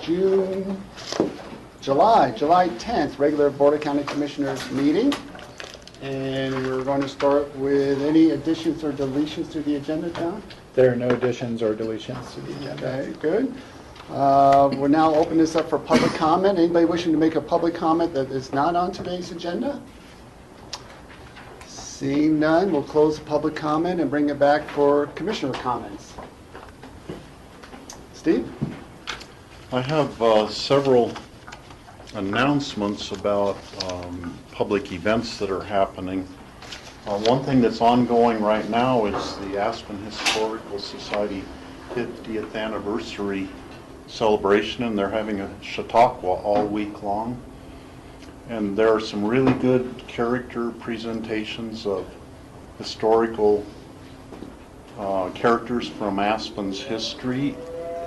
July 10th, regular Board of County Commissioners meeting. And we're going to start with any additions or deletions to the agenda, John? There are no additions or deletions to the agenda. Okay, good. We'll now open this up for public comment. Anybody wishing to make a public comment that is not on today's agenda? Seeing none, we'll close the public comment and bring it back for commissioner comments. Steve? I have several announcements about public events that are happening. One thing that's ongoing right now is the Aspen Historical Society 50th anniversary celebration, and they're having a Chautauqua all week long. And there are some really good character presentations of historical characters from Aspen's history,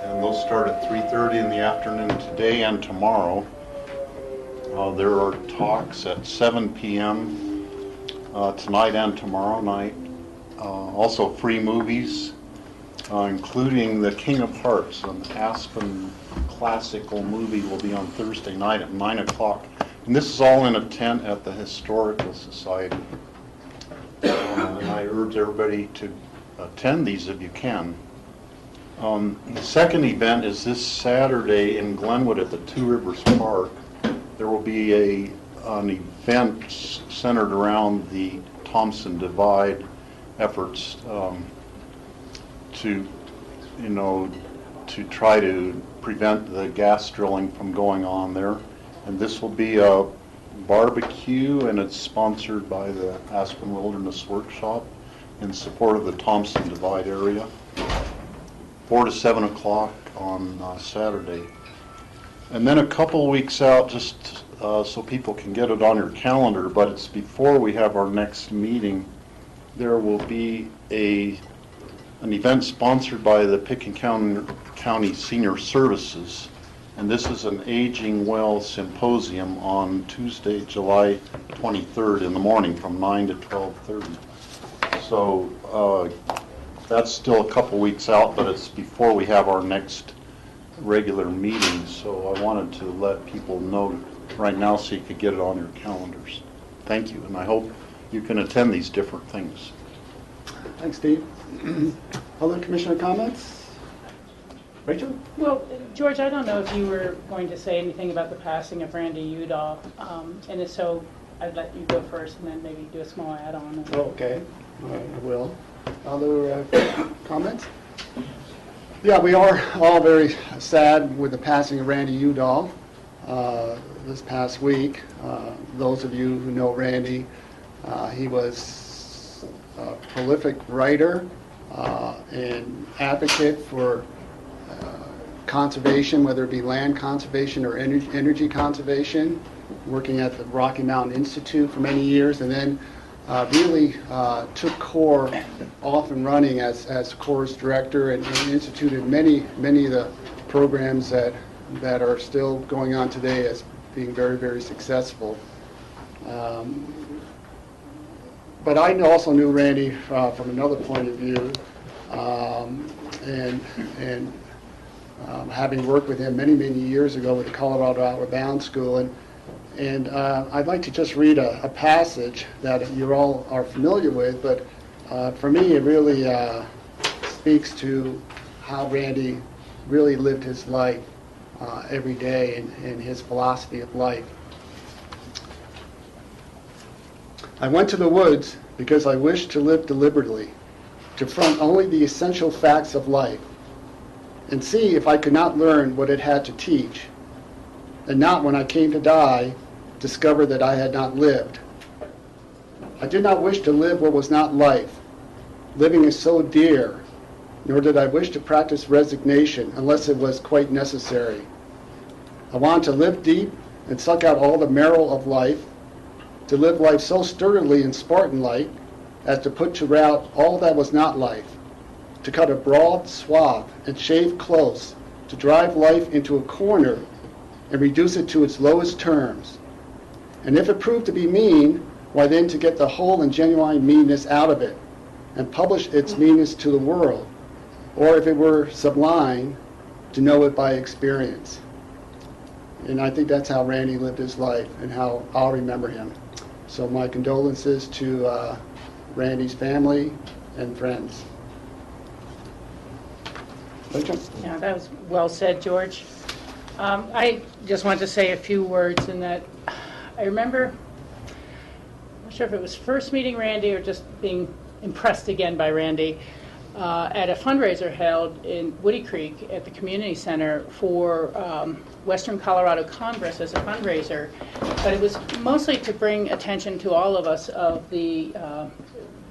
and those start at 3:30 in the afternoon today and tomorrow. There are talks at 7 p.m. Tonight and tomorrow night. Also free movies, including The King of Hearts, an Aspen classical movie, will be on Thursday night at 9 o'clock. And this is all in a tent at the Historical Society. And I urge everybody to attend these if you can. The second event is this Saturday in Glenwood at the Two Rivers Park. There will be an event centered around the Thompson Divide efforts to try to prevent the gas drilling from going on there. And this will be a barbecue, and it's sponsored by the Aspen Wilderness Workshop in support of the Thompson Divide area. 4 to 7 o'clock on Saturday. And then a couple weeks out, just so people can get it on your calendar, but it's before we have our next meeting, there will be an event sponsored by the Pickens County Senior Services, and this is an Aging Well Symposium on Tuesday, July 23rd in the morning from 9 to 12:30. So that's still a couple weeks out, but it's before we have our next regular meeting, so I wanted to let people know right now so you could get it on your calendars. Thank you, and I hope you can attend these different things. Thanks, Steve. Other commissioner comments? Rachel? Well, George, I don't know if you were going to say anything about the passing of Randy Udall, and if so, I'd let you go first and then maybe do a small add-on. Oh, okay, I will. Other comments? Yeah, we are all very sad with the passing of Randy Udall this past week. Those of you who know Randy, he was a prolific writer and advocate for conservation, whether it be land conservation or energy conservation, working at the Rocky Mountain Institute for many years, and then really took CORE off and running as CORE's director and instituted many of the programs that are still going on today as being very, very successful. But I also knew Randy from another point of view, and having worked with him many years ago with the Colorado Outward Bound School, and I'd like to just read a passage that you all are familiar with, but for me it really speaks to how Randy really lived his life every day and his philosophy of life. I went to the woods because I wished to live deliberately, to front only the essential facts of life, and see if I could not learn what it had to teach, and not, when I came to die, discover that I had not lived. I did not wish to live what was not life. Living is so dear, nor did I wish to practice resignation unless it was quite necessary. I wanted to live deep and suck out all the marrow of life, to live life so sturdily and Spartan-like as to put to rout all that was not life, to cut a broad swath and shave close, to drive life into a corner and reduce it to its lowest terms. And if it proved to be mean, why then to get the whole and genuine meanness out of it and publish its meanness to the world, or if it were sublime, to know it by experience. And I think that's how Randy lived his life and how I'll remember him. So my condolences to Randy's family and friends. Rachel? Yeah, that was well said, George. I just wanted to say a few words in that I remember, I'm not sure if it was first meeting Randy or just being impressed again by Randy, at a fundraiser held in Woody Creek at the community center for Western Colorado Congress as a fundraiser. But it was mostly to bring attention to all of us of the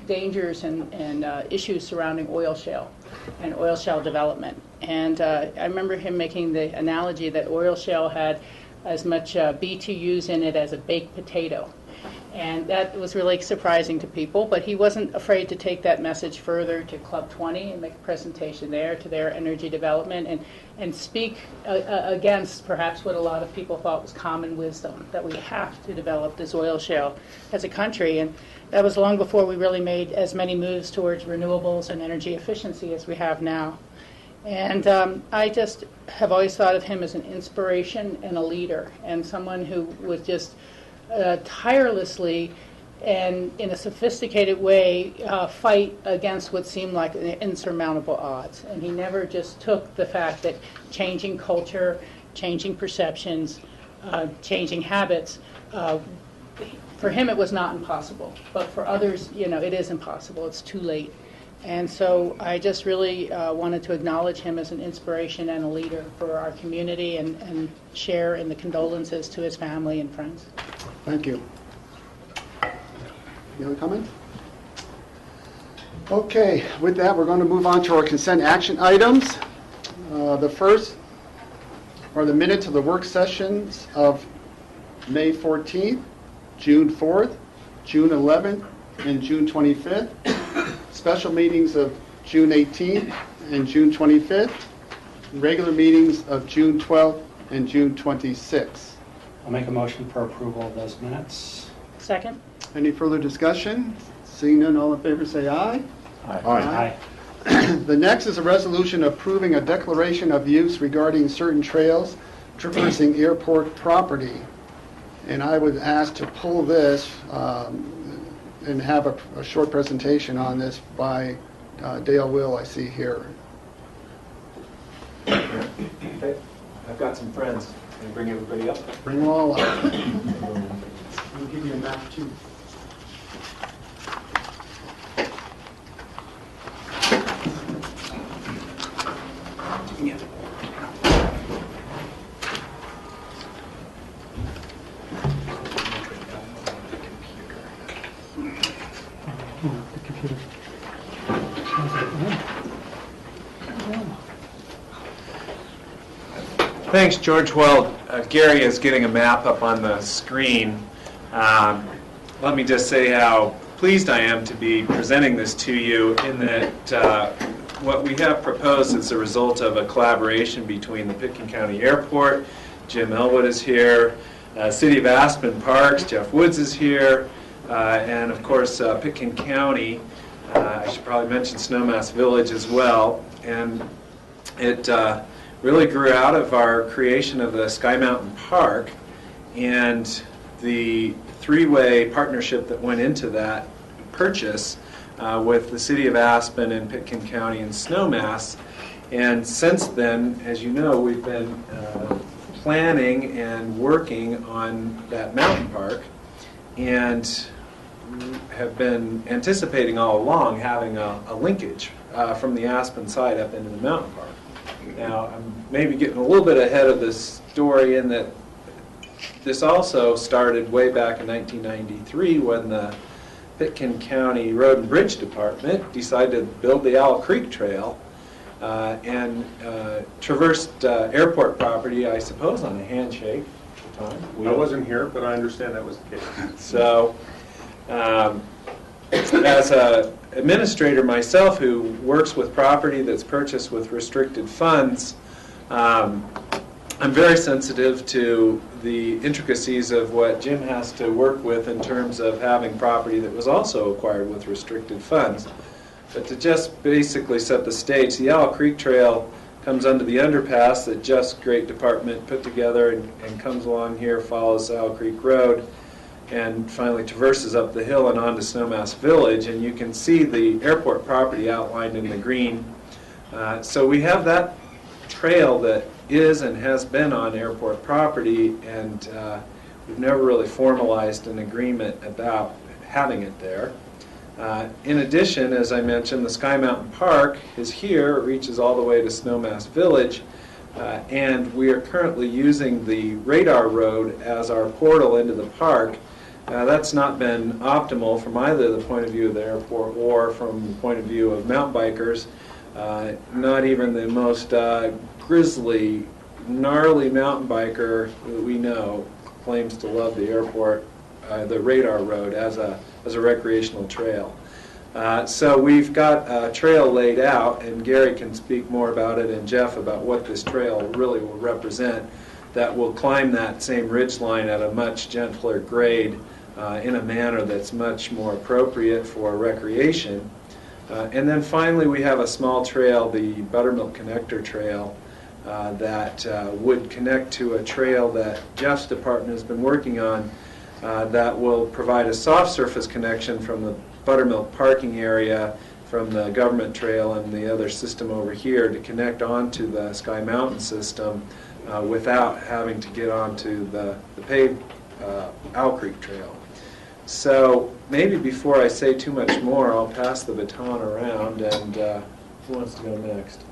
dangers and issues surrounding oil shale and oil shale development. And I remember him making the analogy that oil shale had as much BTUs in it as a baked potato. And that was really surprising to people, but he wasn't afraid to take that message further to Club 20 and make a presentation there to their energy development and speak against perhaps what a lot of people thought was common wisdom, that we have to develop this oil shale as a country. And that was long before we really made as many moves towards renewables and energy efficiency as we have now. And I just have always thought of him as an inspiration and a leader, and someone who was just tirelessly and in a sophisticated way fight against what seemed like insurmountable odds. And he never just took the fact that changing culture, changing perceptions, changing habits, for him it was not impossible. But for others, it is impossible. It's too late. And so I just really wanted to acknowledge him as an inspiration and a leader for our community and share in the condolences to his family and friends. Thank you. Any other comments? Okay, with that, we're going to move on to our consent action items. The first are the minutes of the work sessions of May 14th, June 4th, June 11th, and June 25th. Special meetings of June 18th and June 25th. Regular meetings of June 12th and June 26th. I'll make a motion for approval of those minutes. Second? Any further discussion? Seeing none, all in favor say aye. Aye. The next is a resolution approving a declaration of use regarding certain trails traversing airport property. And I would ask to pull this and have a short presentation on this by Dale Will, I see here. Okay. I've got some friends. Can I bring everybody up? Bring them all up. I'll give you a map too. Thanks, George. Well, Gary is getting a map up on the screen. Let me just say how pleased I am to be presenting this to you in that what we have proposed is a result of a collaboration between the Pitkin County Airport, Jim Elwood is here, City of Aspen Parks, Jeff Woods is here, and of course Pitkin County. I should probably mention Snowmass Village as well. And it really grew out of our creation of the Sky Mountain Park and the three-way partnership that went into that purchase with the City of Aspen and Pitkin County and Snowmass. And since then, as you know, we've been planning and working on that mountain park and have been anticipating all along having a linkage from the Aspen side up into the mountain park. Now, I'm maybe getting a little bit ahead of this story in that this also started way back in 1993 when the Pitkin County Road and Bridge Department decided to build the Owl Creek Trail and traversed airport property, I suppose, on a handshake at the time. I wasn't here, but I understand that was the case. So, as an administrator myself who works with property that's purchased with restricted funds, I'm very sensitive to the intricacies of what Jim has to work with in terms of having property that was also acquired with restricted funds. But to just basically set the stage, the Owl Creek Trail comes under the underpass that Jeff's great department put together and comes along here, follows Owl Creek Road, and finally traverses up the hill and onto Snowmass Village. And you can see the airport property outlined in the green. So we have that trail that is and has been on airport property, and we've never really formalized an agreement about having it there. In addition, as I mentioned, the Sky Mountain Park is here. It reaches all the way to Snowmass Village, and we are currently using the radar road as our portal into the park. That's not been optimal from either the point of view of the airport or from the point of view of mountain bikers. Not even the most grizzly, gnarly mountain biker that we know claims to love the airport, the radar road as a recreational trail. So we've got a trail laid out, and Gary can speak more about it, and Jeff about what this trail really will represent, that will climb that same ridge line at a much gentler grade in a manner that's much more appropriate for recreation. And then finally we have a small trail, the Buttermilk Connector Trail, that would connect to a trail that Jeff's department has been working on that will provide a soft surface connection from the Buttermilk parking area, from the government trail and the other system over here to connect onto the Sky Mountain system without having to get onto the paved Owl Creek Trail. So maybe before I say too much more, I'll pass the baton around, and who wants to go next?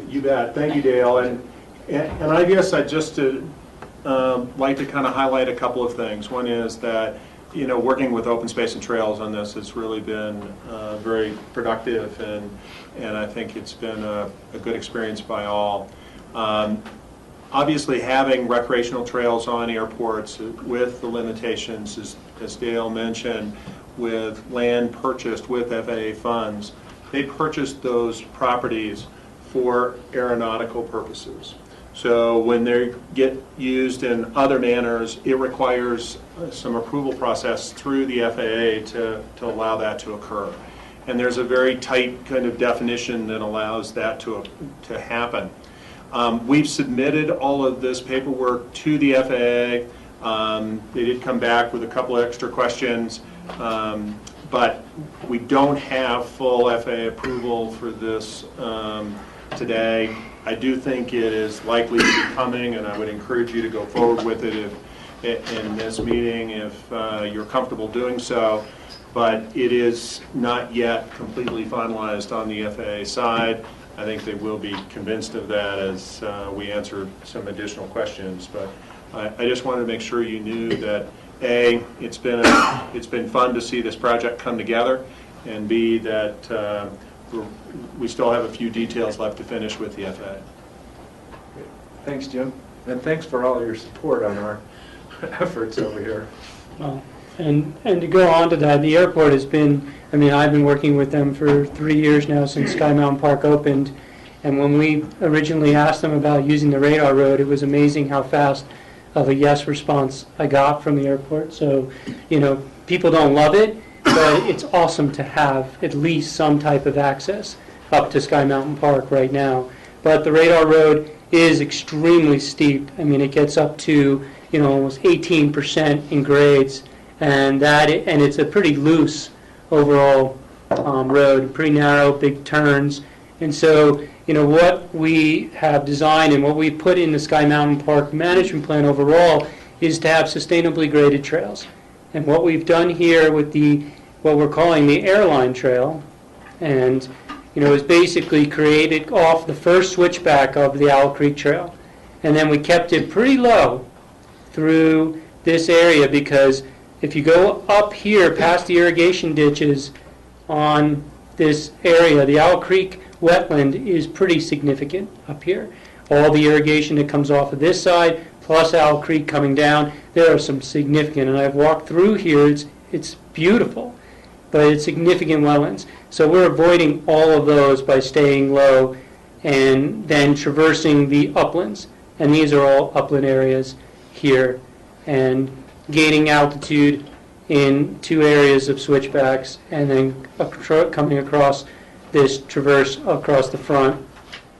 You bet. Thank you, Dale. And I guess I just like to kind of highlight a couple of things. One is that, you know, working with Open Space and Trails on this has really been very productive, and I think it's been a good experience by all. Obviously, having recreational trails on airports with the limitations, as Dale mentioned, with land purchased with FAA funds, they purchased those properties for aeronautical purposes. So when they get used in other manners, it requires some approval process through the FAA to allow that to occur. And there's a very tight kind of definition that allows that to happen. We've submitted all of this paperwork to the FAA. They did come back with a couple of extra questions, but we don't have full FAA approval for this today. I do think it is likely to be coming, and I would encourage you to go forward with it in this meeting if you're comfortable doing so. But it is not yet completely finalized on the FAA side. I think they will be convinced of that as we answer some additional questions. But I just wanted to make sure you knew that A, it's been fun to see this project come together, and B, that we still have a few details left to finish with the FAA. Thanks, Jim, and thanks for all your support on our efforts over here. Well, and to go on to that, the airport has been, I mean, I've been working with them for 3 years now since Sky Mountain Park opened, and when we originally asked them about using the radar road, it was amazing how fast of a yes response I got from the airport. So, you know, people don't love it, but it's awesome to have at least some type of access up to Sky Mountain Park right now. But the radar road is extremely steep. I mean, it gets up to, you know, almost 18% in grades, and it's a pretty loose overall road, pretty narrow, big turns. And so, you know, what we have designed and what we put in the Sky Mountain Park management plan overall is to have sustainably graded trails. And what we've done here with what we're calling the airline trail, and you know, is basically created off the first switchback of the Owl Creek Trail. And then we kept it pretty low through this area, because if you go up here past the irrigation ditches on this area, the Owl Creek wetland is pretty significant up here. All the irrigation that comes off of this side, plus Owl Creek coming down, there are some significant, and I've walked through here, it's beautiful, but it's significant wetlands. So we're avoiding all of those by staying low and then traversing the uplands. And these are all upland areas here, and gaining altitude in 2 areas of switchbacks, and then coming across this traverse across the front.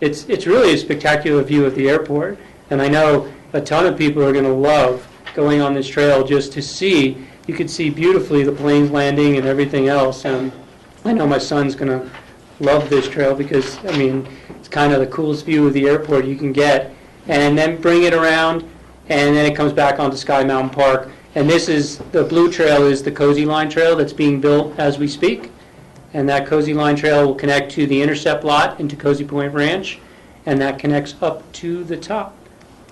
It's really a spectacular view of the airport, and I know a ton of people are going to love going on this trail just to see. You could see beautifully the planes landing and everything else, and I know my son's going to love this trail because, I mean, it's kind of the coolest view of the airport you can get. And then bring it around, and then it comes back onto Sky Mountain Park. And this is, the blue trail is the Cozy Line Trail that's being built as we speak. And that Cozy Line Trail will connect to the Intercept lot into Cozy Point Ranch, and that connects up to the top.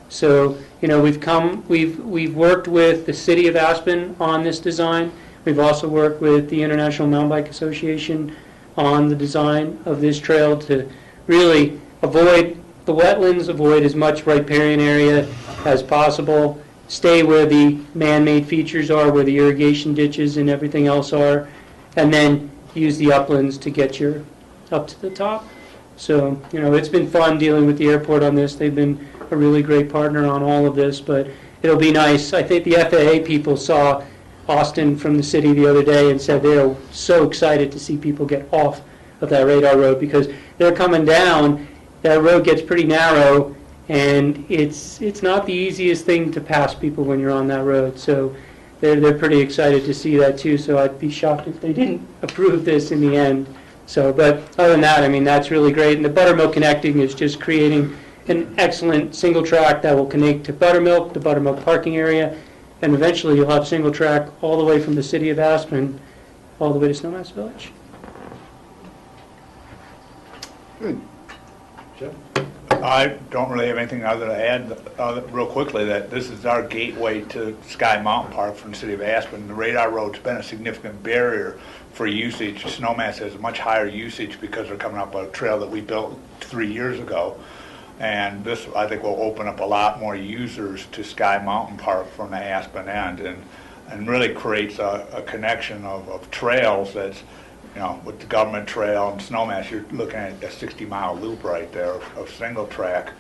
So, you know, we've worked with the City of Aspen on this design. We've also worked with the International Mountain Bike Association on the design of this trail to really avoid the wetlands, avoid as much riparian area as possible, stay where the man-made features are, where the irrigation ditches and everything else are, and then use the uplands to get you up to the top. So, you know, it's been fun dealing with the airport on this. They've been a really great partner on all of this, but it'll be nice. I think the FAA people saw Austin from the city the other day and said they're so excited to see people get off of that radar road because they're coming down. That road gets pretty narrow, and it's not the easiest thing to pass people when you're on that road. So they're pretty excited to see that too. So I'd be shocked if they didn't approve this in the end. So, but other than that, I mean, that's really great. And the Buttermilk Connecting is just creating an excellent single track that will connect to Buttermilk, the Buttermilk parking area, and eventually you'll have single track all the way from the city of Aspen all the way to Snowmass Village. Good. I don't really have anything other to add, real quickly, that this is our gateway to Sky Mountain Park from the city of Aspen. The radar road's been a significant barrier for usage. Snowmass has a much higher usage because they're coming up a trail that we built 3 years ago. And this, I think, will open up a lot more users to Sky Mountain Park from the Aspen end, and really creates a connection of trails that's, you know, with the government trail and Snowmass, you're looking at a 60-mile loop right there of single track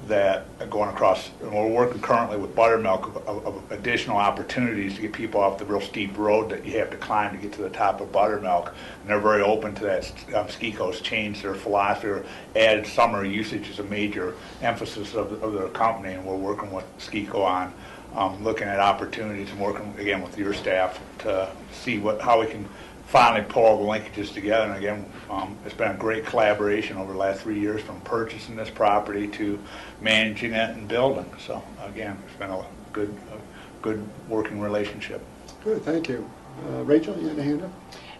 that are going across. And we're working currently with Buttermilk of additional opportunities to get people off the real steep road that you have to climb to get to the top of Buttermilk. And they're very open to that. Ski-Co's changed their philosophy, or added summer usage as a major emphasis of their company, and we're working with Ski-Co on looking at opportunities and working again with your staff to see how we can finally pull all the linkages together. And again, it's been a great collaboration over the last 3 years, from purchasing this property to managing it and building. So again, it's been a good working relationship. Good, thank you. Rachel, you had a hand up?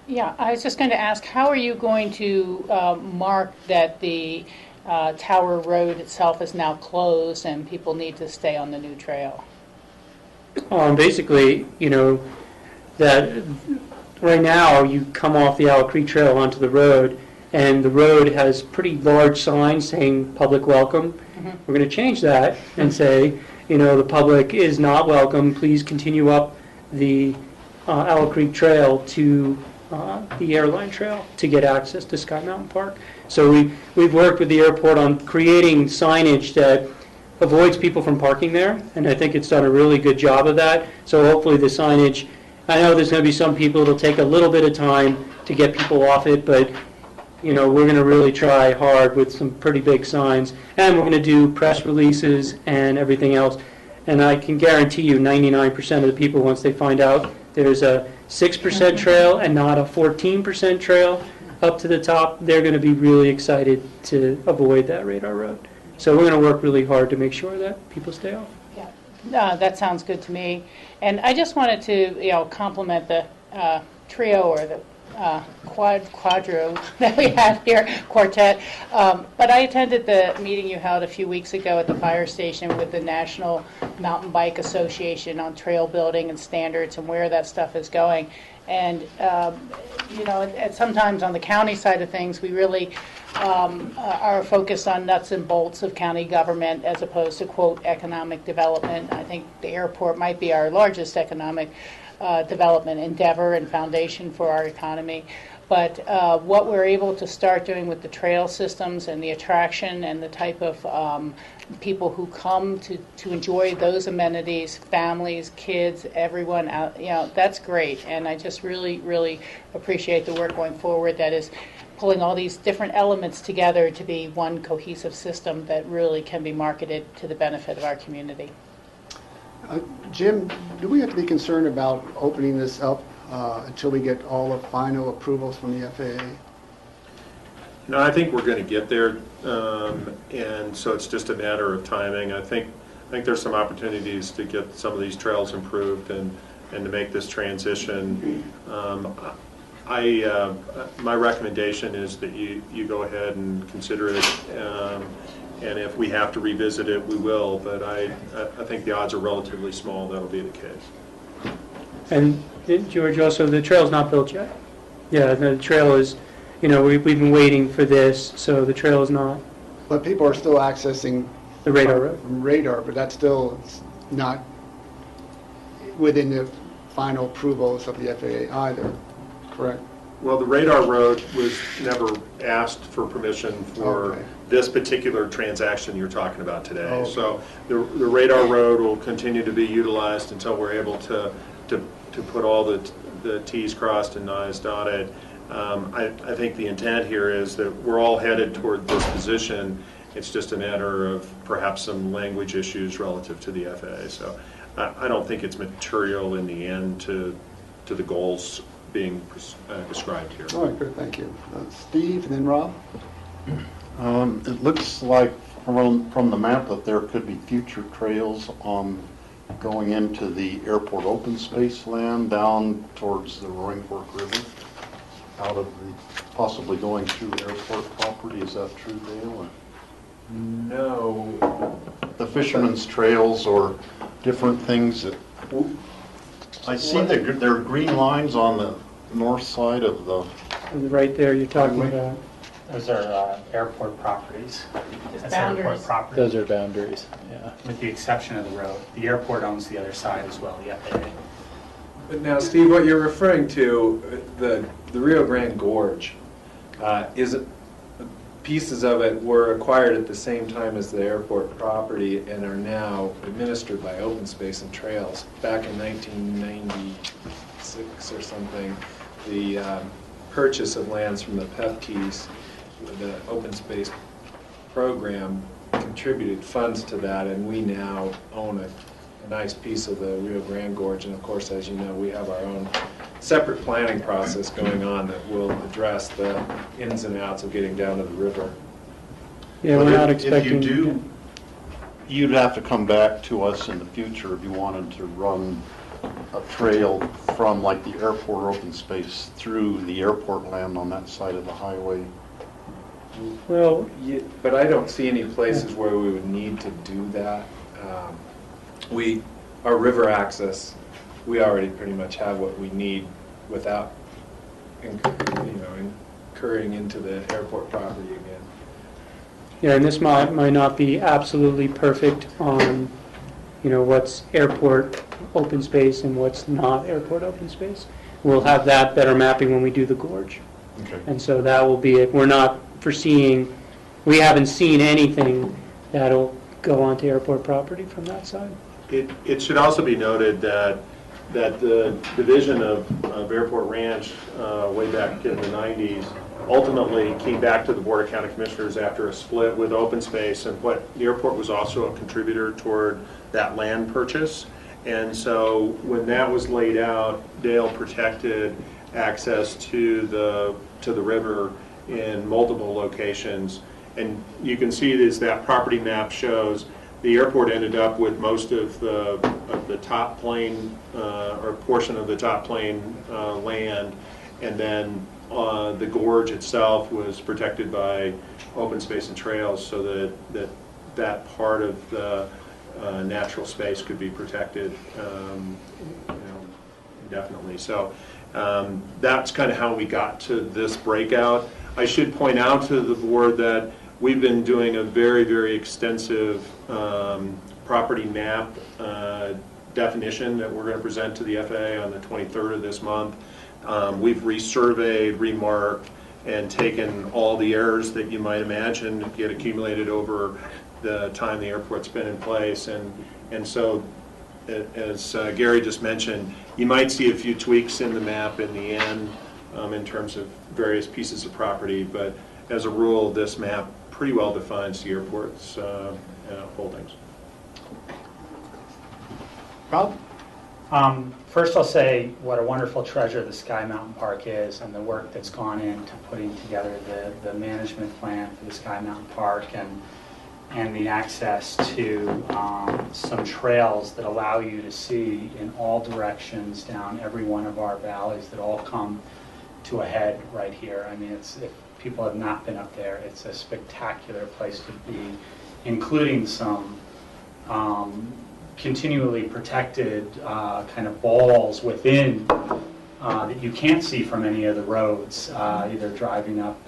Yeah, I was just going to ask, how are you going to mark that the Tower Road itself is now closed and people need to stay on the new trail? Basically, you know, that right now you come off the Owl Creek Trail onto the road, and the road has pretty large signs saying public welcome. Mm-hmm. We're going to change that and say, you know, the public is not welcome. Please continue up the Owl Creek Trail to the airline trail to get access to Sky Mountain Park. So we've worked with the airport on creating signage that avoids people from parking there, and I think it's done a really good job of that. So hopefully the signage, I know there's going to be some people, it'll take a little bit of time to get people off it, but you know, we're going to really try hard with some pretty big signs, and we're going to do press releases and everything else. And I can guarantee you 99% of the people, once they find out there's a 6% trail and not a 14% trail up to the top, they're going to be really excited to avoid that radar road. So we're going to work really hard to make sure that people stay off. Yeah, that sounds good to me. And I just wanted to, you know, compliment the trio or the quadro that we have here, quartet. But I attended the meeting you held a few weeks ago at the fire station with the National Mountain Bike Association on trail building and standards and where that stuff is going. And, you know, sometimes on the county side of things, we really are focused on nuts and bolts of county government as opposed to, quote, economic development. I think the airport might be our largest economic development endeavor and foundation for our economy. But what we're able to start doing with the trail systems and the attraction and the type of people who come to enjoy those amenities, families, kids, everyone out, you know, that's great. And I just really, really appreciate the work going forward that is pulling all these different elements together to be one cohesive system that really can be marketed to the benefit of our community. Jim, do we have to be concerned about opening this up until we get all the final approvals from the FAA? No, I think we're going to get there, and so it's just a matter of timing. I think there's some opportunities to get some of these trails improved and to make this transition. My recommendation is that you go ahead and consider it, and if we have to revisit it, we will, but I think the odds are relatively small that'll be the case. And George, also, the trail's not built yet. Yeah, the trail is, we've been waiting for this, so the trail is not. But people are still accessing The radar road. radar, but that's still not within the final approvals of the FAA either, correct? Well, the radar road was never asked for permission for Okay. this particular transaction you're talking about today. Okay. So the radar road will continue to be utilized until we're able to put all the Ts crossed and Is dotted. I think the intent here is that we're all headed toward this position. It's just a matter of perhaps some language issues relative to the FAA. So I don't think it's material in the end to the goals being described here. All right, good, thank you. Steve, and then Rob? It looks like from the map that there could be future trails going into the airport open space land down towards the Roaring Fork River, possibly going through airport property. Is that true, Dale? Or? No. The fishermen's trails or different things that I see there are green lines on the north side of the. Right there, you're talking about. Those are airport properties. That's boundaries. airport property. Those are boundaries, yeah. With the exception of the road. The airport owns the other side as well, the FAA. But now, Steve, what you're referring to, the Rio Grande Gorge, pieces of it were acquired at the same time as the airport property and are now administered by Open Space and Trails. Back in 1996 or something, the purchase of lands from the PEFTs, the Open Space program, contributed funds to that, and we now own a nice piece of the Rio Grande Gorge. And of course, as you know, we have our own separate planning process going on that will address the ins and outs of getting down to the river. Yeah, But we're not if expecting. you do, you'd have to come back to us in the future if you wanted to run a trail from like the airport open space through the airport land on that side of the highway. Well, But I don't see any places where we would need to do that. Our river access, we already pretty much have what we need without incurring into the airport property again. yeah, and this might not be absolutely perfect on, what's airport open space and what's not airport open space. We'll have that better mapping when we do the gorge. Okay. And so that will be it. We're not foreseeing, we haven't seen anything that'll go onto airport property from that side. It should also be noted that the division of Airport Ranch way back in the 90s ultimately came back to the Board of County Commissioners after a split with Open Space, and the airport was also a contributor toward that land purchase. And so when that was laid out, Dale protected access to the river in multiple locations. And you can see as that property map shows, the airport ended up with most of the top plain or portion of the top plain land, and then the gorge itself was protected by Open Space and Trails, so that part of the natural space could be protected indefinitely. So that's kind of how we got to this breakout. I should point out to the board that we've been doing a very, very extensive property map definition that we're going to present to the FAA on the 23rd of this month. We've resurveyed, remarked, and taken all the errors that you might imagine get accumulated over the time the airport's been in place. And so, as Gary just mentioned, you might see a few tweaks in the map in the end in terms of various pieces of property, but as a rule, this map pretty well defines the airport's holdings. Rob? First, I'll say what a wonderful treasure the Sky Mountain Park is, and the work that's gone into putting together the management plan for the Sky Mountain Park, and the access to some trails that allow you to see in all directions down every one of our valleys that all come to a head right here. I mean, if people have not been up there, it's a spectacular place to be, including some continually protected kind of balls within that you can't see from any of the roads, either driving up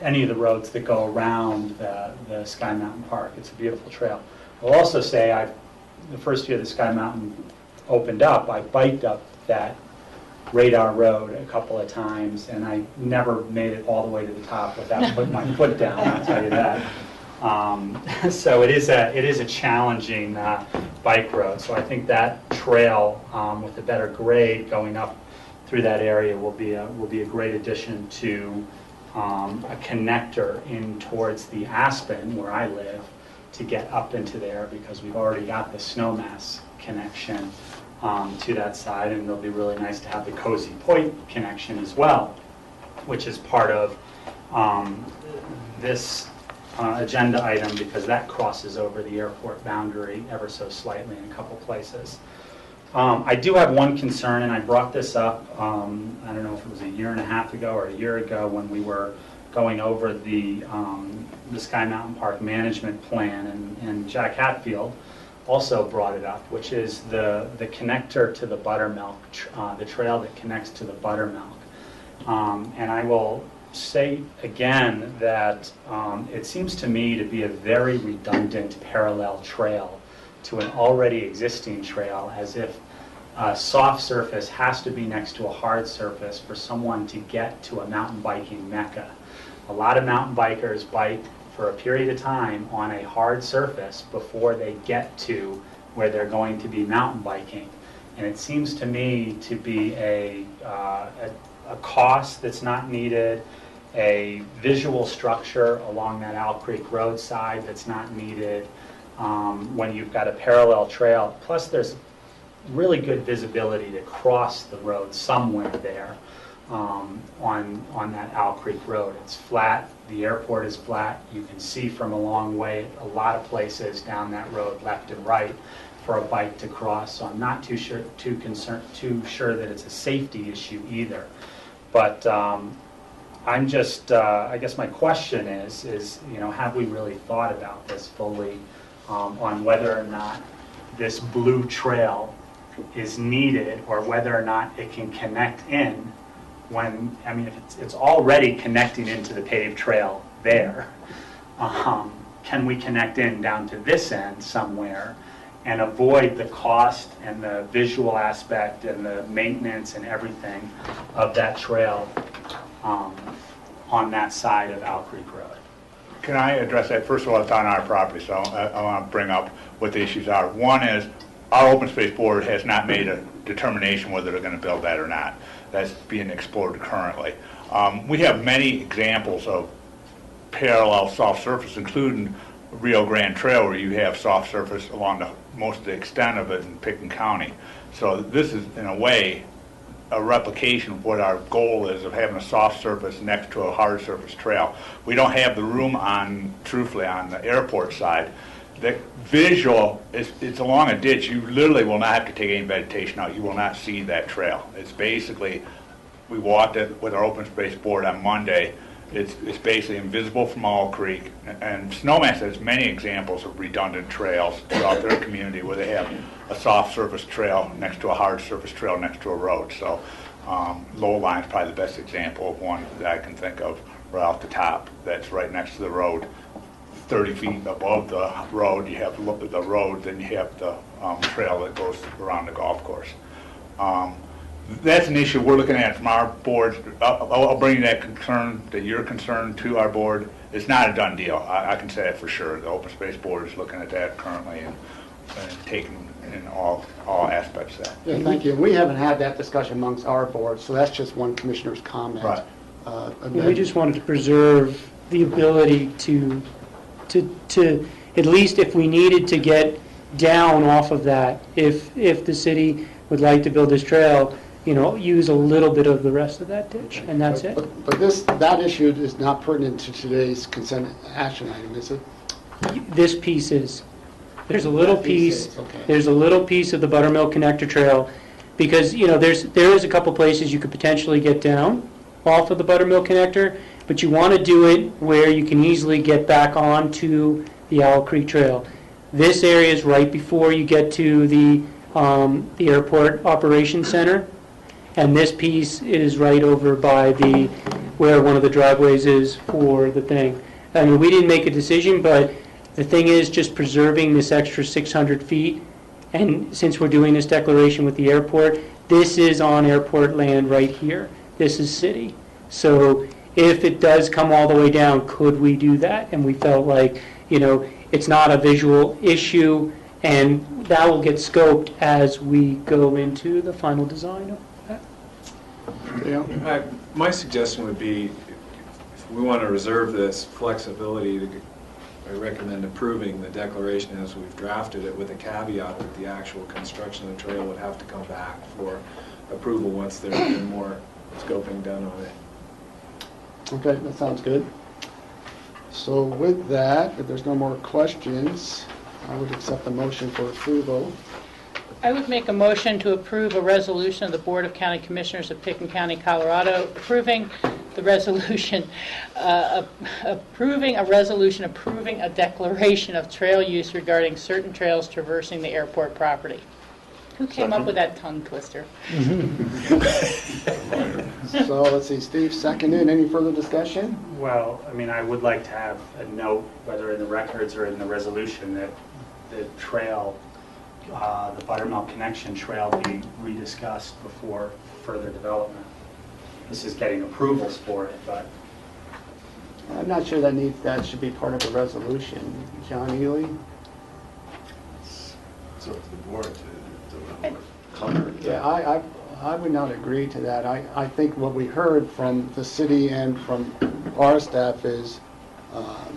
any of the roads that go around the Sky Mountain Park. It's a beautiful trail. I'll also say the first year the Sky Mountain opened up, I biked up that Radar Road a couple of times, and I never made it all the way to the top without putting my foot down, I'll tell you that. So it is a challenging bike road. So I think that trail with a better grade going up through that area will be a great addition to a connector in towards the Aspen, where I live, to get up into there, because we've already got the Snowmass connection to that side, and it'll be really nice to have the Cozy Point connection as well, which is part of this agenda item, because that crosses over the airport boundary ever so slightly in a couple places. I do have one concern, and I brought this up, I don't know if it was a year and a half ago or a year ago, when we were going over the Sky Mountain Park management plan, and Jack Hatfield also brought it up, which is the connector to the buttermilk, the trail that connects to the buttermilk. And I will say again that it seems to me to be a very redundant parallel trail to an already existing trail, as if a soft surface has to be next to a hard surface for someone to get to a mountain biking mecca. A lot of mountain bikers bike for a period of time on a hard surface before they get to where they're going to be mountain biking. And it seems to me to be a cost that's not needed, a visual structure along that Owl Creek roadside that's not needed, when you've got a parallel trail. Plus there's really good visibility to cross the road somewhere there on that Owl Creek Road. It's flat, the airport is flat, you can see from a long way a lot of places down that road, left and right, for a bike to cross. So I'm not too sure that it's a safety issue either. But I'm just, I guess my question is, you know, have we really thought about this fully on whether or not this blue trail is needed, or whether or not it can connect in when, I mean, if it's already connecting into the paved trail there, can we connect in down to this end somewhere and avoid the cost and the visual aspect and the maintenance and everything of that trail on that side of Owl Creek Road? Can I address that? First of all, it's on our property, so I want to bring up what the issues are. One is, our open space board has not made a determination whether they're going to build that or not. That's being explored currently. We have many examples of parallel soft surface, including Rio Grande Trail, where you have soft surface along most of the extent of it in Pickens County. So this is, in a way, a replication of what our goal is, of having a soft surface next to a hard surface trail. We don't have the room truthfully, on the airport side. The visual, it's along a ditch. You literally will not have to take any vegetation out. You will not see that trail. It's basically, we walked it with our open space board on Monday. It's basically invisible from Owl Creek. And Snowmass has many examples of redundant trails throughout their community, where they have a soft surface trail next to a hard surface trail next to a road. So Lowline's probably the best example of one that I can think of right off the top, that's right next to the road. 30 feet above the road, you have the road, then you have the trail that goes around the golf course. That's an issue we're looking at from our board. I'll bring that concern, that you're concerned, to our board. It's not a done deal. I can say that for sure. The open space board is looking at that currently, and and taken in all aspects of that. Yeah, thank you. We haven't had that discussion amongst our board, so that's just one commissioner's comment. Right. We just wanted to preserve the ability to, at least if we needed to get down off of that, if the city would like to build this trail, use a little bit of the rest of that ditch, and that's it. But that issue is not pertinent to today's consent action item, is it? This piece is. There's a little That piece piece, is, okay. there's a little piece of the Buttermilk Connector Trail, because, there is a couple places you could potentially get down off of the Buttermilk Connector, but you want to do it where you can easily get back onto the Owl Creek Trail. This area is right before you get to the Airport Operations Center, and this piece is right over by where one of the driveways is for the thing. I mean, we didn't make a decision, but the thing is just preserving this extra 600 feet, and since we're doing this declaration with the airport, this is on airport land right here. This is city. So if it does come all the way down, could we do that? And we felt like, it's not a visual issue, and that will get scoped as we go into the final design of that. Yeah. My suggestion would be, if we want to reserve this flexibility, I recommend approving the declaration as we've drafted it, with a caveat that the actual construction of the trail would have to come back for approval once there's been more scoping done on it. Okay, that sounds good. So with that, if there's no more questions, I would accept the motion for approval. I would make a motion to approve a resolution of the Board of County Commissioners of Pickens County, Colorado, approving the resolution, approving a declaration of trail use regarding certain trails traversing the airport property. Who came up with that tongue twister? So let's see, Steve seconded. Any further discussion? Well, I mean, I would like to have a note, whether in the records or in the resolution, that the trail, the Buttermilk Connection Trail, be rediscussed before further development. This is getting approvals for it, but I'm not sure that should be part of the resolution. John Ely? It's up to the board to color. Yeah, I would not agree to that. I think what we heard from the city and from our staff is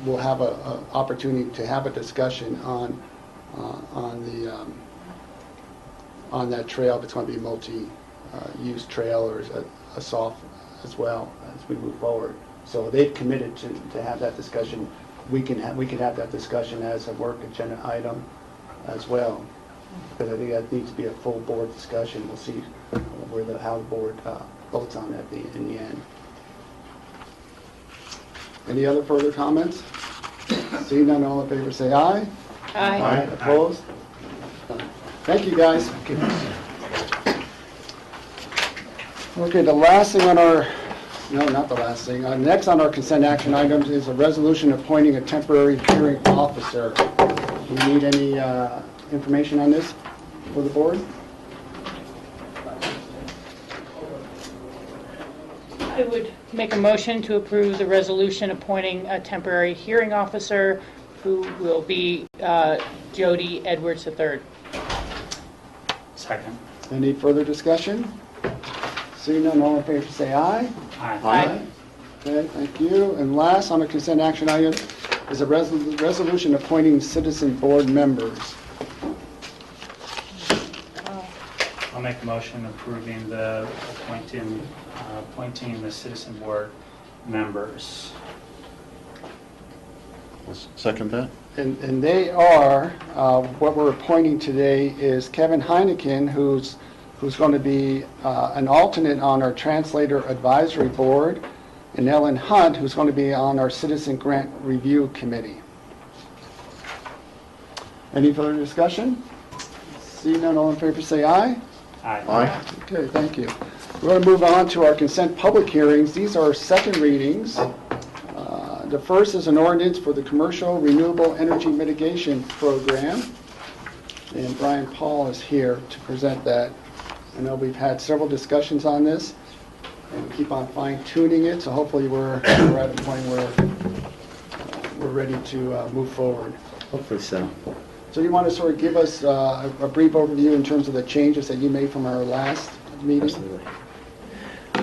we'll have an opportunity to have a discussion on that trail. If it's going to be multi-use trail or a soft as well as we move forward. So they've committed to have that discussion. We can have that discussion as a work agenda item as well. Because I think that needs to be a full board discussion. We'll see how the board votes on that in the end. Any other further comments? Seeing none, all in favor say aye. Aye. Opposed? Thank you, guys. Okay, the last thing on our, no, not the last thing. Next on our consent action items is a resolution appointing a temporary hearing officer. Do we need any information on this for the board? I would make a motion to approve the resolution appointing a temporary hearing officer who will be Jody Edwards III. second. Any further discussion? Seeing none, all in favor say aye. Aye. Okay, thank you. And last on the consent action item is a resolution appointing citizen board members. I'll make a motion approving the appointing the citizen board members. Second that? And they are, what we're appointing today is Kevin Heineken, who's going to be an alternate on our Translator Advisory Board, and Ellen Hunt, who's going to be on our Citizen Grant Review Committee. Any further discussion? Seeing none, all in favor say aye. Aye. Okay, thank you. We're going to move on to our consent public hearings. These are second readings. The first is an ordinance for the Commercial Renewable Energy Mitigation Program. And Brian Paul is here to present that. I know we've had several discussions on this and keep on fine-tuning it, so hopefully we're at a point where we're ready to move forward. Hopefully so. So you want to sort of give us a brief overview in terms of the changes that you made from our last meeting? Absolutely.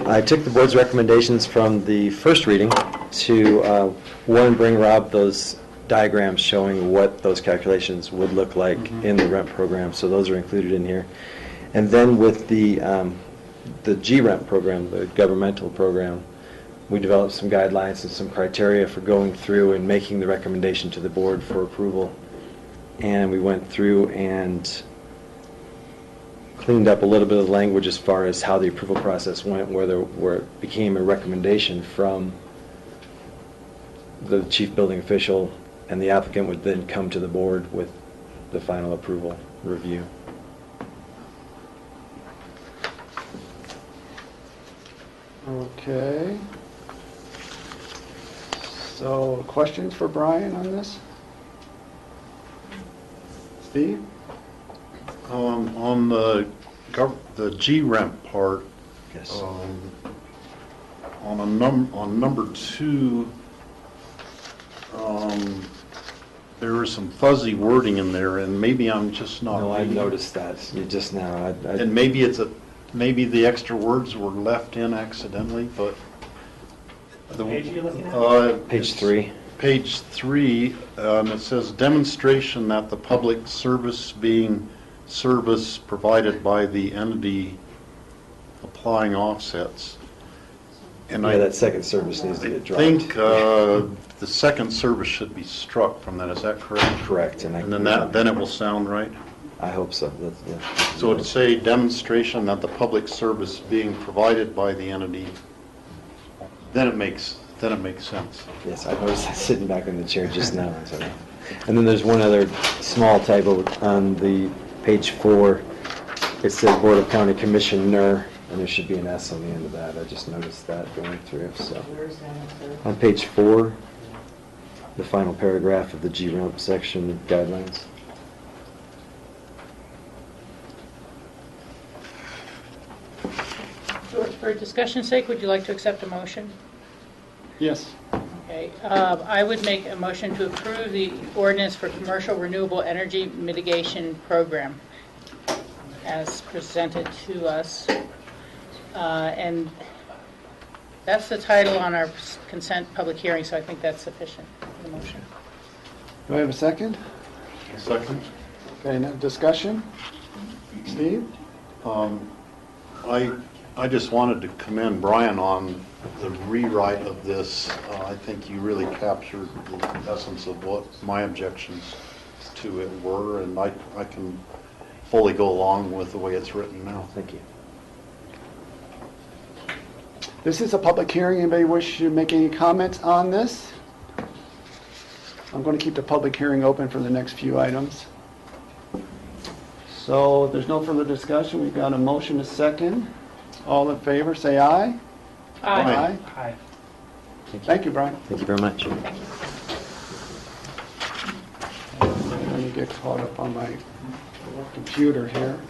I took the board's recommendations from the first reading to, one, bring Rob those diagrams showing what those calculations would look like in the rent program, so those are included in here. And then with the G-rent program, the governmental program, we developed some guidelines and some criteria for going through and making the recommendation to the board for approval. And we went through and cleaned up a little bit of the language as far as how the approval process went, where it became a recommendation from the chief building official, and the applicant would then come to the board with the final approval review. Okay. So, questions for Brian on this? Steve? On the G-rent part, Yes. on number 2, there is some fuzzy wording in there, and maybe I'm just not No, I reading it. noticed that. You just now. And maybe the extra words were left in accidentally, but the Page are you looking at? Page 3. Page 3, it says demonstration that the public service being service provided by the entity applying offsets. And Yeah, that second service needs to I get dropped. think the second service should be struck from that. Is that correct? Correct. And then it will sound right. I hope so. Yeah. So to say demonstration that the public service being provided by the entity, then it makes sense. Yes, I noticed that sitting back in the chair just now. So. And then there's one other small typo on the page 4. It says Board of County Commissioner, and there should be an S on the end of that. I just noticed that going through. So on page 4, the final paragraph of the G-REMP section guidelines. George, for discussion's sake, would you like to accept a motion? Yes. Okay, I would make a motion to approve the ordinance for commercial renewable energy mitigation program as presented to us. And that's the title on our consent public hearing, so I think that's sufficient for the motion. Do I have a second? Second. Okay, now discussion? Steve? I just wanted to commend Brian on the rewrite of this. I think you really captured the essence of what my objections to it were, and I can fully go along with the way it's written now. Thank you. This is a public hearing. Anybody wish to make any comments on this? I'm going to keep the public hearing open for the next few items. So if there's no further discussion, we've got a motion, a second. All in favor, say aye. Aye. Aye. Thank you, Brian. Thank you very much. Let me get caught up on my computer here.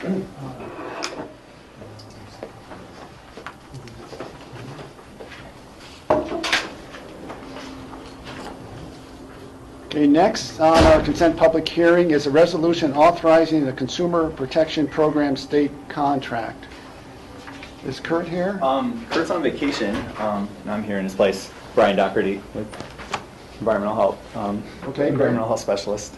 Okay, next on our consent public hearing is a resolution authorizing the Consumer Protection Program state contract. Is Kurt here? Kurt's on vacation, and I'm here in his place. Brian Doherty with Environmental Health, Okay, great. Environmental Health Specialist.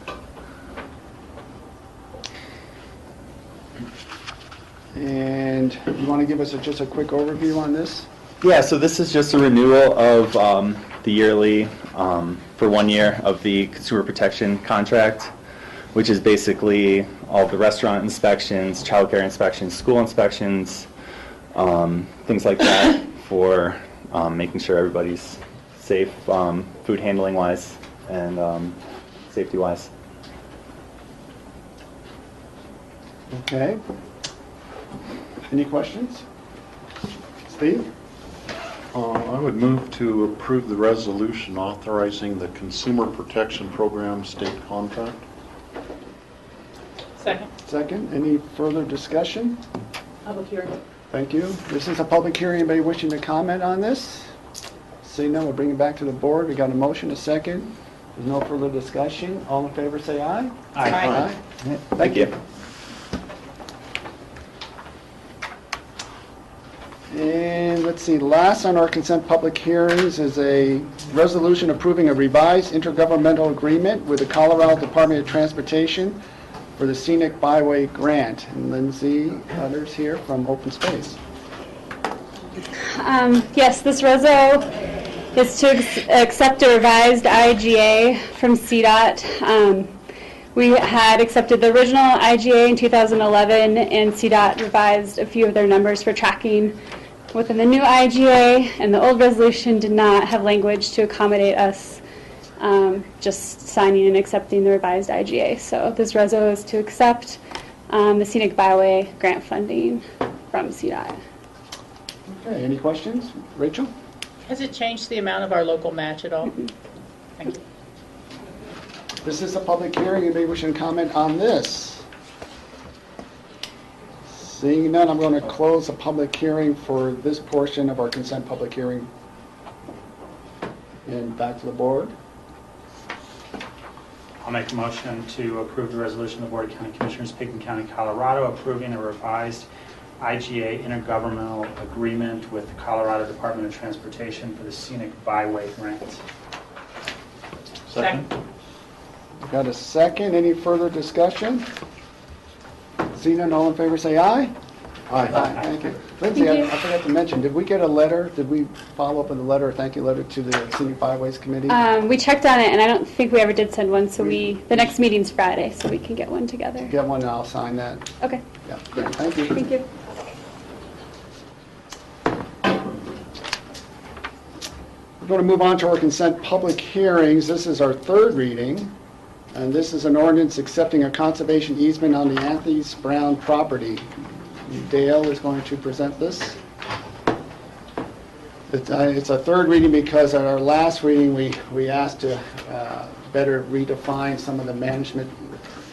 And you want to give us just a quick overview on this? Yeah, so this is just a renewal of the yearly, for 1 year, of the consumer protection contract, which is basically all the restaurant inspections, childcare inspections, school inspections, things like that for making sure everybody's safe, food handling wise and safety wise. Okay. Any questions? Steve? I would move to approve the resolution authorizing the Consumer Protection Program state contract. Second. Second. Any further discussion? Public hearing. Thank you. This is a public hearing. Anybody wishing to comment on this? Seeing none, we'll bring it back to the board. We got a motion, a second. There's no further discussion. All in favor, say aye. Aye. Thank you. And let's see, last on our consent public hearings is a resolution approving a revised intergovernmental agreement with the Colorado Department of Transportation for the Scenic Byway Grant. And Lindsay, others here from Open Space. Yes, this reso is to accept a revised IGA from CDOT. We had accepted the original IGA in 2011, and CDOT revised a few of their numbers for tracking within the new IGA, and the old resolution did not have language to accommodate us just signing and accepting the revised IGA. So this reso is to accept the Scenic Byway grant funding from CDOT. Okay, any questions? Rachel? Has it changed the amount of our local match at all? Thank you. This is a public hearing. Anybody wishing to comment on this? Seeing none, I'm going to close the public hearing for this portion of our consent public hearing. And back to the board. I'll make a motion to approve the resolution of the Board of County Commissioners, Pickens County, Colorado, approving a revised IGA intergovernmental agreement with the Colorado Department of Transportation for the Scenic Byway Grant. Second. Got a second. Any further discussion? Seeing none, all in favor say aye. Aye. Thank you. Lindsay, Thank you. I forgot to mention, did we get a letter? Did we follow up with a letter, a thank you letter to the Scenic Byways Committee? We checked on it, and I don't think we ever did send one, so the next meeting's Friday, so we can get one together. Get one and I'll sign that. Okay. Yeah, great. Thank you. Thank you. We're going to move on to our consent public hearings. This is our third reading, and this is an ordinance accepting a conservation easement on the Anthony's Brown property. Dale is going to present this. It's a third reading because at our last reading we asked to better redefine some of the management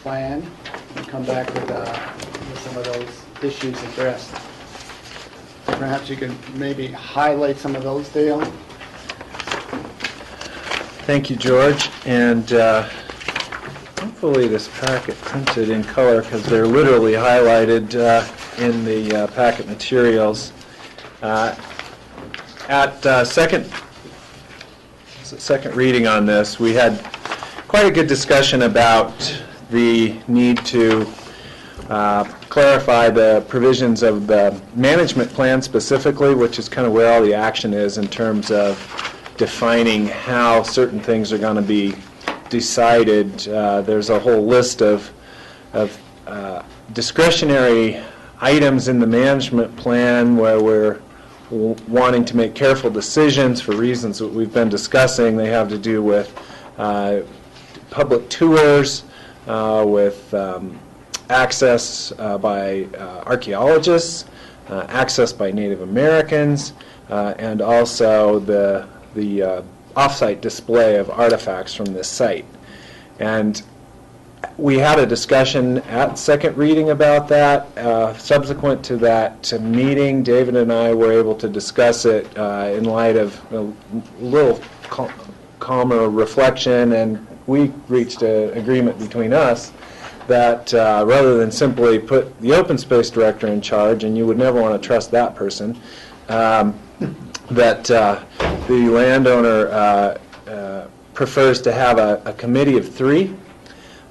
plan and come back with some of those issues addressed. Perhaps you can maybe highlight some of those, Dale. Thank you, George, and hopefully this packet printed in color because they're literally highlighted in the packet materials. At second reading on this, we had quite a good discussion about the need to clarify the provisions of the management plan specifically, which is kind of where all the action is in terms of defining how certain things are going to be decided. There's a whole list of discretionary items in the management plan where we're wanting to make careful decisions for reasons that we've been discussing. They have to do with public tours, with access by archaeologists, access by Native Americans, and also the off-site display of artifacts from this site. And we had a discussion at second reading about that. Subsequent to that meeting, David and I were able to discuss it in light of a little calmer reflection, and we reached an agreement between us that rather than simply put the open space director in charge, and you would never want to trust that person, that the landowner prefers to have a committee of three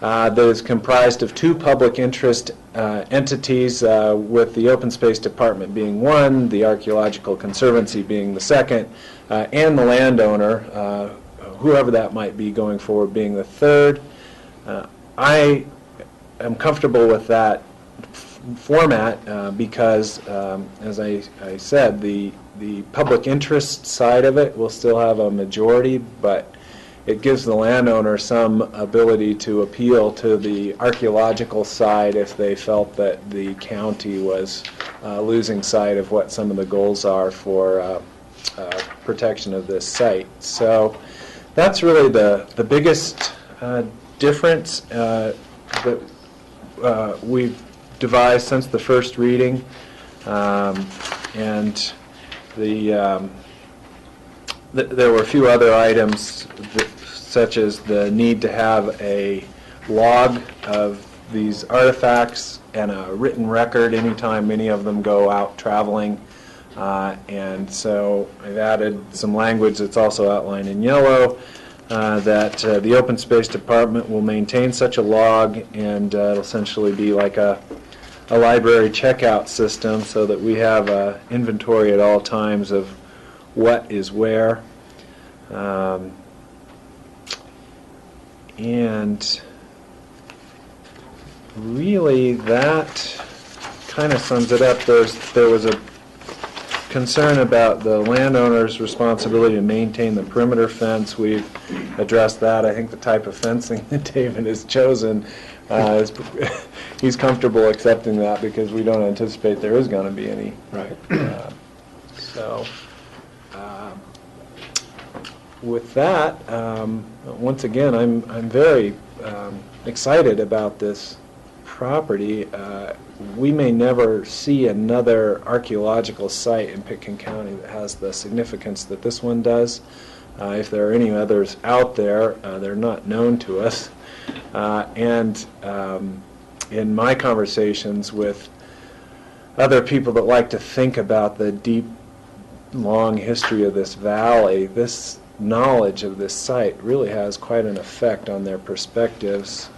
that is comprised of two public interest entities, with the Open Space Department being one, the Archaeological Conservancy being the second, and the landowner, whoever that might be going forward, being the third. I am comfortable with that format because, as I said, the public interest side of it will still have a majority, but it gives the landowner some ability to appeal to the archaeological side if they felt that the county was losing sight of what some of the goals are for protection of this site. So that's really the biggest difference that we've devised since the first reading, and there were a few other items such as the need to have a log of these artifacts and a written record anytime any of them go out traveling. And so I've added some language that's also outlined in yellow, that the Open Space Department will maintain such a log, and it'll essentially be like a library checkout system so that we have an inventory at all times of what is where. And really that kind of sums it up. There was a concern about the landowner's responsibility to maintain the perimeter fence. We've addressed that. I think the type of fencing that David has chosen, he's comfortable accepting that because we don't anticipate there is going to be any. Right. So with that, once again, I'm very excited about this property. We may never see another archaeological site in Pitkin County that has the significance that this one does. If there are any others out there, they're not known to us. And in my conversations with other people that like to think about the deep, long history of this valley, this knowledge of this site really has quite an effect on their perspectives.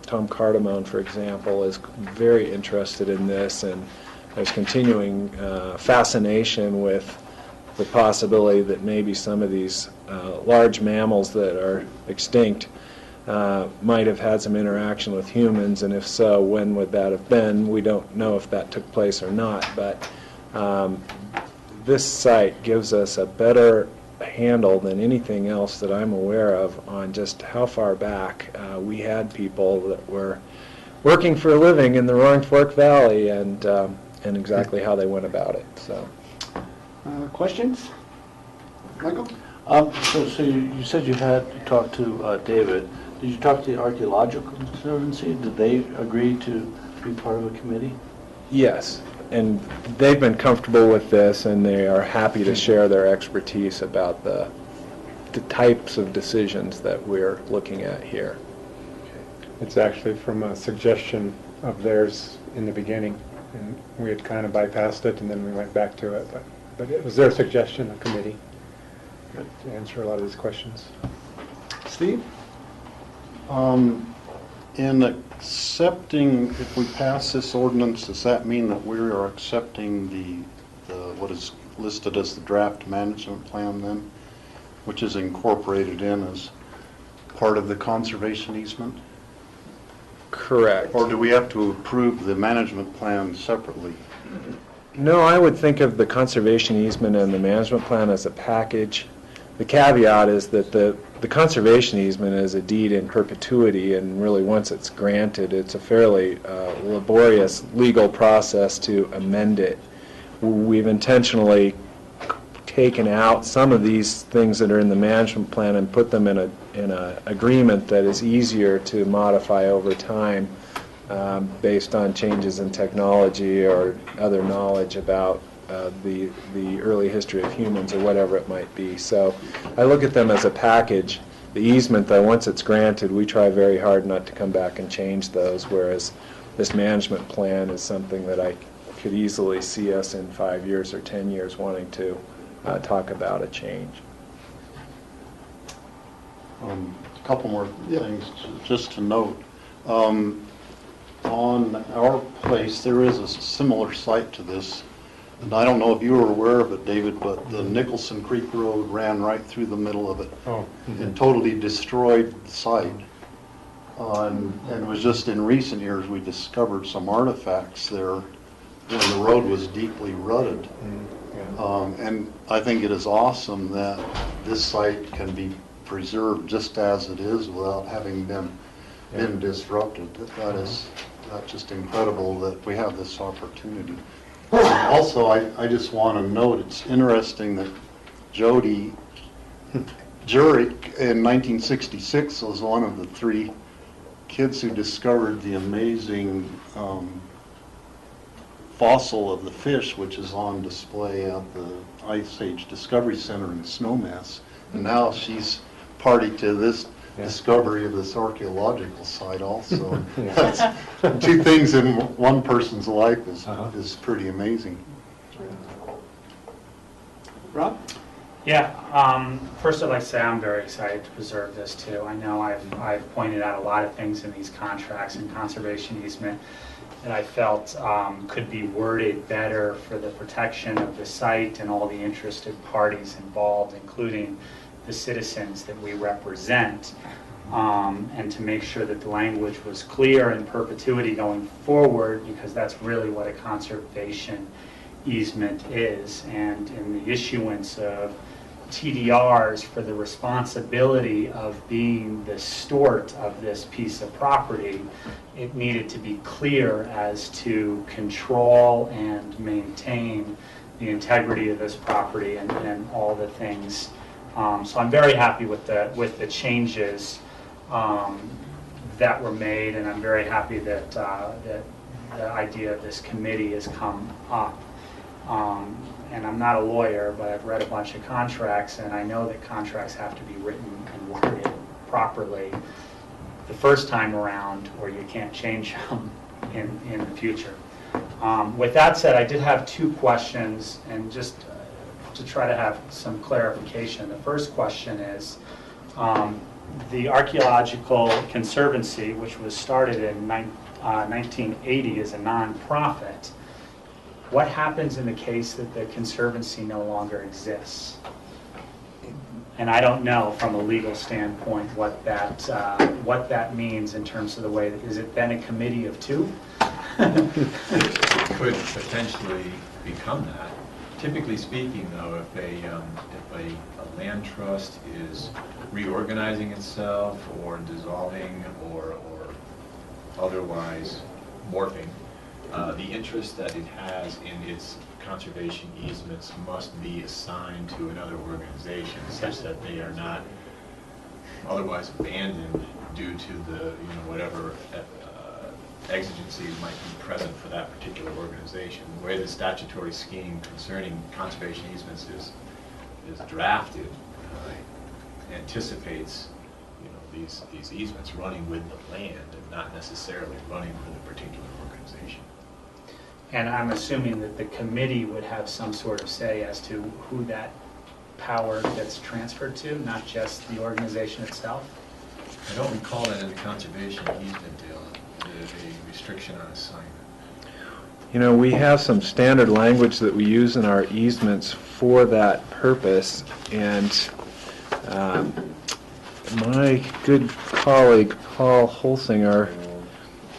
Tom Cardamone, for example, is very interested in this, and there's continuing fascination with the possibility that maybe some of these large mammals that are extinct might have had some interaction with humans, and if so, when would that have been? We don't know if that took place or not, but this site gives us a better handle than anything else that I'm aware of on just how far back we had people that were working for a living in the Roaring Fork Valley, and exactly how they went about it. So, questions? Michael? So you said you had talked to David. Did you talk to the Archaeological Conservancy? Did they agree to be part of a committee? yes, and they've been comfortable with this, and they are happy to share their expertise about the types of decisions that we're looking at here. It's actually from a suggestion of theirs in the beginning, and we had kind of bypassed it, and then we went back to it. But it was their suggestion, a committee, to answer a lot of these questions. Steve? In accepting, if we pass this ordinance, does that mean that we are accepting the what is listed as the draft management plan then, which is incorporated in as part of the conservation easement? Correct. Or do we have to approve the management plan separately? No, I would think of the conservation easement and the management plan as a package. The caveat is that the conservation easement is a deed in perpetuity, and really once it's granted, it's a fairly laborious legal process to amend it. We've intentionally taken out some of these things that are in the management plan and put them in a agreement that is easier to modify over time based on changes in technology or other knowledge about the early history of humans or whatever it might be. So I look at them as a package. The easement, though, once it's granted, we try very hard not to come back and change those, whereas this management plan is something that I could easily see us in 5 years or 10 years wanting to talk about a change. A couple more things just to note. On our place, there is a similar site to this. And I don't know if you were aware of it, David, but the Nicholson Creek Road ran right through the middle of it and totally destroyed the site. And it was just in recent years we discovered some artifacts there when the road was deeply rutted. And I think it is awesome that this site can be preserved just as it is without having been disrupted. That's just incredible that we have this opportunity. Also, I just want to note, it's interesting that Jody Jurek in 1966 was one of the 3 kids who discovered the amazing fossil of the fish, which is on display at the Ice Age Discovery Center in Snowmass. And now she's party to this Yeah. discovery of this archaeological site also. Yeah. That's two things in one person's life Uh-huh. is pretty amazing. Rob? Yeah, first I'd like to say I'm very excited to preserve this too. I know I've pointed out a lot of things in these contracts and conservation easement that I felt could be worded better for the protection of the site and all the interested parties involved, including the citizens that we represent, and to make sure that the language was clear in perpetuity going forward, because that's really what a conservation easement is. And in the issuance of TDRs for the responsibility of being the steward of this piece of property, it needed to be clear as to control and maintain the integrity of this property and all the things. So I'm very happy with the changes that were made, and I'm very happy that that the idea of this committee has come up. And I'm not a lawyer, but I've read a bunch of contracts, and I know that contracts have to be written and worded properly the first time around, or you can't change them in the future. With that said, I did have two questions, and just to try to have some clarification. The first question is, the Archaeological Conservancy, which was started in 1980 as a nonprofit, what happens in the case that the Conservancy no longer exists? And I don't know from a legal standpoint what that means in terms of the way that, is it then a committee of two? It could potentially become that. Typically speaking, though, if a land trust is reorganizing itself or dissolving or otherwise morphing, the interest that it has in its conservation easements must be assigned to another organization, such that they are not otherwise abandoned due to the whatever exigencies might be present for that particular organization. The way the statutory scheme concerning conservation easements is drafted anticipates these easements running with the land and not necessarily running with a particular organization. And I'm assuming that the committee would have some sort of say as to who that power gets transferred to, not just the organization itself? I don't recall that in the conservation easement deal, there's a restriction on assignment. We have some standard language that we use in our easements for that purpose, and my good colleague Paul Holsinger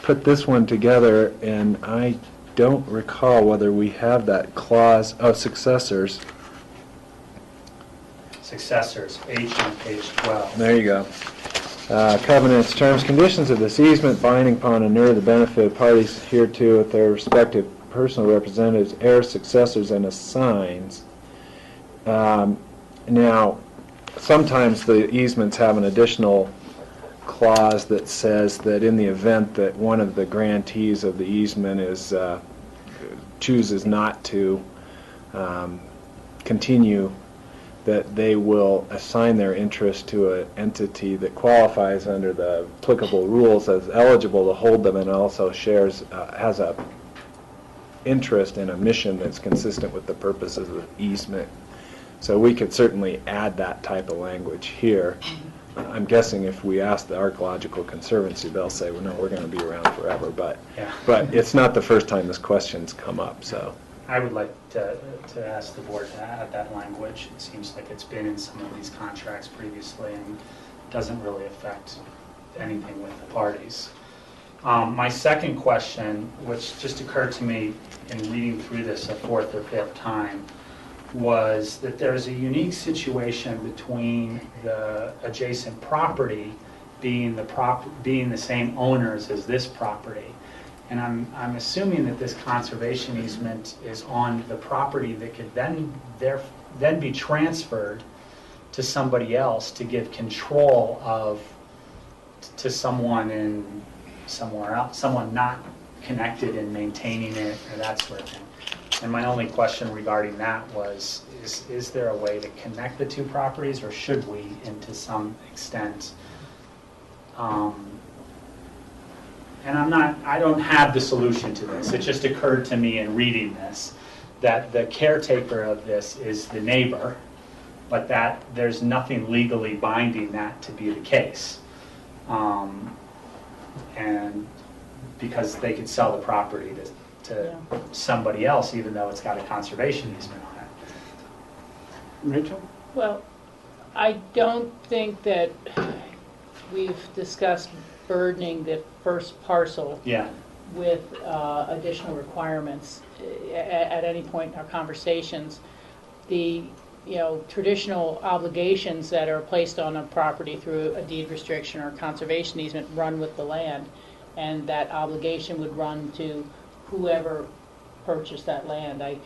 put this one together, and I don't recall whether we have that clause of successors. Successors, H on page 12. There you go. Covenants, terms, conditions of this easement binding upon and inure the benefit of parties hereto with their respective personal representatives, heirs, successors, and assigns. Now, sometimes the easements have an additional clause that says that in the event that one of the grantees of the easement is chooses not to continue, that they will assign their interest to an entity that qualifies under the applicable rules as eligible to hold them, and also shares has a interest in a mission that's consistent with the purposes of the easement. So we could certainly add that type of language here. I'm guessing if we ask the Archaeological Conservancy, they'll say, well, no, we're going to be around forever. But it's not the first time this question's come up. So I would like to ask the board to add that language. It seems like it's been in some of these contracts previously and doesn't really affect anything with the parties. My second question, which just occurred to me in reading through this a fourth or fifth time, was that there's a unique situation between the adjacent property being the same owners as this property. And I'm assuming that this conservation easement is on the property that could then be transferred to somebody else to give control to someone somewhere else, someone not connected in maintaining it or that sort of thing. And my only question regarding that was, is there a way to connect the two properties, or should we, and to some extent? And I don't have the solution to this. It just occurred to me in reading this that the caretaker of this is the neighbor, but that there's nothing legally binding that to be the case. And because they could sell the property to somebody else, even though it's got a conservation easement on it. Rachel? Well, I don't think that we've discussed burdening the first parcel Yeah. with additional requirements at any point in our conversations. The traditional obligations that are placed on a property through a deed restriction or conservation easement run with the land, and that obligation would run to whoever purchased that land. I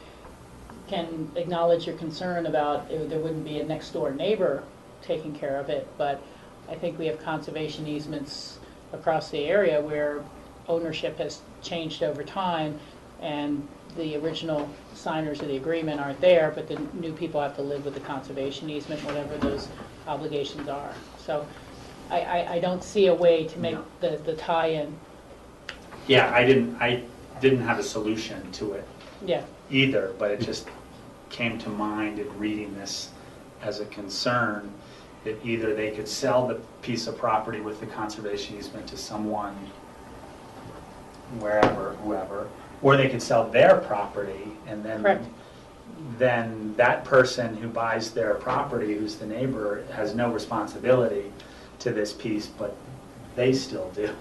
can acknowledge your concern about there wouldn't be a next door neighbor taking care of it, but I think we have conservation easements across the area where ownership has changed over time, and the original signers of the agreement aren't there, but the new people have to live with the conservation easement, whatever those obligations are. So I don't see a way to make the tie-in. Yeah, I didn't have a solution to it either, but it just came to mind in reading this as a concern that either they could sell the piece of property with the conservation easement to someone, wherever, whoever, or they could sell their property, and then that person who buys their property, who's the neighbor, has no responsibility to this piece, but they still do.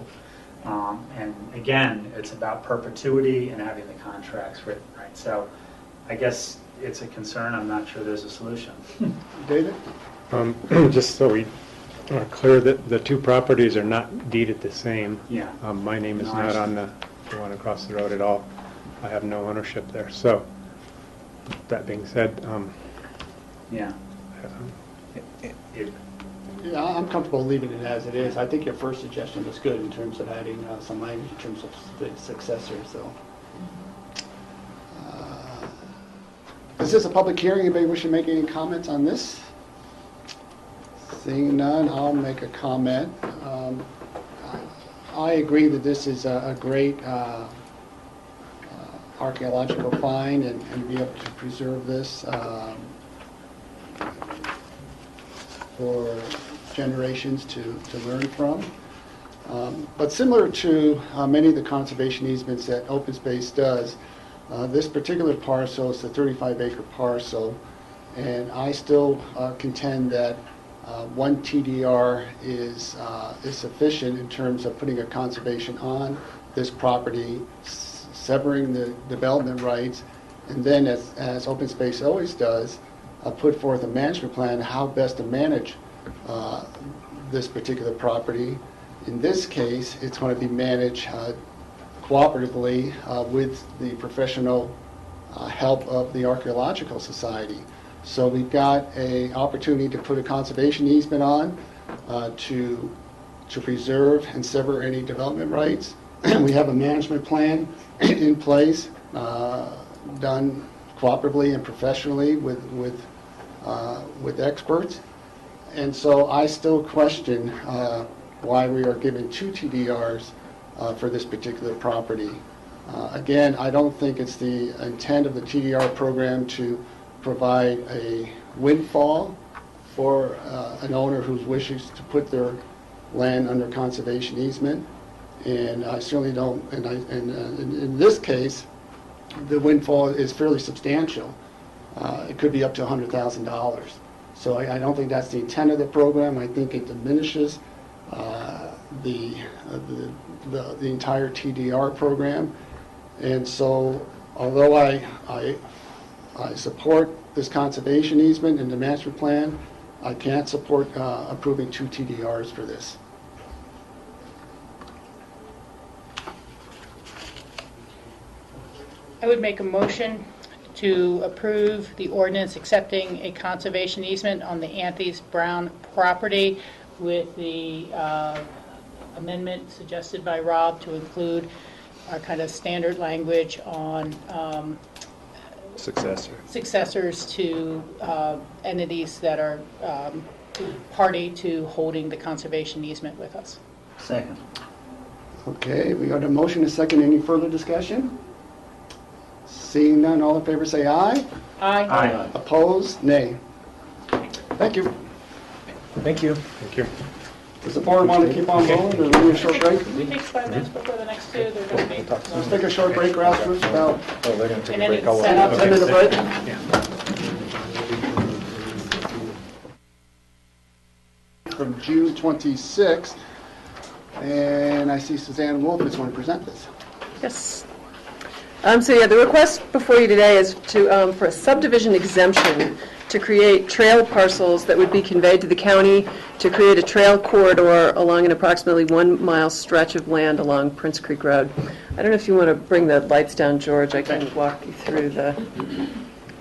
And again, it's about perpetuity and having the contracts written, right? So I guess it's a concern. I'm not sure there's a solution. David? Just so we are clear, that the two properties are not deeded the same. Yeah. My name is not on the one across the road at all. I have no ownership there. So, that being said, yeah. Yeah, I'm comfortable leaving it as it is. I think your first suggestion was good in terms of adding some language in terms of the successor. So, is this a public hearing? Anybody wish to make any comments on this? Seeing none, I'll make a comment. I agree that this is a great archaeological find, and be able to preserve this for generations to learn from. But similar to many of the conservation easements that open space does, this particular parcel is a 35-acre parcel, and I still contend that one TDR is sufficient in terms of putting a conservation on this property, severing the development rights, and then, as open space always does, put forth a management plan how best to manage this particular property. In this case, it's going to be managed cooperatively with the professional help of the Archaeological Society. So we've got an opportunity to put a conservation easement on to preserve and sever any development rights. We have a management plan in place, done cooperatively and professionally with experts. And so I still question why we are given two TDRs for this particular property. Again, I don't think it's the intent of the TDR program to provide a windfall for an owner who wishes to put their land under conservation easement. And I certainly don't, and in this case, the windfall is fairly substantial. It could be up to $100,000. So I don't think that's the intent of the program. I think it diminishes the entire TDR program. And so, although I support this conservation easement and the master plan, I can't support approving two TDRs for this. I would make a motion to approve the ordinance accepting a conservation easement on the Anthony's Brown property with the amendment suggested by Rob to include our kind of standard language on successors to entities that are party to holding the conservation easement with us. Second. Okay, we got a motion, a second. Any further discussion? Seeing none, all in favor say aye. Aye. Opposed? Nay. Thank you. Thank you. Thank you. Does the board want to keep on rolling or need a short break? It takes 5 minutes before the next two. They're going to be. Let's take a short break, grassroots, about Oh, they're going to take And a then break. it's I'll set let- up. 10-minute break. From June 26th, and I see Suzanne Wolf is going to present this. Yes. So yeah, the request before you today is to, for a subdivision exemption to create trail parcels that would be conveyed to the county to create a trail corridor along an approximately 1 mile stretch of land along Prince Creek Road. I don't know if you want to bring the lights down, George. I can walk you through the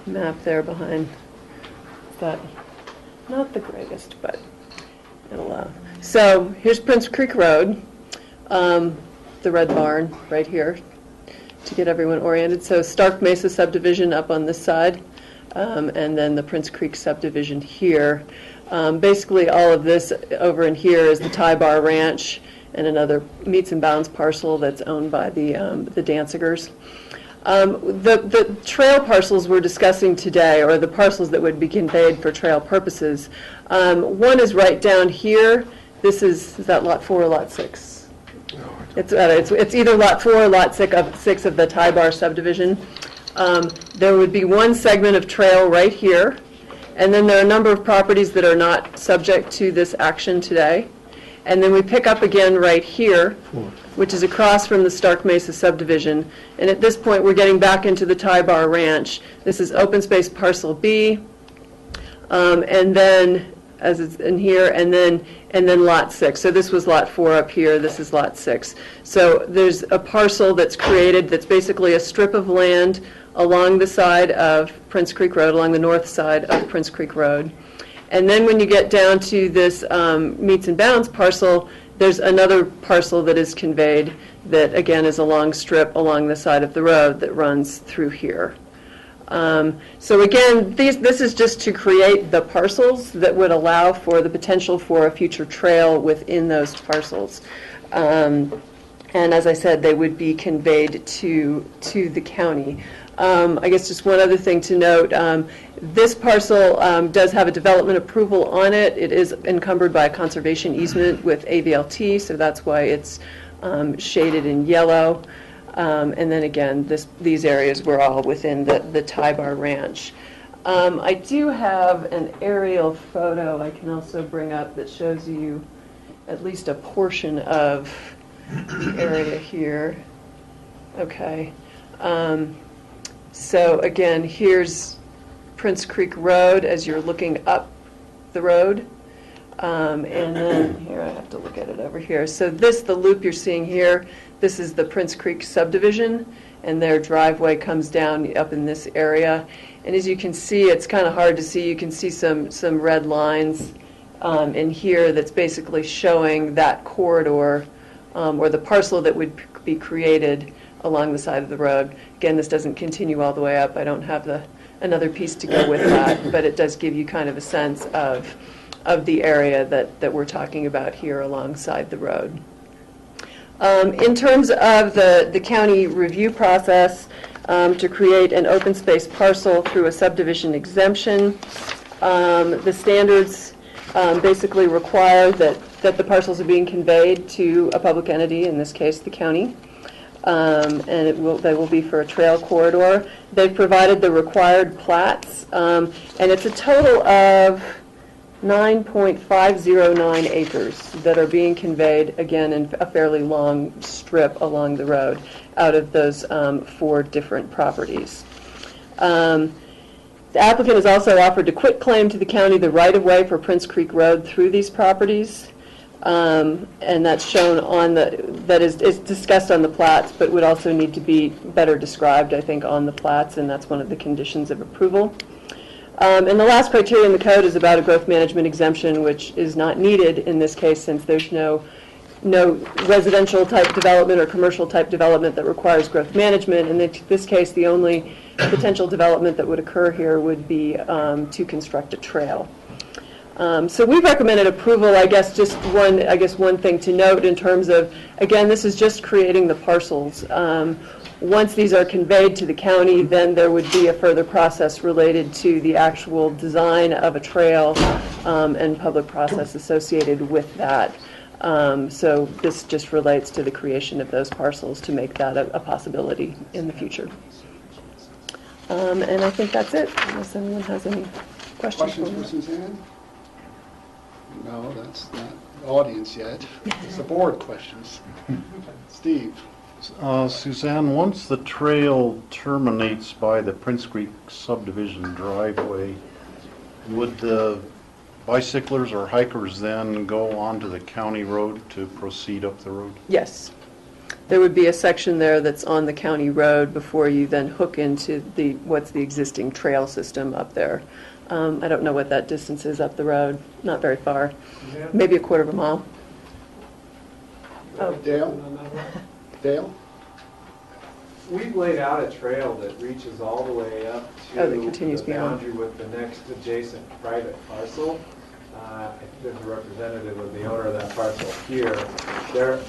map there behind. But not the greatest, but it'll. So here's Prince Creek Road, the red barn right here, to get everyone oriented. So Stark Mesa subdivision up on this side, and then the Prince Creek subdivision here. Basically, all of this over in here is the Tie Bar Ranch and another meets and bounds parcel that's owned by the Dancigers. The trail parcels we're discussing today, or the parcels that would be conveyed for trail purposes, one is right down here. This is that lot 4 or lot 6? It's either lot 4 or lot 6 of the Tie Bar subdivision. There would be one segment of trail right here, and then there are a number of properties that are not subject to this action today. And then we pick up again right here, which is across from the Stark Mesa subdivision. And at this point, we're getting back into the Tie Bar Ranch. This is open space parcel B, and then, as it's in here, and then lot 6. So this was lot 4 up here, this is lot 6. So there's a parcel that's created that's basically a strip of land along the side of Prince Creek Road, along the north side of Prince Creek Road. And then when you get down to this meets and bounds parcel, there's another parcel that is conveyed that, again, is a long strip along the side of the road that runs through here. So again, this is just to create the parcels that would allow for the potential for a future trail within those parcels. And as I said, they would be conveyed to the county. I guess just one other thing to note, this parcel does have a development approval on it. It is encumbered by a conservation easement with AVLT, so that's why it's shaded in yellow. And then again, these areas were all within the Tie Bar Ranch. I do have an aerial photo I can also bring up that shows you at least a portion of the area here. Okay. So again, here's Prince Creek Road as you're looking up the road. And then here, I have to look at it over here. So the loop you're seeing here, this is the Prince Creek subdivision, and their driveway comes down up in this area. And as you can see, it's kind of hard to see. You can see some red lines in here that's basically showing that corridor or the parcel that would be created along the side of the road. Again, this doesn't continue all the way up. I don't have another piece to go with that, but it does give you kind of a sense of the area that we're talking about here alongside the road. In terms of the county review process to create an open space parcel through a subdivision exemption, the standards basically require that the parcels are being conveyed to a public entity, in this case the county. And they will be for a trail corridor. They've provided the required plats, and it's a total of 9.509 acres that are being conveyed, again, in a fairly long strip along the road out of those 4 different properties. The applicant has also offered to quit claim to the county the right-of-way for Prince Creek Road through these properties. And that's shown on that is discussed on the plats, but would also need to be better described, I think, on the plats, and that's one of the conditions of approval. And the last criterion in the code is about a growth management exemption, which is not needed in this case since there's no no residential type development or commercial type development that requires growth management. In this case, the only potential development that would occur here would be to construct a trail. So we've recommended approval. I guess one thing to note in terms of, again, this is just creating the parcels. Once these are conveyed to the county, then there would be a further process related to the actual design of a trail and public process associated with that. So this just relates to the creation of those parcels to make that a possibility in the future. And I think that's it, unless anyone has any questions. Questions for Suzanne? No, that's not the audience yet. It's the board questions. Steve? Suzanne, once the trail terminates by the Prince Creek subdivision driveway, would the bicyclers or hikers then go onto the county road to proceed up the road? Yes. There would be a section there that's on the county road before you then hook into what's the existing trail system up there. I don't know what that distance is up the road. Not very far. Yeah. Maybe a quarter of a mile. Oh. Dale? Dale? We've laid out a trail that reaches all the way up to that continues the beyond. boundary with the next adjacent private parcel. I think there's a representative of the owner of that parcel here. There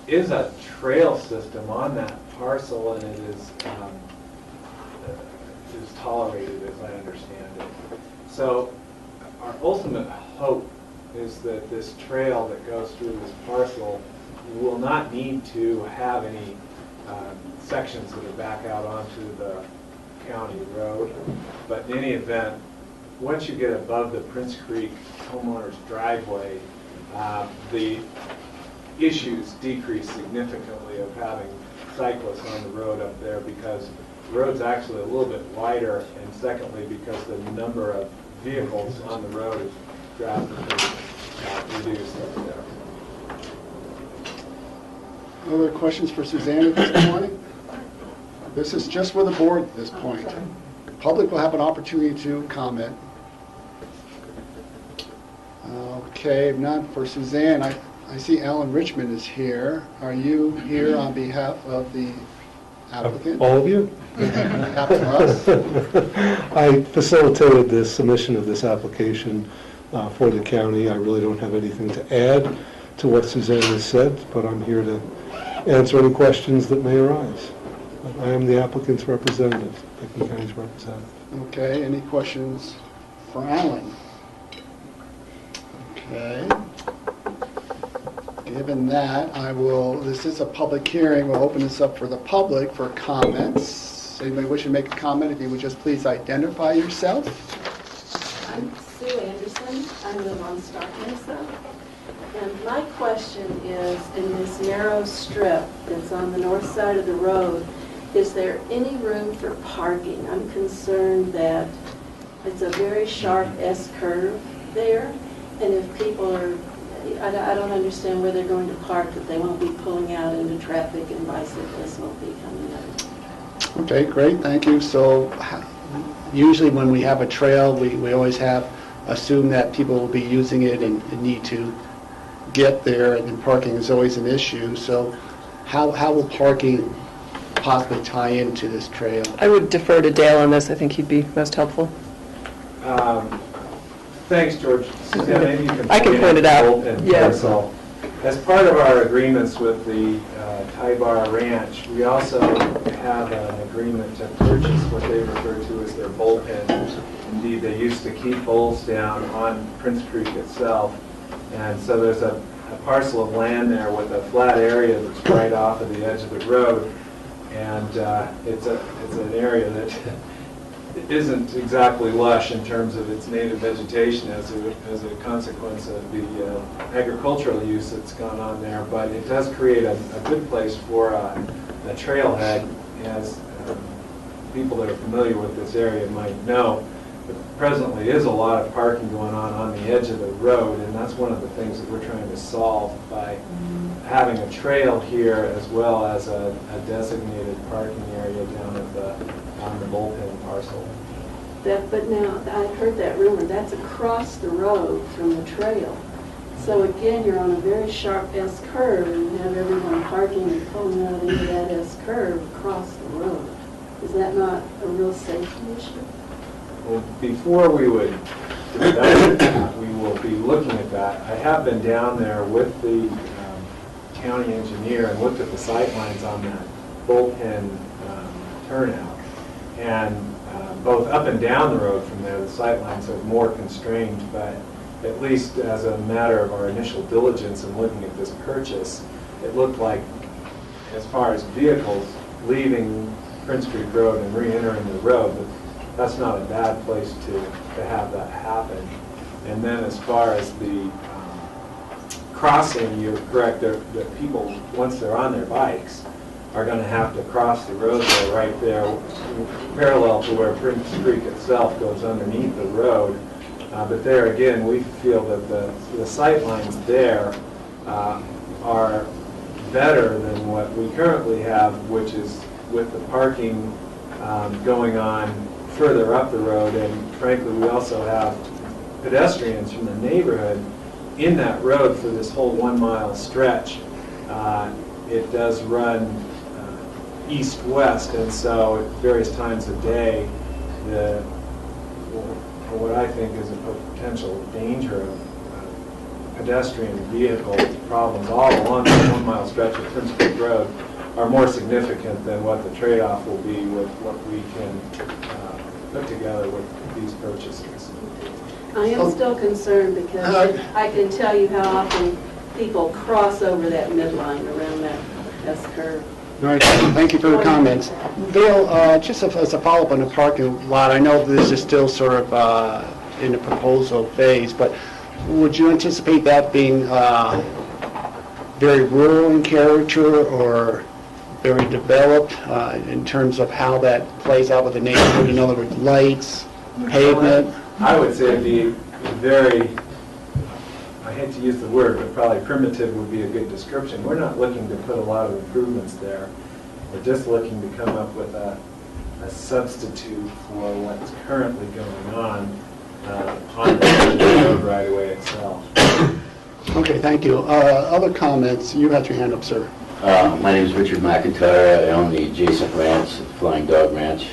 is a trail system on that parcel, and it is tolerated, as I understand it. So our ultimate hope is that this trail that goes through this parcel will not need to have any sections that are back out onto the county road. But in any event, once you get above the Prince Creek homeowner's driveway, the issues decrease significantly of having cyclists on the road up there, because the road's actually a little bit wider, and secondly, because the number of vehicles on the road is drastically reduced up there. Other questions for Suzanne at this point? This is just for the board at this point. The public will have an opportunity to comment. Okay, if not for Suzanne, I see Alan Richmond is here. Are you here on behalf of the applicant? All of you? Behalf of us? I facilitated the submission of this application for the county. I really don't have anything to add to what Suzanne has said, but I'm here to answer any questions that may arise. I am the applicant's representative, Pickens County's representative. Okay, any questions for Alan? Okay. Given that, this is a public hearing, we'll open this up for the public for comments. Anybody wishing to make a comment, if you would just please identify yourself. I'm Sue Anderson. I live on Stark Mesa. And my question is, in this narrow strip that's on the north side of the road, is there any room for parking? I'm concerned that it's a very sharp S-curve there, and if people are, I don't understand where they're going to park, if they won't be pulling out into traffic and bicyclists won't be coming out. Okay, great, thank you. So usually when we have a trail, we always assume that people will be using it and need to get there, and then parking is always an issue. So how will parking possibly tie into this trail? I would defer to Dale on this. I think he'd be most helpful. Thanks, George. Suzanne, maybe you can I can point it out. Yes. As part of our agreements with the Tybar Ranch, we also have an agreement to purchase what they refer to as their bullpens. Indeed, they used to keep bulls down on Prince Creek itself. And so there's a parcel of land there with a flat area that's right off of the edge of the road. And it's an area that isn't exactly lush in terms of its native vegetation as a consequence of the agricultural use that's gone on there. But it does create a good place for a trailhead, as people that are familiar with this area might know. There presently is a lot of parking going on the edge of the road, and that's one of the things that we're trying to solve by having a trail here as well as a designated parking area down on the bullpen parcel. But now, I heard that rumor, that's across the road from the trail. So again, you're on a very sharp S curve, and you have everyone parking and pulling out into that S curve across the road. Is that not a real safety issue? Well, before we would develop that, we will be looking at that. I have been down there with the county engineer and looked at the sight lines on that bullpen turnout. And both up and down the road from there, the sight lines are more constrained, but at least as a matter of our initial diligence in looking at this purchase, it looked like, as far as vehicles leaving Prince Creek Road and re-entering the road, that's not a bad place to have that happen. And then as far as the crossing, you're correct, that people, once they're on their bikes, are going to have to cross the road there, right there, parallel to where Prince Creek itself goes underneath the road. But there again, we feel that the sight lines there are better than what we currently have, which is with the parking going on further up the road. And frankly, we also have pedestrians from the neighborhood in that road for this whole 1 mile stretch. It does run east-west, and so at various times of day, what I think is a potential danger of pedestrian vehicle problems all along the 1 mile stretch of Prince Creek Road are more significant than what the trade-off will be with what we can put together with these purchases. I am still concerned because I can tell you how often people cross over that midline around that S curve. All right, thank you for the comments. Bill, just as a follow-up on the parking lot, I know this is still sort of in the proposal phase, but would you anticipate that being very rural in character or very developed in terms of how that plays out with the neighborhood? In other words, lights, pavement? I would say it'd be very, I hate to use the word, but probably primitive would be a good description. We're not looking to put a lot of improvements there. We're just looking to come up with a substitute for what's currently going on the road right away itself. Okay, thank you. Other comments? You had your hand up, sir. My name is Richard McIntyre. I own the adjacent ranch, Flying Dog Ranch.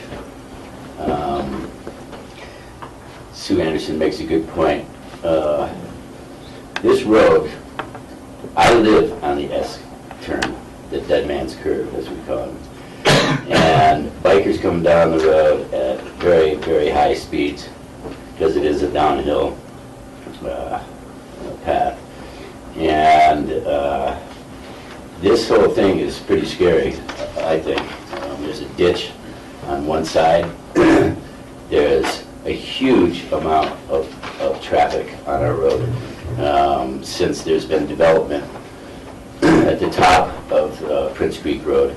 Sue Anderson makes a good point. This road, I live on the S turn, the dead man's curve, as we call it. And bikers come down the road at very, very high speeds because it is a downhill path. And this whole thing is pretty scary, I think. There's a ditch on one side. There's a huge amount of traffic on our road since there's been development at the top of Prince Creek Road.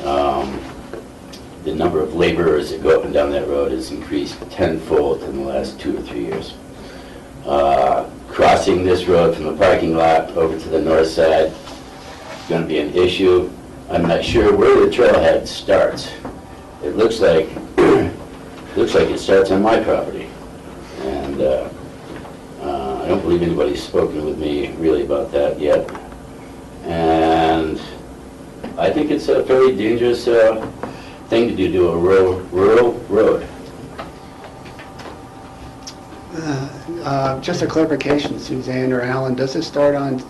The number of laborers that go up and down that road has increased tenfold in the last 2 or 3 years. Crossing this road from the parking lot over to the north side is going to be an issue. I'm not sure where the trailhead starts. It looks like it starts on my property, and I don't believe anybody's spoken with me really about that yet. And I think it's a very dangerous thing to do to a rural road. Just a clarification, Suzanne or Alan, does it start on?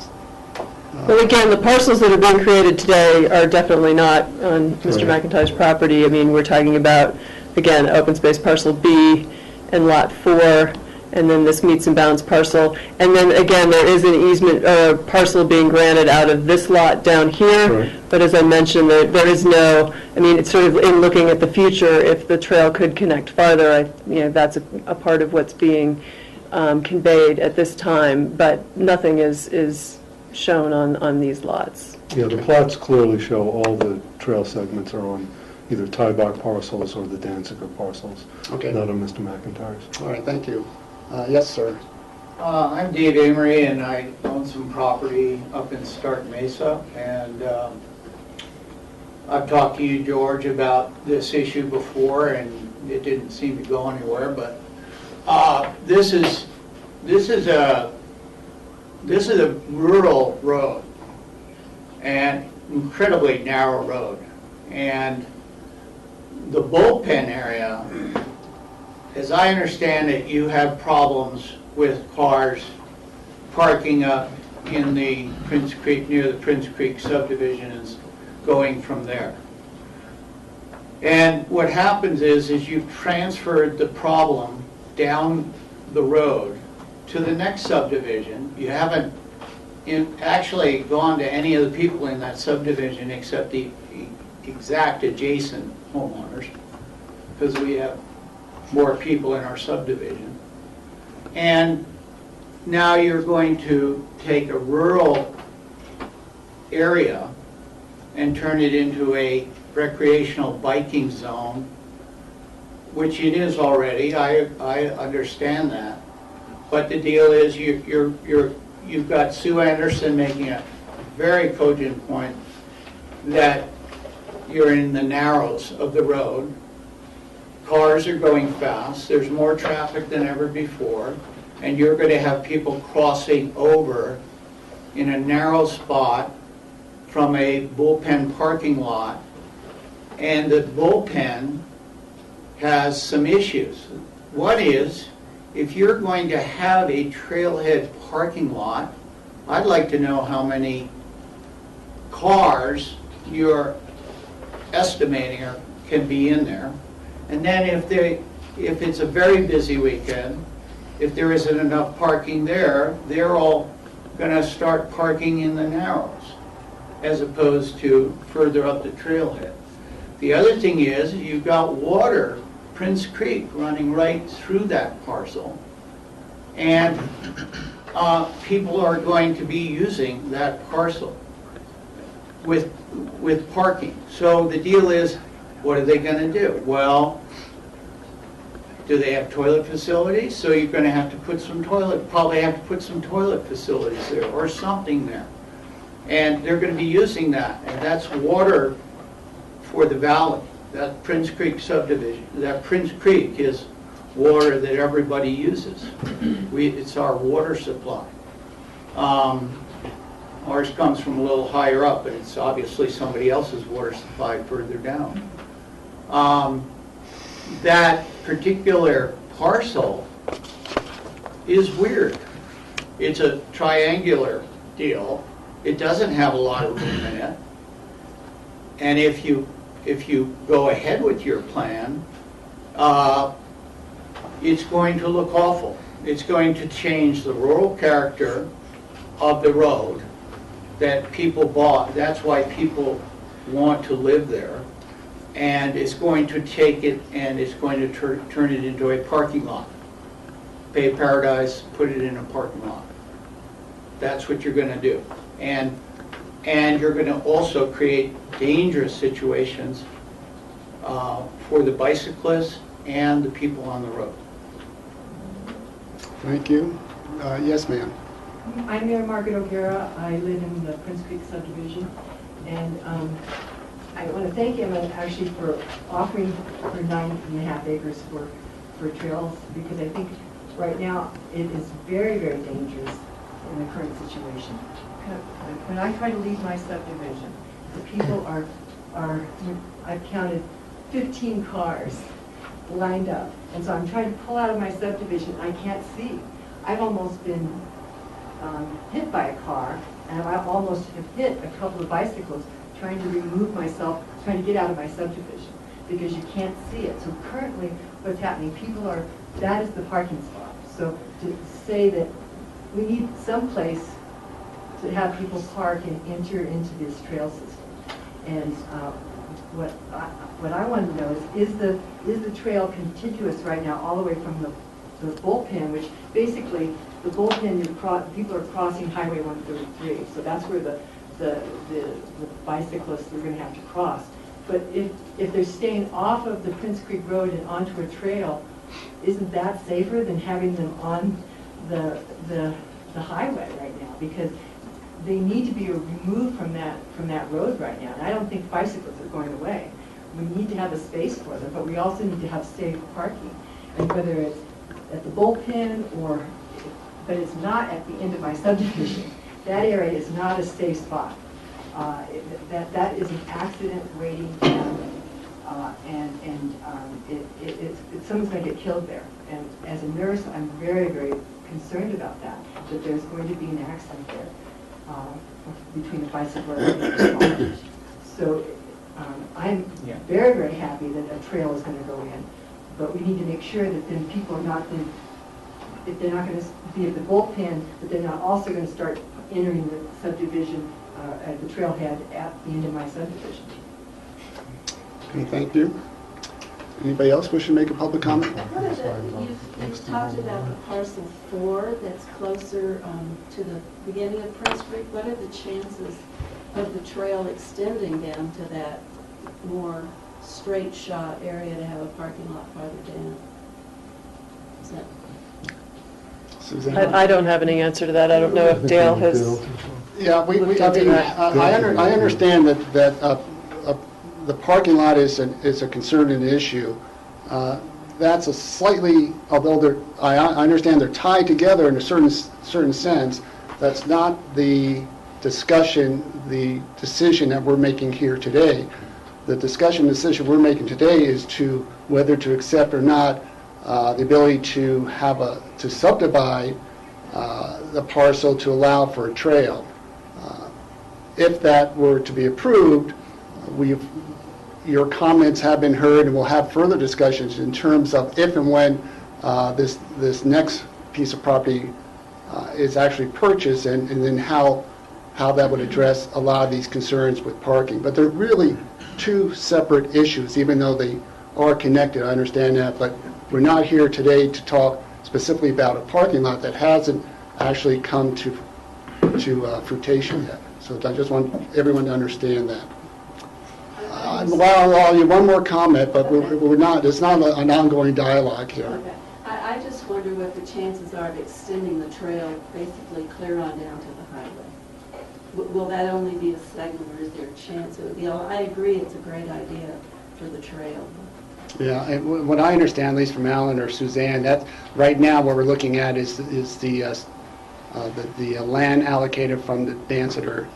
Well, again, the parcels that are being created today are definitely not on Mr. McIntyre's property. I mean, we're talking about, again, open space parcel B and lot 4, and then this meets and bounds parcel. And then, again, there is an easement or parcel being granted out of this lot down here. Right. But as I mentioned, there is no, I mean, it's sort of in looking at the future, if the trail could connect farther, that's a part of what's being conveyed at this time, but nothing is shown on these lots. Yeah, the plots clearly show all the trail segments are on either Tybach parcels or the Danziger parcels, okay, not on Mr. McIntyre's. All right, thank you. Yes, sir. I'm Dave Amory, and I own some property up in Stark Mesa, and I've talked to you, George, about this issue before, and it didn't seem to go anywhere, but this is a this is a rural road and incredibly narrow road. And the bullpen area, as I understand it, you have problems with cars parking up in the Prince Creek, near the Prince Creek subdivision, and going from there. And what happens is you've transferred the problem down the road to the next subdivision. You haven't actually gone to any of the people in that subdivision except the exact adjacent homeowners, because we have more people in our subdivision. And now you're going to take a rural area and turn it into a recreational biking zone, which it is already. I understand that. But the deal is you've got Sue Anderson making a very cogent point that you're in the narrows of the road. Cars are going fast. There's more traffic than ever before. And you're going to have people crossing over in a narrow spot from a bullpen parking lot. And the bullpen has some issues. One is, if you're going to have a trailhead parking lot, I'd like to know how many cars you're estimating can be in there. And then if it's a very busy weekend, if there isn't enough parking there, they're all going to start parking in the narrows as opposed to further up the trailhead. The other thing is you've got water, Prince Creek, running right through that parcel. And people are going to be using that parcel with parking. So the deal is, what are they going to do? Well, do they have toilet facilities? So you're going to have to put probably have to put some toilet facilities there or something there. And they're going to be using that. And that's water for the valley. That Prince Creek subdivision, that Prince Creek is water that everybody uses. It's our water supply. Ours comes from a little higher up, but it's obviously somebody else's water supply further down. That particular parcel is weird. It's a triangular deal. It doesn't have a lot of room in it. And if you go ahead with your plan, it's going to look awful. It's going to change the rural character of the road that people bought. That's why people want to live there. And it's going to take it and it's going to turn it into a parking lot. Bay Paradise, put it in a parking lot. That's what you're going to do. And you're going to also create dangerous situations for the bicyclists and the people on the road. Thank you. Yes, ma'am. I'm Mayor Margaret O'Gara. I live in the Prince Creek subdivision. And I want to thank him actually for offering for 9.5 acres for trails, because I think right now it is very, very dangerous in the current situation. When I try to leave my subdivision, the people are I've counted 15 cars lined up. And so I'm trying to pull out of my subdivision. I can't see. I've almost been hit by a car, and I almost have hit a couple of bicycles trying to remove myself, trying to get out of my subdivision, because you can't see it. So currently what's happening, that is the parking spot. So to say that we need some place to have people park and enter into this trail system. And what I want to know is the trail contiguous right now all the way from the bullpen, which basically the bullpen, people are crossing Highway 133, so that's where the bicyclists are going to have to cross. But if they're staying off of the Prince Creek Road and onto a trail, isn't that safer than having them on the highway right now? Because they need to be removed from that road right now. And I don't think bicyclists are going away. We need to have a space for them, but we also need to have safe parking. And whether it's at the bullpen or but it's not at the end of my subdivision. That area is not a safe spot. That is an accident waiting to happen. Someone's going to get killed there. And as a nurse, I'm very, very concerned about that there's going to be an accident there between a bicycle and a car. So I'm very, very happy that a trail is going to go in, but we need to make sure that then people are not, if they're not going to be at the bullpen, but they're not also going to start entering the subdivision at the trailhead at the end of my subdivision. Okay, thank you. Anybody else wish to make a public comment? You've talked about the parcel 4 that's closer to the beginning of Prince Creek. What are the chances of the trail extending down to that more straight shot area to have a parking lot farther down? Is that... Suzanne? I don't have any answer to that. I don't know if Dale has. Yeah, I understand that the parking lot is a concern and issue. That's a slightly, although I understand they're tied together in a certain sense, that's not the discussion, the decision that we're making here today. The decision we're making today is to whether to accept or not the ability to subdivide the parcel to allow for a trail. If that were to be approved, your comments have been heard, and we'll have further discussions in terms of if and when this next piece of property is actually purchased, and then how that would address a lot of these concerns with parking. But they're really two separate issues, even though they are connected. I understand that, but we're not here today to talk specifically about a parking lot that hasn't actually come to fruition yet. So I just want everyone to understand that. Well, I'll give one more comment, but we're not. It's not an ongoing dialogue here. Okay. I just wonder what the chances are of extending the trail basically clear on down to the highway. Will that only be a segment, or is there a chance it would be? I agree, it's a great idea for the trail. Yeah, and what I understand, at least from Alan or Suzanne, that right now what we're looking at is the land allocated from the Danceter.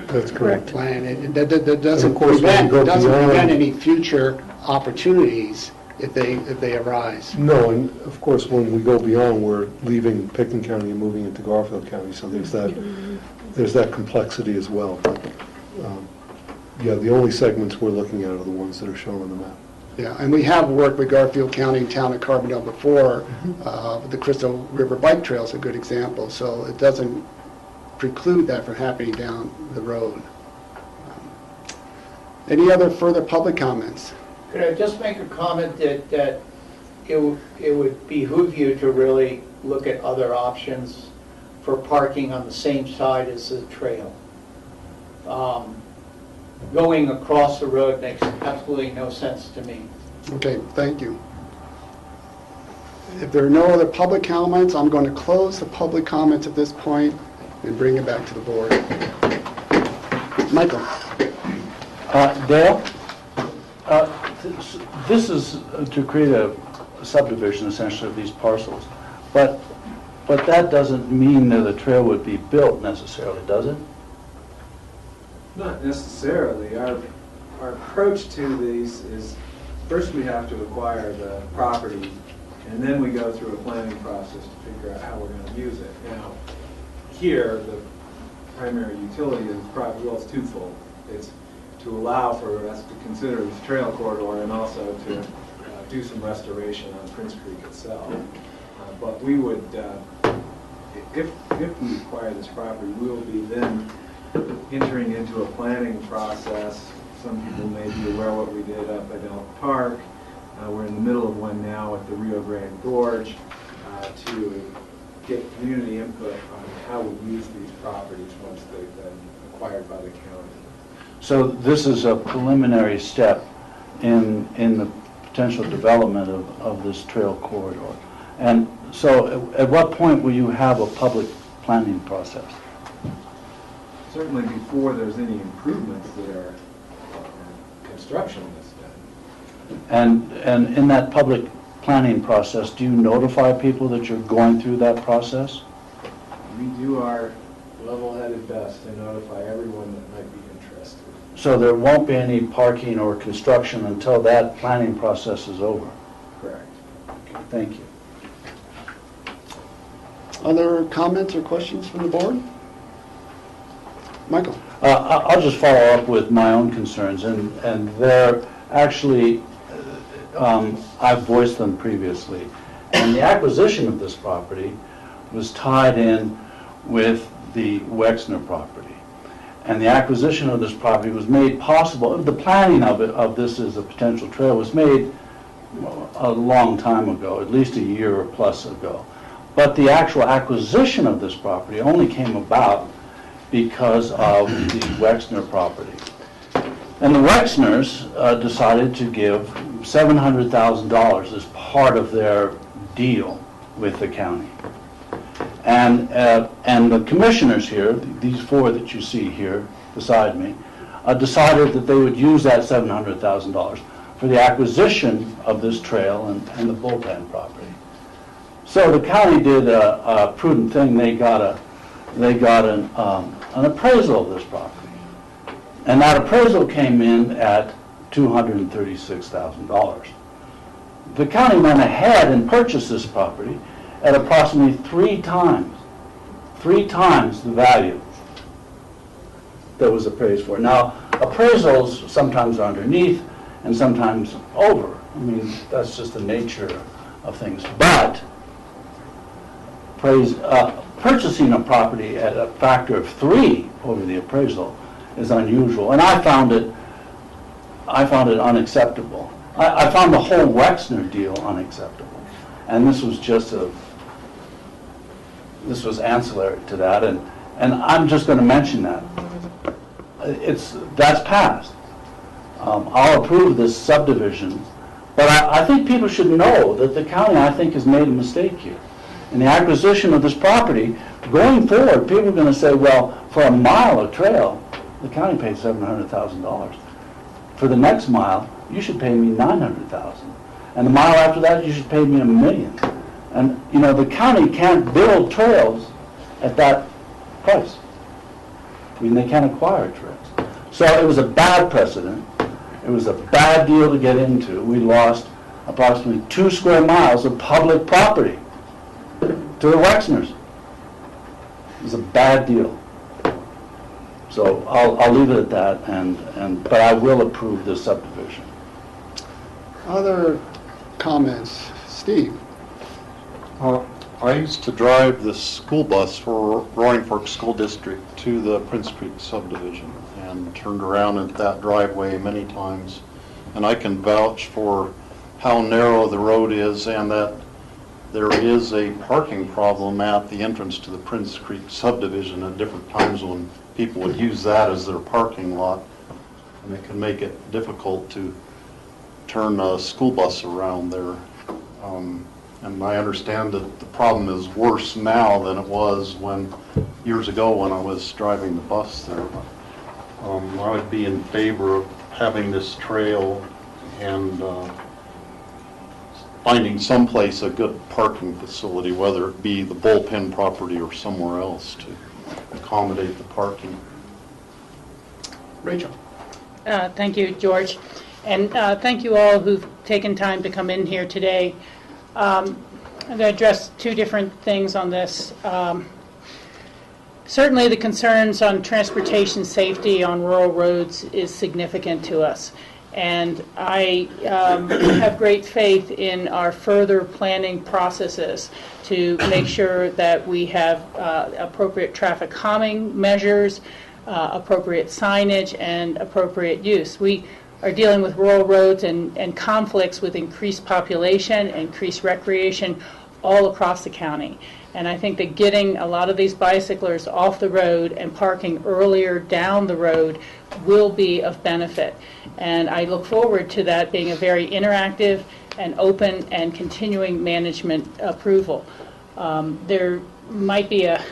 That's correct. Land. That doesn't prevent any future opportunities if they arise. No, and of course, when we go beyond, we're leaving Pickton County and moving into Garfield County, so there's that complexity as well. But yeah, the only segments we're looking at are the ones that are shown on the map. Yeah, and we have worked with Garfield County and Town of Carbondale before. The Crystal River Bike Trail is a good example, so it doesn't preclude that from happening down the road. Any other further public comments? Could I just make a comment that it would behoove you to really look at other options for parking on the same side as the trail? Going across the road makes absolutely no sense to me. Okay, thank you. If there are no other public comments, I'm going to close the public comments at this point and bring it back to the board. Michael. Dale, this is to create a subdivision essentially of these parcels, but that doesn't mean that the trail would be built necessarily, does it? Not necessarily. Our approach to these is first we have to acquire the property, and then we go through a planning process to figure out how we're going to use it. Now, here, the primary utility of the property, well, it's twofold. It's to allow for us to consider this trail corridor and also to do some restoration on Prince Creek itself. But we would, if we acquire this property, we will be then entering into a planning process. Some people may be aware what we did up at Elk Park. We're in the middle of one now at the Rio Grande Gorge to get community input on how we use these properties once they've been acquired by the county. So this is a preliminary step in the potential development of this trail corridor. And so at what point will you have a public planning process? Certainly before there's any improvements that are construction that's done. And in that public planning process, do you notify people that you're going through that process? We do our level-headed best to notify everyone that might be interested. So there won't be any parking or construction until that planning process is over? Correct. Okay, thank you. Other comments or questions from the board? Michael? I'll just follow up with my own concerns, and they're actually, I've voiced them previously. And the acquisition of this property was tied in with the Wexner property. And the acquisition of this property was made possible, the planning of this as a potential trail was made a long time ago, at least a year or plus ago. But the actual acquisition of this property only came about because of the Wexner property. And the Wexners decided to give $700,000 as part of their deal with the county. And the commissioners here, these four that you see here beside me, decided that they would use that $700,000 for the acquisition of this trail and the bullpen property. So the county did a prudent thing. They got an appraisal of this property. And that appraisal came in at $236,000. The county went ahead and purchased this property at approximately three times the value that was appraised for. Now, appraisals sometimes are underneath and sometimes over. I mean, that's just the nature of things. But purchasing a property at a factor of 3 over the appraisal is unusual, and I found it unacceptable. I found the whole Wexner deal unacceptable, and this was just this was ancillary to that, and I'm just going to mention that. That's passed. I'll approve this subdivision, but I think people should know that the county, I think, has made a mistake here. In the acquisition of this property, going forward, people are going to say, well, for a mile of trail, the county paid $700,000. For the next mile, you should pay me $900,000. And the mile after that, you should pay me $1 million. And, you know, the county can't build trails at that price. I mean, they can't acquire trails. So it was a bad precedent. It was a bad deal to get into. We lost approximately 2 square miles of public property to the Wexners. It was a bad deal. So I'll leave it at that, but I will approve this subdivision. Other comments? Steve? I used to drive the school bus for Roaring Fork School District to the Prince Creek subdivision and turned around at that driveway many times. And I can vouch for how narrow the road is and that there is a parking problem at the entrance to the Prince Creek subdivision at different times when people would use that as their parking lot. And it can make it difficult to turn a school bus around there. And I understand that the problem is worse now than it was years ago when I was driving the bus there. I would be in favor of having this trail and finding someplace a good parking facility, whether it be the bullpen property or somewhere else to accommodate the parking. Rachel? Thank you, George. And thank you all who've taken time to come in here today. I'm going to address 2 different things on this. Certainly the concerns on transportation safety on rural roads is significant to us. And I have great faith in our further planning processes to make sure that we have appropriate traffic calming measures, appropriate signage, and appropriate use. We are dealing with rural roads and conflicts with increased population, increased recreation all across the county. And I think that getting a lot of these bicyclers off the road and parking earlier down the road will be of benefit. And I look forward to that being a very interactive and open and continuing management approval. There might be a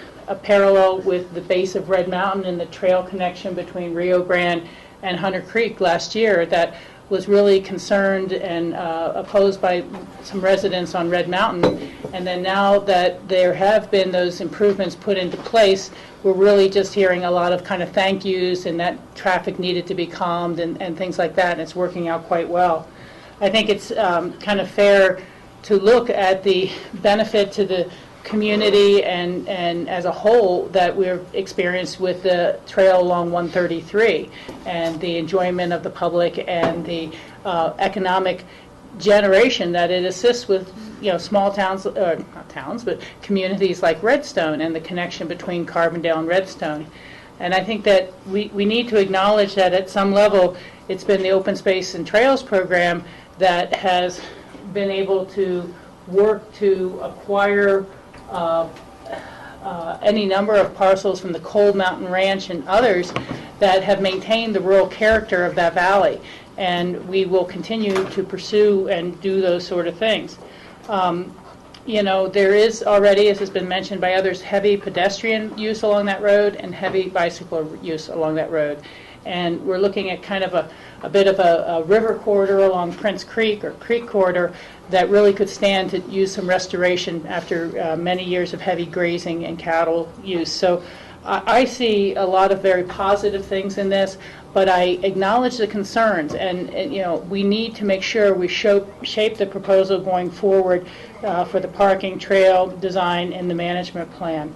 parallel with the base of Red Mountain and the trail connection between Rio Grande and Hunter Creek last year that was really concerned and opposed by some residents on Red Mountain. And then now that there have been those improvements put into place, we're really just hearing a lot of kind of thank yous and that traffic needed to be calmed and things like that, and it's working out quite well. I think it's kind of fair to look at the benefit to the community and as a whole that we've experienced with the trail along 133 and the enjoyment of the public and the economic generation that it assists with, small towns, not towns, but communities like Redstone and the connection between Carbondale and Redstone. And I think that we need to acknowledge that at some level it's been the Open Space and Trails program that has been able to work to acquire any number of parcels from the Cold Mountain Ranch and others that have maintained the rural character of that valley. And we will continue to pursue and do those sort of things. There is already, as has been mentioned by others, heavy pedestrian use along that road and heavy bicycle use along that road. And we're looking at kind of a bit of a river corridor along Prince Creek or Creek corridor that really could stand to use some restoration after many years of heavy grazing and cattle use. So I see a lot of very positive things in this, but I acknowledge the concerns, and we need to make sure we shape the proposal going forward for the parking trail design and the management plan.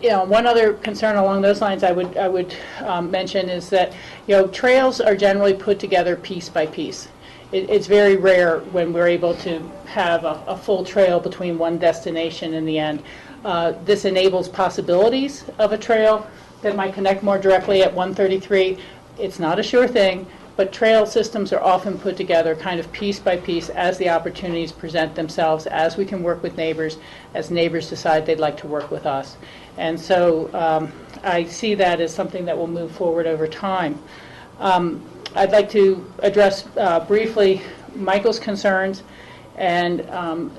One other concern along those lines I would mention is that trails are generally put together piece by piece. It's very rare when we're able to have a full trail between one destination and the end. This enables possibilities of a trail that might connect more directly at 133. It's not a sure thing, but trail systems are often put together kind of piece by piece as the opportunities present themselves, as we can work with neighbors, as neighbors decide they'd like to work with us. And so I see that as something that will move forward over time. I'd like to address briefly Michael's concerns, and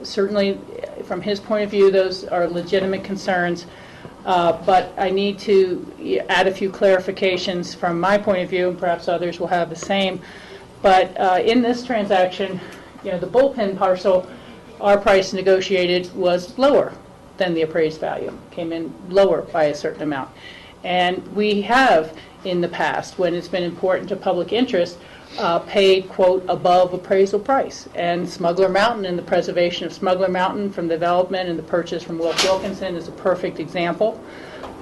certainly from his point of view those are legitimate concerns, but I need to add a few clarifications from my point of view, and perhaps others will have the same. But in this transaction, the bullpen parcel, our price negotiated was lower than the appraised value, came in lower by a certain amount. And we have, in the past, when it's been important to public interest, paid, quote, above appraisal price. And Smuggler Mountain and the preservation of Smuggler Mountain from development and the purchase from Wilk Wilkinson is a perfect example.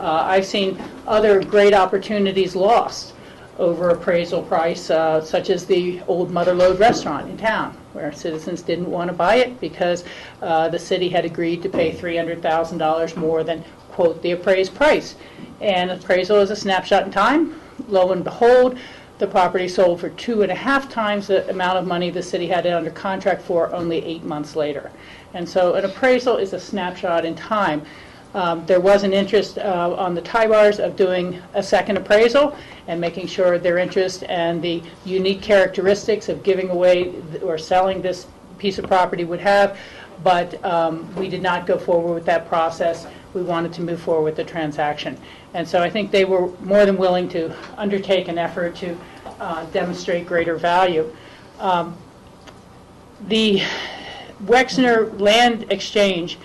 I've seen other great opportunities lost over appraisal price, such as the old Mother Lode restaurant in town, where citizens didn't want to buy it because the city had agreed to pay $300,000 more than, quote, the appraised price. And appraisal is a snapshot in time. Lo and behold, the property sold for 2.5 times the amount of money the city had it under contract for only 8 months later. And so an appraisal is a snapshot in time. There was an interest on the Tybars of doing a second appraisal and making sure their interest and the unique characteristics of giving away or selling this piece of property would have, but we did not go forward with that process. We wanted to move forward with the transaction. And so I think they were more than willing to undertake an effort to demonstrate greater value. The Wexner land exchange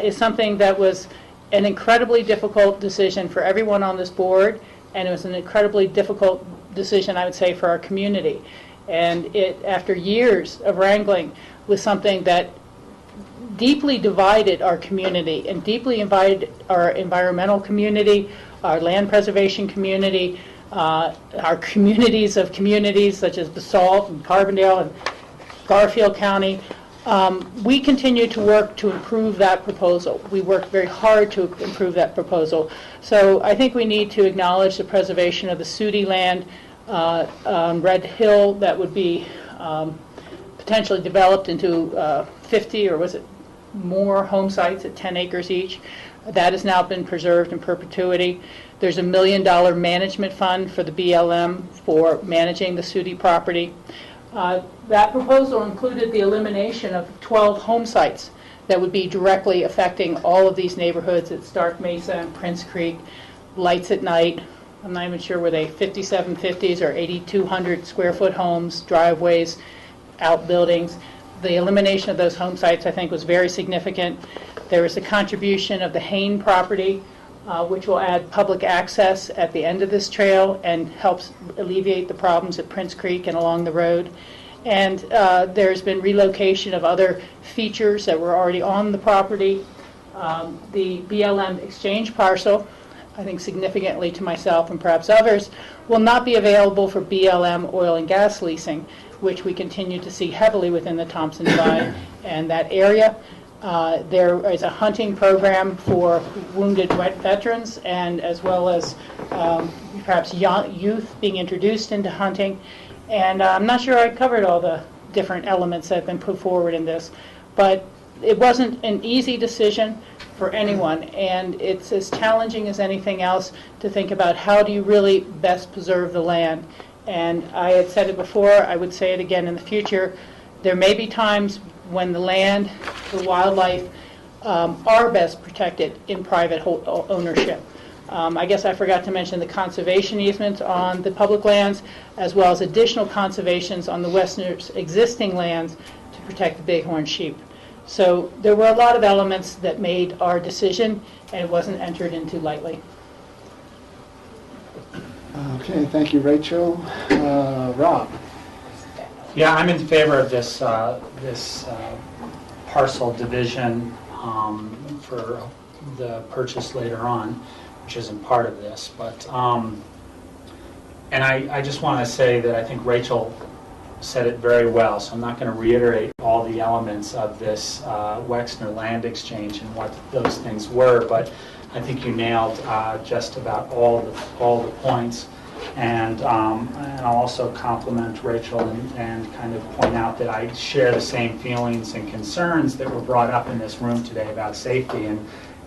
is something that was an incredibly difficult decision for everyone on this board, and it was an incredibly difficult decision, I would say, for our community. And it, after years of wrangling with something that deeply divided our community and deeply divided our environmental community, our land preservation community, our communities of communities such as Basalt and Carbondale and Garfield County, we continue to work to improve that proposal. We worked very hard to improve that proposal. So I think we need to acknowledge the preservation of the Sudi land on Red Hill that would be potentially developed into 50, or was it more, home sites at 10 acres each. That has now been preserved in perpetuity. There's $1 million management fund for the BLM for managing the Sudi property. That proposal included the elimination of 12 home sites that would be directly affecting all of these neighborhoods at Stark Mesa and Prince Creek, Lights at Night, I'm not even sure, were they 5750s or 8,200 square foot homes, driveways, outbuildings. The elimination of those home sites, I think, was very significant. There was a contribution of the Hain property, which will add public access at the end of this trail and helps alleviate the problems at Prince Creek and along the road. And there's been relocation of other features that were already on the property. The BLM exchange parcel, I think significantly to myself and perhaps others, will not be available for BLM oil and gas leasing, which we continue to see heavily within the Thompson Divide and that area. There is a hunting program for wounded veterans, and as well as perhaps youth being introduced into hunting. And I'm not sure I covered all the different elements that have been put forward in this, but it wasn't an easy decision for anyone, and it's as challenging as anything else to think about how do you really best preserve the land. And I had said it before, I would say it again in the future, there may be times when the land, the wildlife, are best protected in private ownership. I guess I forgot to mention the conservation easements on the public lands, as well as additional conservations on the Westerners' existing lands to protect the bighorn sheep. So there were a lot of elements that made our decision, and it wasn't entered into lightly. Okay, thank you, Rachel. Rob? Yeah, I'm in favor of this parcel division for the purchase later on, which isn't part of this. But and I just want to say that I think Rachel said it very well, so I'm not going to reiterate all the elements of this Wexner land exchange and what those things were, but I think you nailed just about all the points. And I'll also compliment Rachel and kind of point out that I share the same feelings and concerns that were brought up in this room today about safety,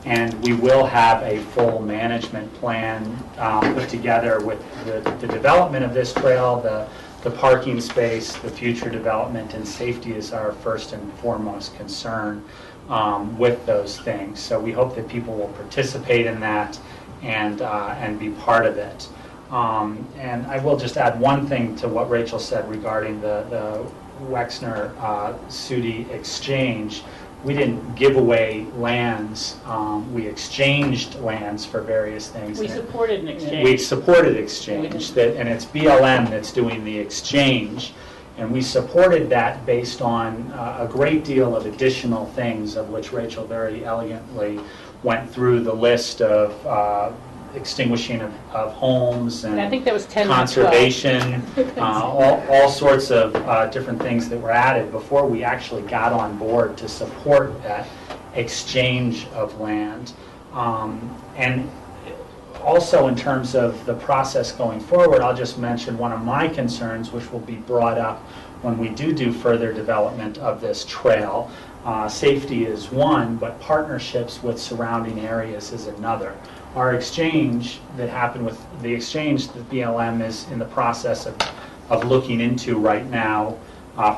and we will have a full management plan put together with the development of this trail, the parking space, the future development, and safety is our first and foremost concern with those things. So we hope that people will participate in that and be part of it. And I will just add one thing to what Rachel said regarding the Wexner-Sudi exchange. We didn't give away lands. We exchanged lands for various things. We supported an exchange. We supported exchange, and it's BLM that's doing the exchange. And we supported that based on a great deal of additional things, of which Rachel very elegantly went through the list of extinguishing of homes and I think that was 10 conservation, all sorts of different things that were added before we actually got on board to support that exchange of land. And also in terms of the process going forward, I'll just mention one of my concerns, which will be brought up when we do further development of this trail. Safety is one, but partnerships with surrounding areas is another. Our exchange that happened with the exchange that BLM is in the process of looking into right now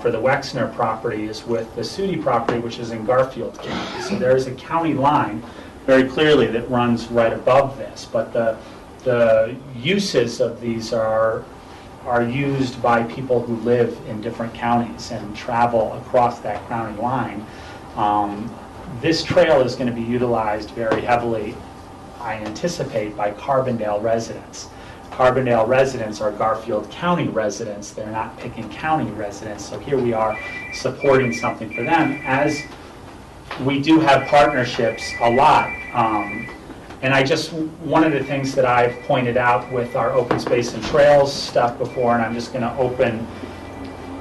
for the Wexner property is with the Sudi property, which is in Garfield County. So there is a county line very clearly that runs right above this, but the uses of these are used by people who live in different counties and travel across that county line. This trail is going to be utilized very heavily, I anticipate, by Carbondale residents. Carbondale residents are Garfield County residents. They're not Picken County residents. So here we are supporting something for them, as we do have partnerships a lot. And one of the things that I've pointed out with our open space and trails stuff before, and I'm just going to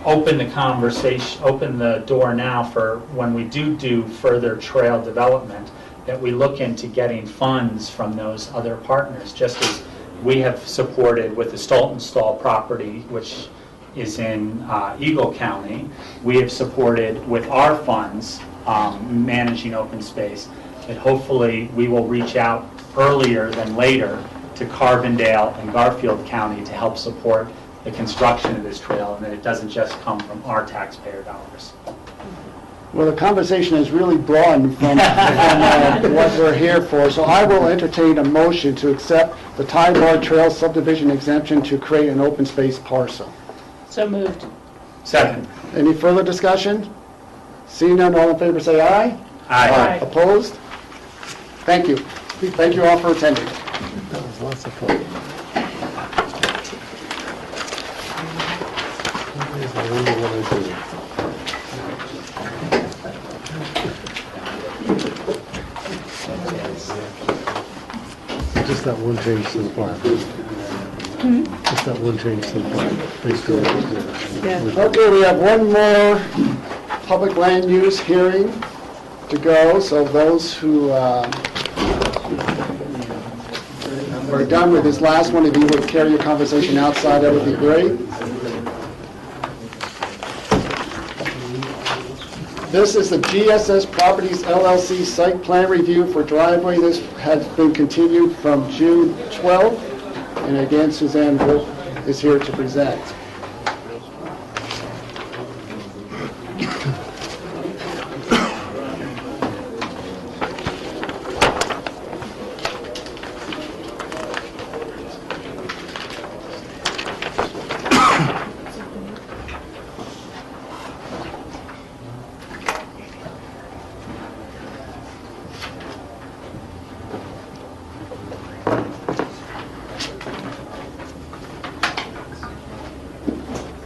open the conversation, open the door now for when we do further trail development, that we look into getting funds from those other partners, just as we have supported with the Stoltenstall property, which is in Eagle County. We have supported with our funds managing open space, that hopefully we will reach out earlier than later to Carbondale and Garfield County to help support the construction of this trail, and that it doesn't just come from our taxpayer dollars. Well, the conversation has really broadened from what we're here for, so I will entertain a motion to accept the Ty Bar Trail subdivision exemption to create an open space parcel. So moved. Second. Any further discussion? Seeing none, all in favor say aye. Aye. Opposed? Thank you. Thank you all for attending. That was lots of fun. I wonder what I did. Just that one change to the plan. Just that one change to the plan. Basically, Okay, we have one more public land use hearing to go, so those who are done with this last one, if you would carry your conversation outside, that would be great. This is the GSS Properties LLC site plan review for driveway. This has been continued from June 12th, and again, Suzanne Wolf is here to present.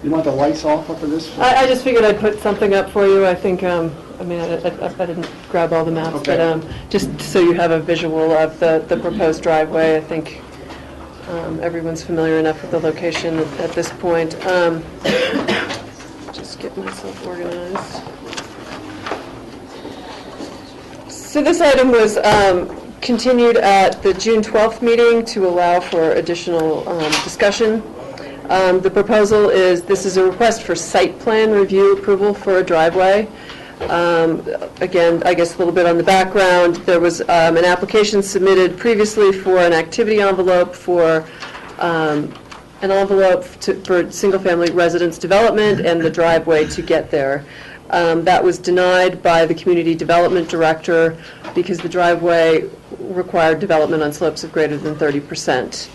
You want the lights off up of this? I just figured I'd put something up for you. I think, I mean, I didn't grab all the maps, Okay. but just so you have a visual of the proposed driveway. I think everyone's familiar enough with the location at this point. Just get myself organized. So this item was continued at the June 12th meeting to allow for additional discussion. The proposal is, this is a request for site plan review approval for a driveway. Again, I guess a little bit on the background, there was an application submitted previously for an activity envelope for for single-family residence development and the driveway to get there. That was denied by the community development director because the driveway required development on slopes of greater than 30%.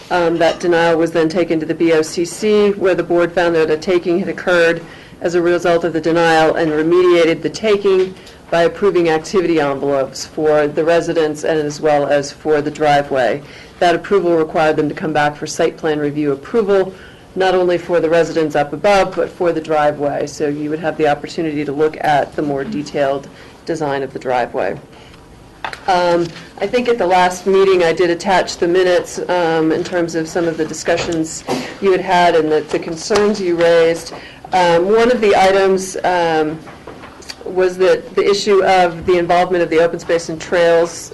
That denial was then taken to the BOCC, where the board found that a taking had occurred as a result of the denial and remediated the taking by approving activity envelopes for the residents and as well as for the driveway. That approval required them to come back for site plan review approval, not only for the residents up above, but for the driveway. So you would have the opportunity to look at the more detailed design of the driveway. I think at the last meeting I did attach the minutes in terms of some of the discussions you had had and the concerns you raised. One of the items was that the issue of the involvement of the Open Space and Trails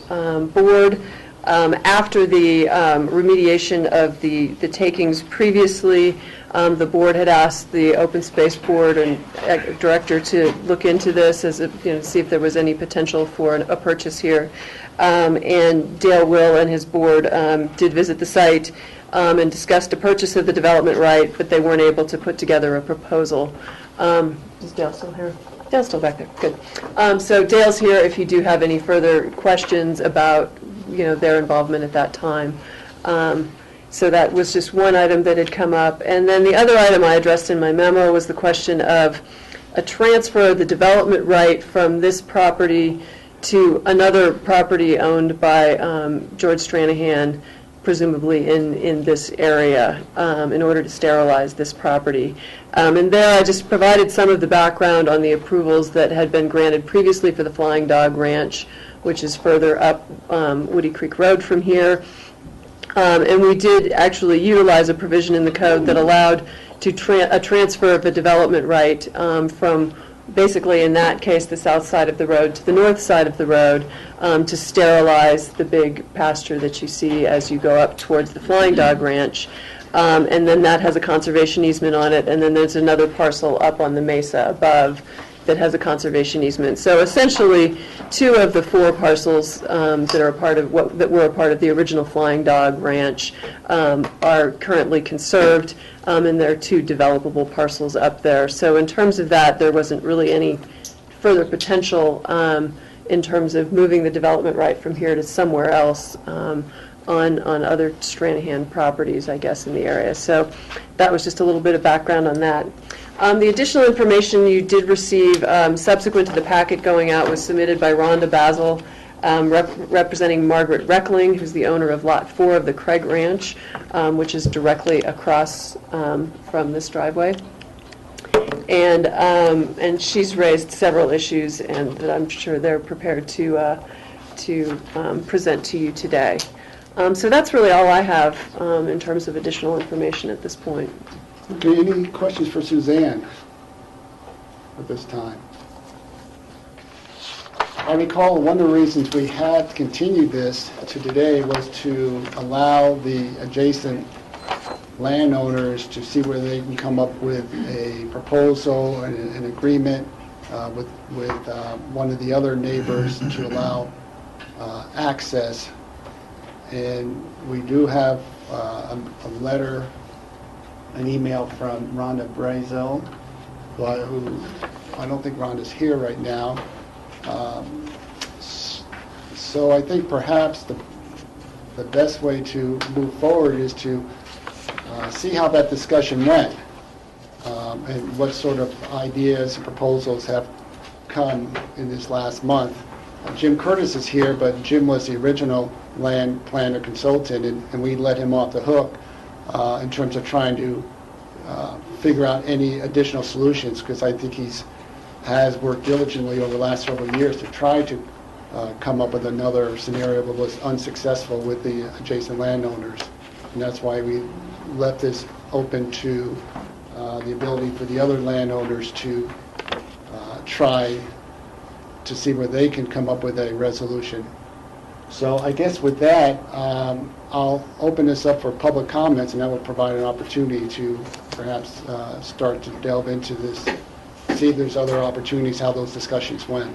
Board. After the remediation of the takings previously, the board had asked the Open Space Board and director to look into this, as see if there was any potential for a purchase here. And Dale Will and his board did visit the site and discussed a purchase of the development right, but they weren't able to put together a proposal. Is Dale still here? Dale's still back there. Good. So Dale's here if you do have any further questions about their involvement at that time. So that was just one item that had come up. And then the other item I addressed in my memo was the question of a transfer of the development right from this property to another property owned by George Stranahan, presumably in this area, in order to sterilize this property. And there I just provided some of the background on the approvals that had been granted previously for the Flying Dog Ranch, which is further up Woody Creek Road from here. And we did actually utilize a provision in the code that allowed a transfer of a development right from basically, in that case, the south side of the road to the north side of the road to sterilize the big pasture that you see as you go up towards the Flying Dog Ranch. And then that has a conservation easement on it, and then there's another parcel up on the mesa above that has a conservation easement. So essentially, 2 of the 4 parcels that are a part of that were a part of the original Flying Dog Ranch are currently conserved, and there are 2 developable parcels up there. So in terms of that, there wasn't really any further potential in terms of moving the development right from here to somewhere else on other Stranahan properties, I guess, in the area. So that was just a little bit of background on that. The additional information you did receive subsequent to the packet going out was submitted by Rhonda Basil, representing Margaret Reckling, who's the owner of Lot 4 of the Craig Ranch, which is directly across from this driveway. And she's raised several issues, and that I'm sure they're prepared to present to you today. So that's really all I have in terms of additional information at this point. Okay, any questions for Suzanne at this time? I recall one of the reasons we had continued this to today was to allow the adjacent landowners to see whether they can come up with a proposal and an agreement with one of the other neighbors to allow access. And we do have a letter, an email from Rhonda Brazel, who I don't think Rhonda's here right now. So I think perhaps the best way to move forward is to see how that discussion went and what sort of ideas and proposals have come in this last month. Jim Curtis is here, but Jim was the original land planner consultant, and we let him off the hook in terms of trying to figure out any additional solutions, because I think has worked diligently over the last several years to try to come up with another scenario, but was unsuccessful with the adjacent landowners. And that's why we left this open to the ability for the other landowners to try to see where they can come up with a resolution. So I guess with that, I'll open this up for public comments, and that will provide an opportunity to perhaps start to delve into this, see if there's other opportunities, how those discussions went.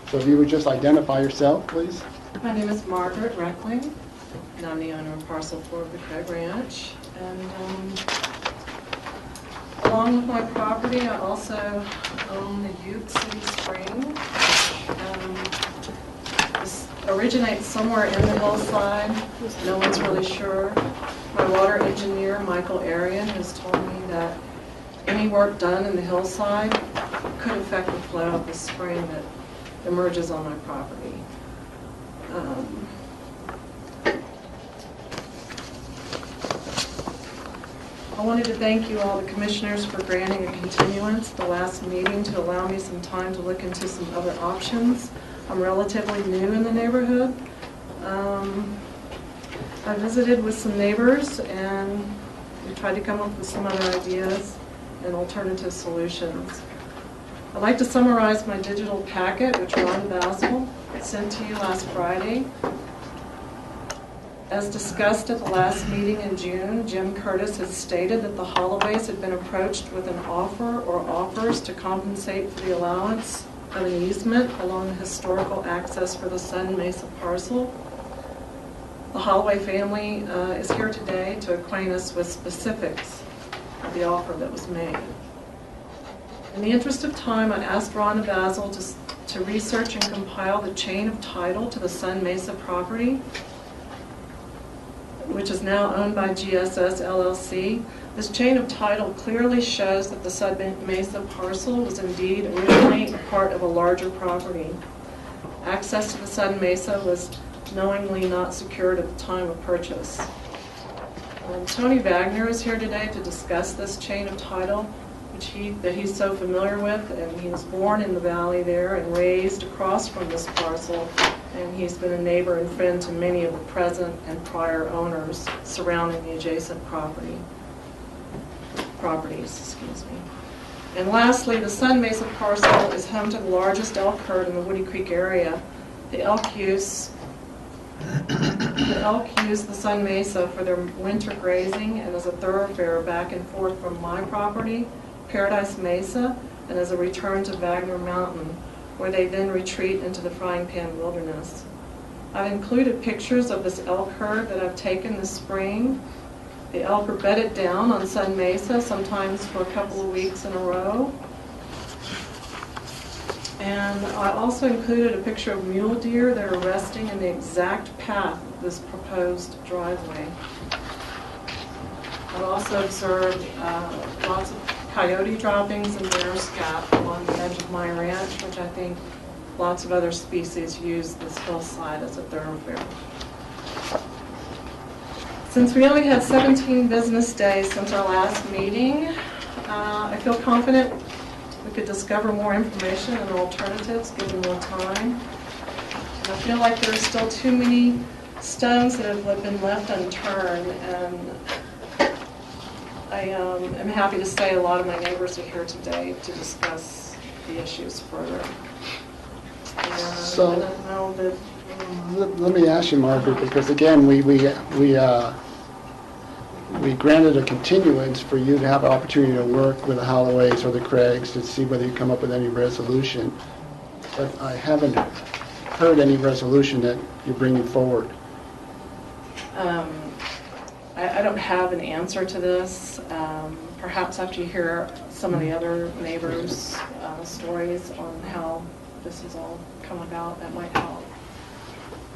So if you would just identify yourself, please. My name is Margaret Reckling, and I'm the owner of parcel 4 of the Craig Ranch. And along with my property, I also own the Ute City Spring. This originates somewhere in the hillside. No one's really sure. My water engineer, Michael Arian, has told me that any work done in the hillside could affect the flow of the spring that emerges on my property. I wanted to thank you all, the commissioners, for granting a continuance at the last meeting to allow me some time to look into some other options. I'm relatively new in the neighborhood. I visited with some neighbors and we tried to come up with some other ideas and alternative solutions. I'd like to summarize my digital packet, which Ron Basil sent to you last Friday. As discussed at the last meeting in June, Jim Curtis has stated that the Holloways had been approached with an offer or offers to compensate for the allowance of an easement along the historical access for the Sun Mesa parcel. The Holloway family is here today to acquaint us with specifics of the offer that was made. In the interest of time, I asked Rhonda Basil to research and compile the chain of title to the Sun Mesa property, which is now owned by GSS LLC. This chain of title clearly shows that the Sun Mesa parcel was indeed originally part of a larger property. Access to the Sun Mesa was knowingly not secured at the time of purchase. Tony Wagner is here today to discuss this chain of title, that he's so familiar with, and he was born in the valley there and raised across from this parcel, and he's been a neighbor and friend to many of the present and prior owners surrounding the adjacent properties. And lastly, the Sun Mesa parcel is home to the largest elk herd in the Woody Creek area. The elk use the Sun Mesa for their winter grazing and as a thoroughfare back and forth from my property, Paradise Mesa, and as a return to Wagner Mountain, where they then retreat into the Frying Pan Wilderness. I've included pictures of this elk herd that I've taken this spring. The elk are bedded down on Sun Mesa, sometimes for a couple of weeks in a row. And I also included a picture of mule deer that are resting in the exact path of this proposed driveway. I've also observed lots of coyote droppings and bear scat along the edge of my ranch, which I think lots of other species use this hillside as a thoroughfare. Since we only had 17 business days since our last meeting, I feel confident we could discover more information and alternatives given more time. And I feel like there are still too many stones that have been left unturned, and I am happy to say a lot of my neighbors are here today to discuss the issues further. And So, I don't know that let me ask you, Margaret, because again, we granted a continuance for you to have an opportunity to work with the Holloways or the Craigs to see whether you come up with any resolution. But I haven't heard any resolution that you're bringing forward. I don't have an answer to this. Perhaps after you hear some of the other neighbors' stories on how this has all come about, that might help.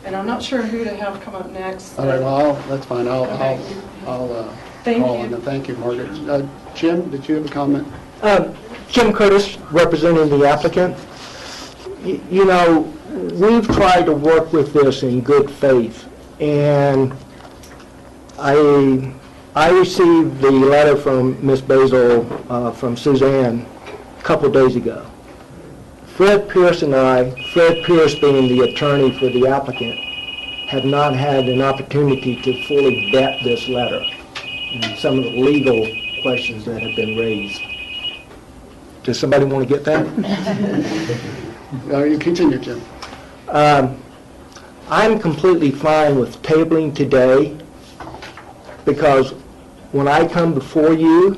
And I'm not sure who to have come up next. All right, well, that's fine. I'll Thank call you. on it. Thank you, Margaret. Jim, did you have a comment? Jim Curtis, representing the applicant. You know, we've tried to work with this in good faith, and I received the letter from Ms. Basil from Suzanne a couple days ago. Fred Pierce and I, Fred Pierce being the attorney for the applicant, have not had an opportunity to fully vet this letter and some of the legal questions that have been raised. Does somebody want to get that? You continue, Jim. I'm completely fine with tabling today, because when I come before you,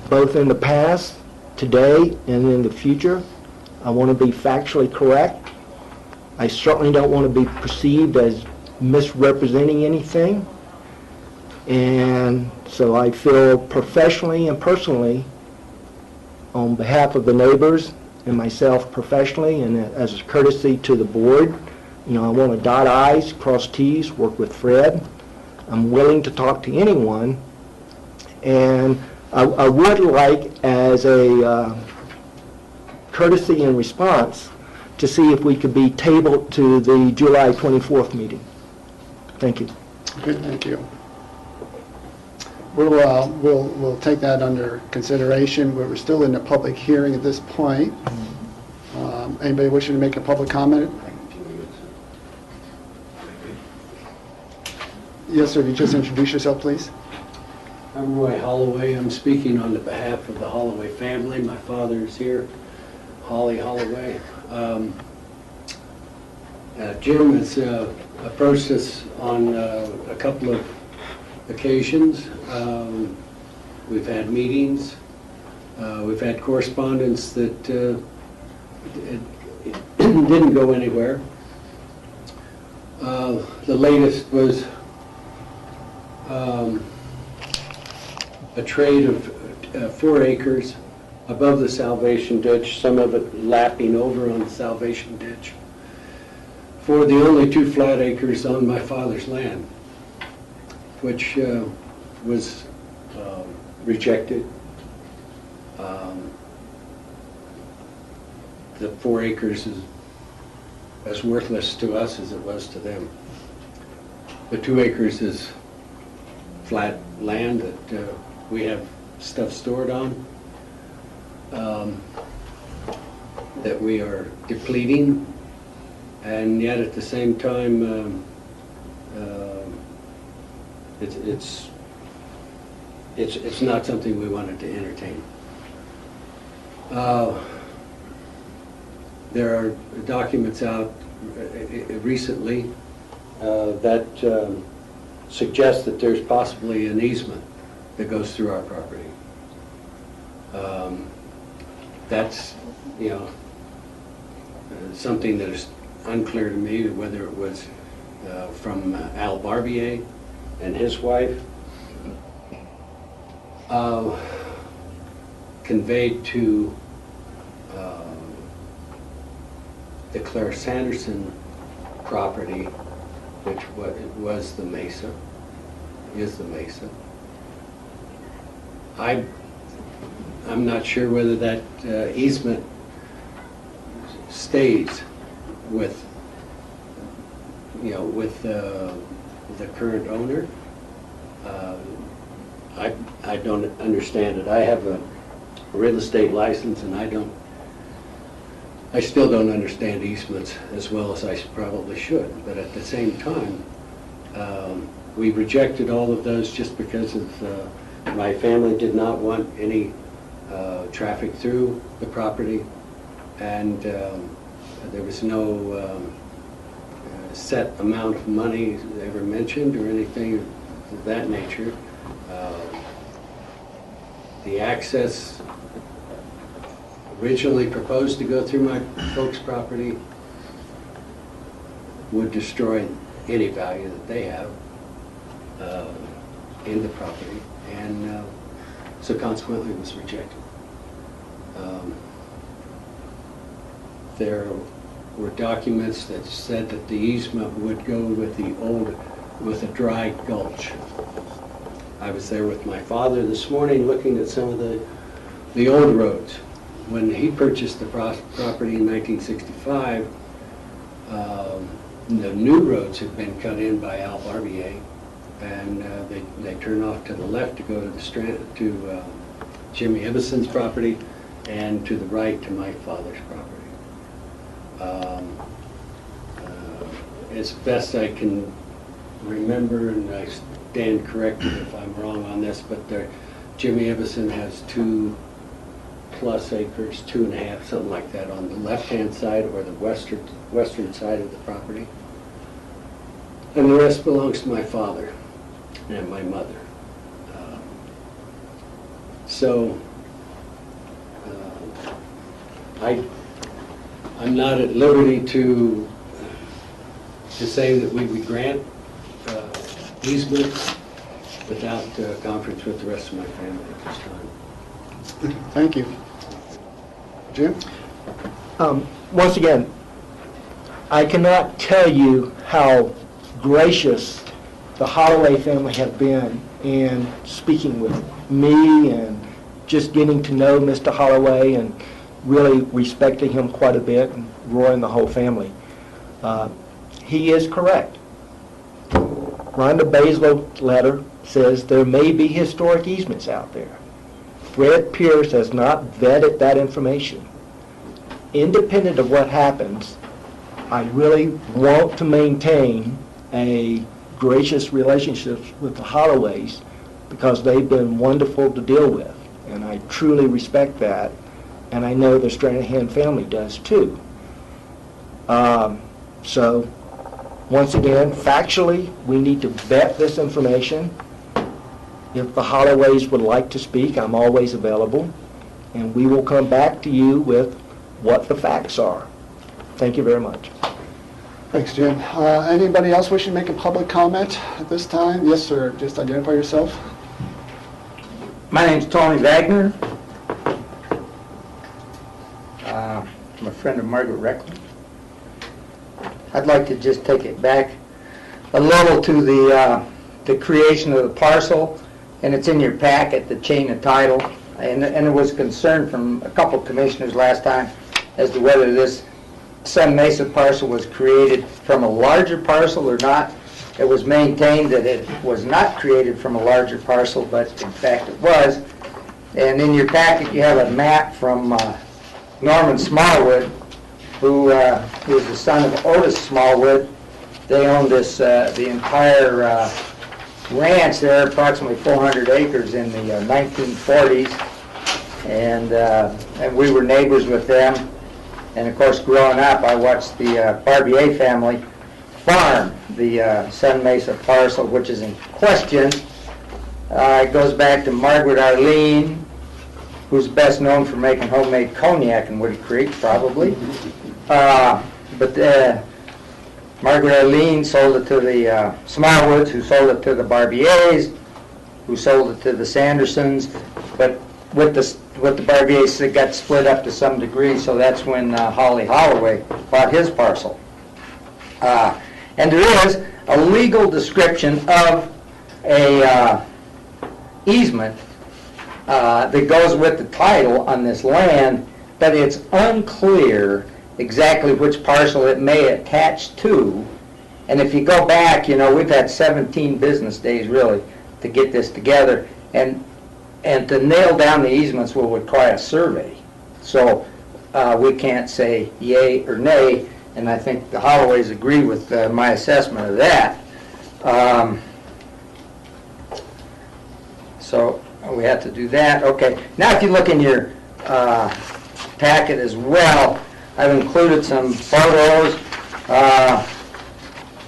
both in the past, today, and in the future, I want to be factually correct. I certainly don't want to be perceived as misrepresenting anything. And so I feel professionally and personally, on behalf of the neighbors and myself professionally, and as a courtesy to the board, you know, I want to dot I's, cross T's, work with Fred. I'm willing to talk to anyone, and I would like, as a courtesy and response, to see if we could be tabled to the July 24th meeting. Thank you. Good, thank you. We'll take that under consideration. We're still in the public hearing at this point. Anybody wishing to make a public comment? Yes, sir. If you just introduce yourself, please. I'm Roy Holloway. I'm speaking on the behalf of the Holloway family. My father is here, Holly Holloway. Jim has approached us on a couple of occasions. We've had meetings. We've had correspondence that didn't go anywhere. The latest was a trade of 4 acres above the Salvation Ditch, some of it lapping over on the Salvation Ditch, for the only 2 flat acres on my father's land, which was rejected. The 4 acres is as worthless to us as it was to them. The 2 acres is flat land that we have stuff stored on, that we are depleting, and yet at the same time it's not something we wanted to entertain. There are documents out recently that suggest that there's possibly an easement that goes through our property. That's, you know, something that is unclear to me, whether it was from Al Barbier and his wife, conveyed to the Claire Sanderson property, which was the Mesa, is the Mesa. I'm not sure whether that easement stays with, with the current owner. I don't understand it. I have a real estate license, and I still don't understand easements as well as I probably should. But at the same time, we rejected all of those just because of my family did not want any traffic through the property, and there was no set amount of money ever mentioned or anything of that nature. The access originally proposed to go through my folks' property would destroy any value that they have in the property, and so consequently it was rejected. There were documents that said that the easement would go with a dry gulch. I was there with my father this morning looking at some of the old roads. When he purchased the property in 1965, the new roads had been cut in by Al Barbier, and they turn off to the left to go to the to Jimmy Ibbison's property, and to the right to my father's property. As best I can remember, and I stand corrected if I'm wrong on this, but Jimmy Ibbison has 2+ acres, 2.5, something like that, on the left-hand side or the western side of the property. And the rest belongs to my father and my mother. I'm not at liberty to say that we would grant easements without conference with the rest of my family at this time. Thank you. Jim? Once again, I cannot tell you how gracious the Holloway family have been in speaking with me and just getting to know Mr. Holloway and really respecting him quite a bit, and Roy and the whole family. He is correct. Rhonda Basilow's letter says there may be historic easements out there. Fred Pierce has not vetted that information. Independent of what happens, I really want to maintain a gracious relationship with the Holloways because they've been wonderful to deal with, and I truly respect that, and I know the Stranahan family does too. So, once again, factually, we need to vet this information. If the Holloways would like to speak, I'm always available, and we will come back to you with what the facts are. Thank you very much. Thanks, Jim. Anybody else wishing to make a public comment at this time? Yes, sir. Just identify yourself. My name's Tony Wagner. I'm a friend of Margaret Reckland. I'd like to just take it back a little to the creation of the parcel, and it's in your packet, the chain of title. And there was concern from a couple of commissioners last time as to whether this Sun Mesa parcel was created from a larger parcel or not. It was maintained that it was not created from a larger parcel, but in fact it was. And in your packet you have a map from Norman Smallwood, who was the son of Otis Smallwood. They owned this, the entire ranch there, approximately 400 acres in the 1940s, and we were neighbors with them. And of course, growing up, I watched the Barbier family farm the Sun Mesa parcel, which is in question. It goes back to Margaret Arlene, who's best known for making homemade cognac in Woody Creek, probably. But Margaret Arlene sold it to the Smallwoods, who sold it to the Barbiers, who sold it to the Sandersons. But with the Barbiers, it got split up to some degree, so that's when Holly Holloway bought his parcel. And there is a legal description of a easement that goes with the title on this land, but it's unclear exactly which parcel it may attach to. And if you go back, you know, we've had 17 business days really to get this together, and to nail down the easements will require a survey. So we can't say yay or nay, and I think the Holloways agree with my assessment of that. So we have to do that. Okay. Now if you look in your packet as well, I've included some photos.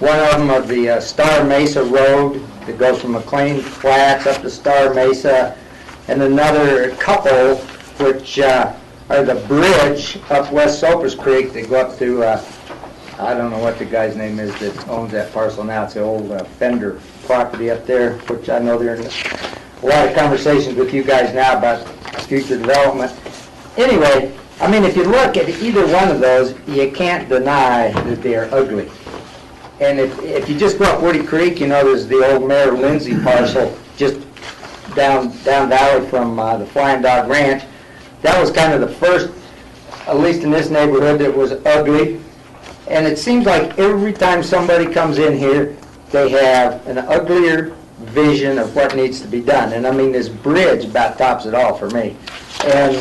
One of them of the Star Mesa Road that goes from McLean Flats up to Star Mesa, and another couple which are the bridge up West Soapers Creek that go up to, I don't know what the guy's name is that owns that parcel now. It's the old Fender property up there, which I know they're in a lot of conversations with you guys now about future development. Anyway, I mean, if you look at either one of those, you can't deny that they are ugly. And if you just go up Woody Creek, you know, there's the old Mayor Lindsay parcel just down valley from the Flying Dog Ranch. That was kind of the first, at least in this neighborhood, that was ugly. And it seems like every time somebody comes in here, they have an uglier vision of what needs to be done. And I mean, this bridge about tops it all for me. And,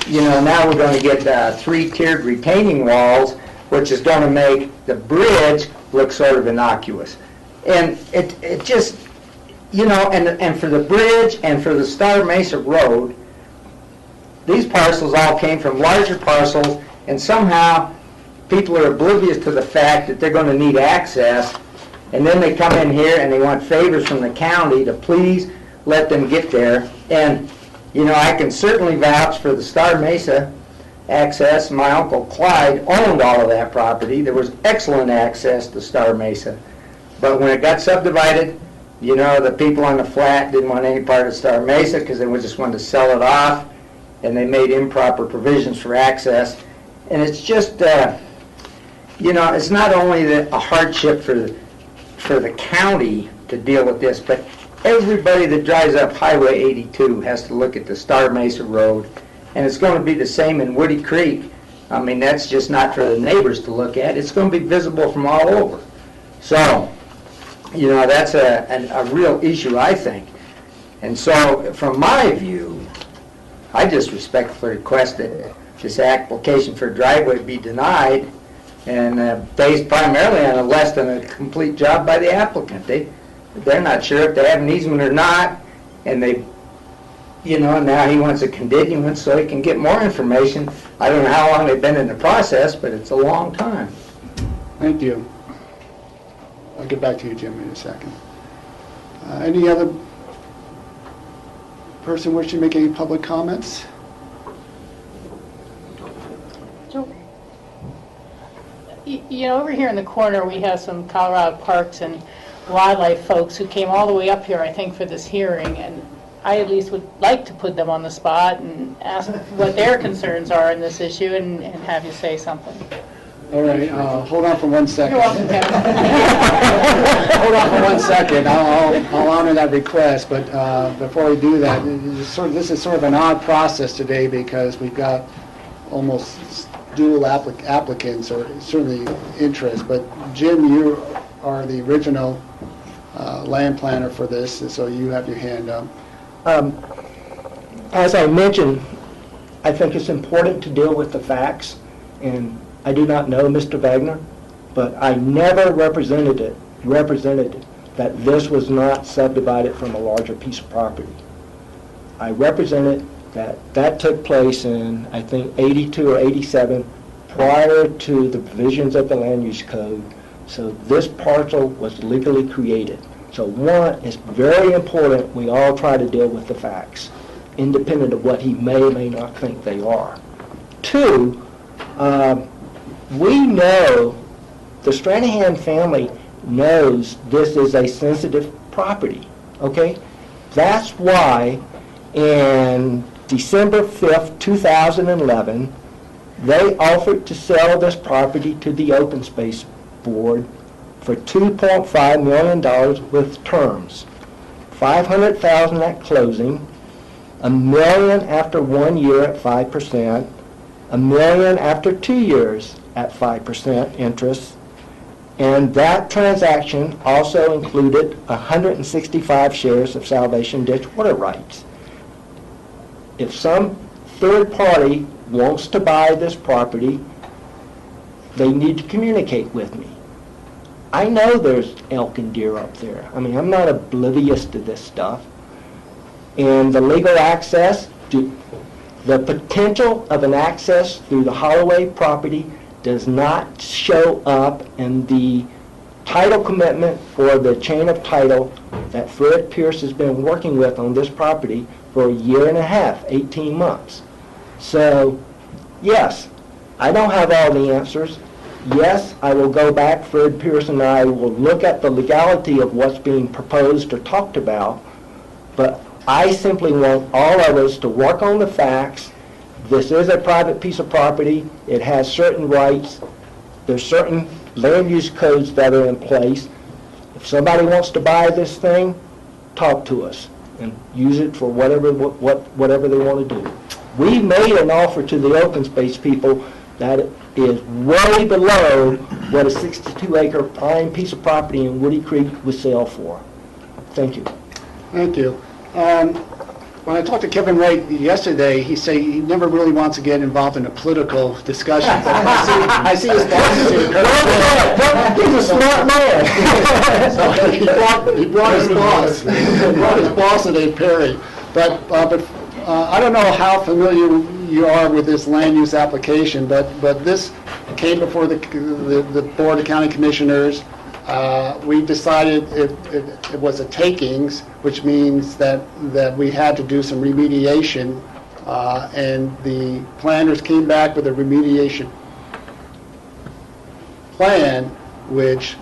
you know, now we're going to get 3-tiered retaining walls, which is going to make the bridge look sort of innocuous. And it just, you know, and for the bridge and for the Star Mesa Road, these parcels all came from larger parcels, and somehow people are oblivious to the fact that they're going to need access, and then they come in here and they want favors from the county to please let them get there. And, you know, I can certainly vouch for the Star Mesa access. My Uncle Clyde owned all of that property. There was excellent access to Star Mesa. But when it got subdivided, you know, the people on the flat didn't want any part of Star Mesa because they just wanted to sell it off, and they made improper provisions for access. And it's just, you know, it's not only a hardship for the county to deal with this, but everybody that drives up Highway 82 has to look at the Star Mesa Road. And it's going to be the same in Woody Creek. I mean, that's just not for the neighbors to look at. It's going to be visible from all over. So, you know, that's a real issue, I think. And so, from my view, I just respectfully request that this application for a driveway be denied, and based primarily on a less than a complete job by the applicant. They're not sure if they have an easement or not, and they, you know, now he wants a continuance so he can get more information. I don't know how long they've been in the process, but it's a long time. Thank you. I'll get back to you, Jim, in a second. Any other person wishing to make any public comments? You know, over here in the corner, we have some Colorado Parks and Wildlife folks who came all the way up here, I think, for this hearing, and I at least would like to put them on the spot and ask what their concerns are in this issue and have you say something. All right, hold on for 1 second. You're welcome, Kevin. Hold on for 1 second. I'll honor that request, but before we do that, this is sort of an odd process today because we've got almost dual applicants, or certainly interest. But Jim, you are the original land planner for this, and so you have your hand up. As I mentioned, I think it's important to deal with the facts, and I do not know Mr. Wagner, but I never represented that this was not subdivided from a larger piece of property. I represented that took place in, I think, 82 or 87, prior to the provisions of the land use code. So this parcel was legally created. So one, it's very important we all try to deal with the facts, independent of what he may or may not think they are. Two, we know, the Stranahan family knows this is a sensitive property, okay? That's why in December 5th, 2011, they offered to sell this property to the Open Space Board for $2.5 million with terms. $500,000 at closing, $1 million after 1 year at 5%, $1 million after 2 years at 5% interest, and that transaction also included 165 shares of Salvation Ditch water rights. If some third party wants to buy this property, they need to communicate with me. I know there's elk and deer up there. I mean, I'm not oblivious to this stuff. And the legal access, the potential of an access through the Holloway property does not show up in the title commitment or the chain of title that Fred Pierce has been working with on this property for a year and a half, 18 months. So, yes, I don't have all the answers. Yes, I will go back, Fred Pierce and I will look at the legality of what's being proposed or talked about, but I simply want all of us to work on the facts. This is a private piece of property. It has certain rights. There's certain land use codes that are in place. If somebody wants to buy this thing, talk to us and use it for whatever they want to do. We made an offer to the open space people that is way below what a 62-acre prime piece of property in Woody Creek would sell for. Thank you. Thank you. When I talked to Kevin Wright yesterday, he said he never really wants to get involved in a political discussion. But I see his boss here. He's a smart man. So he brought his boss. He brought his boss today, Perry. But I don't know how familiar you are with this land use application, but this came before the Board of County Commissioners. We decided it was a takings, which means that we had to do some remediation, and the planners came back with a remediation plan, which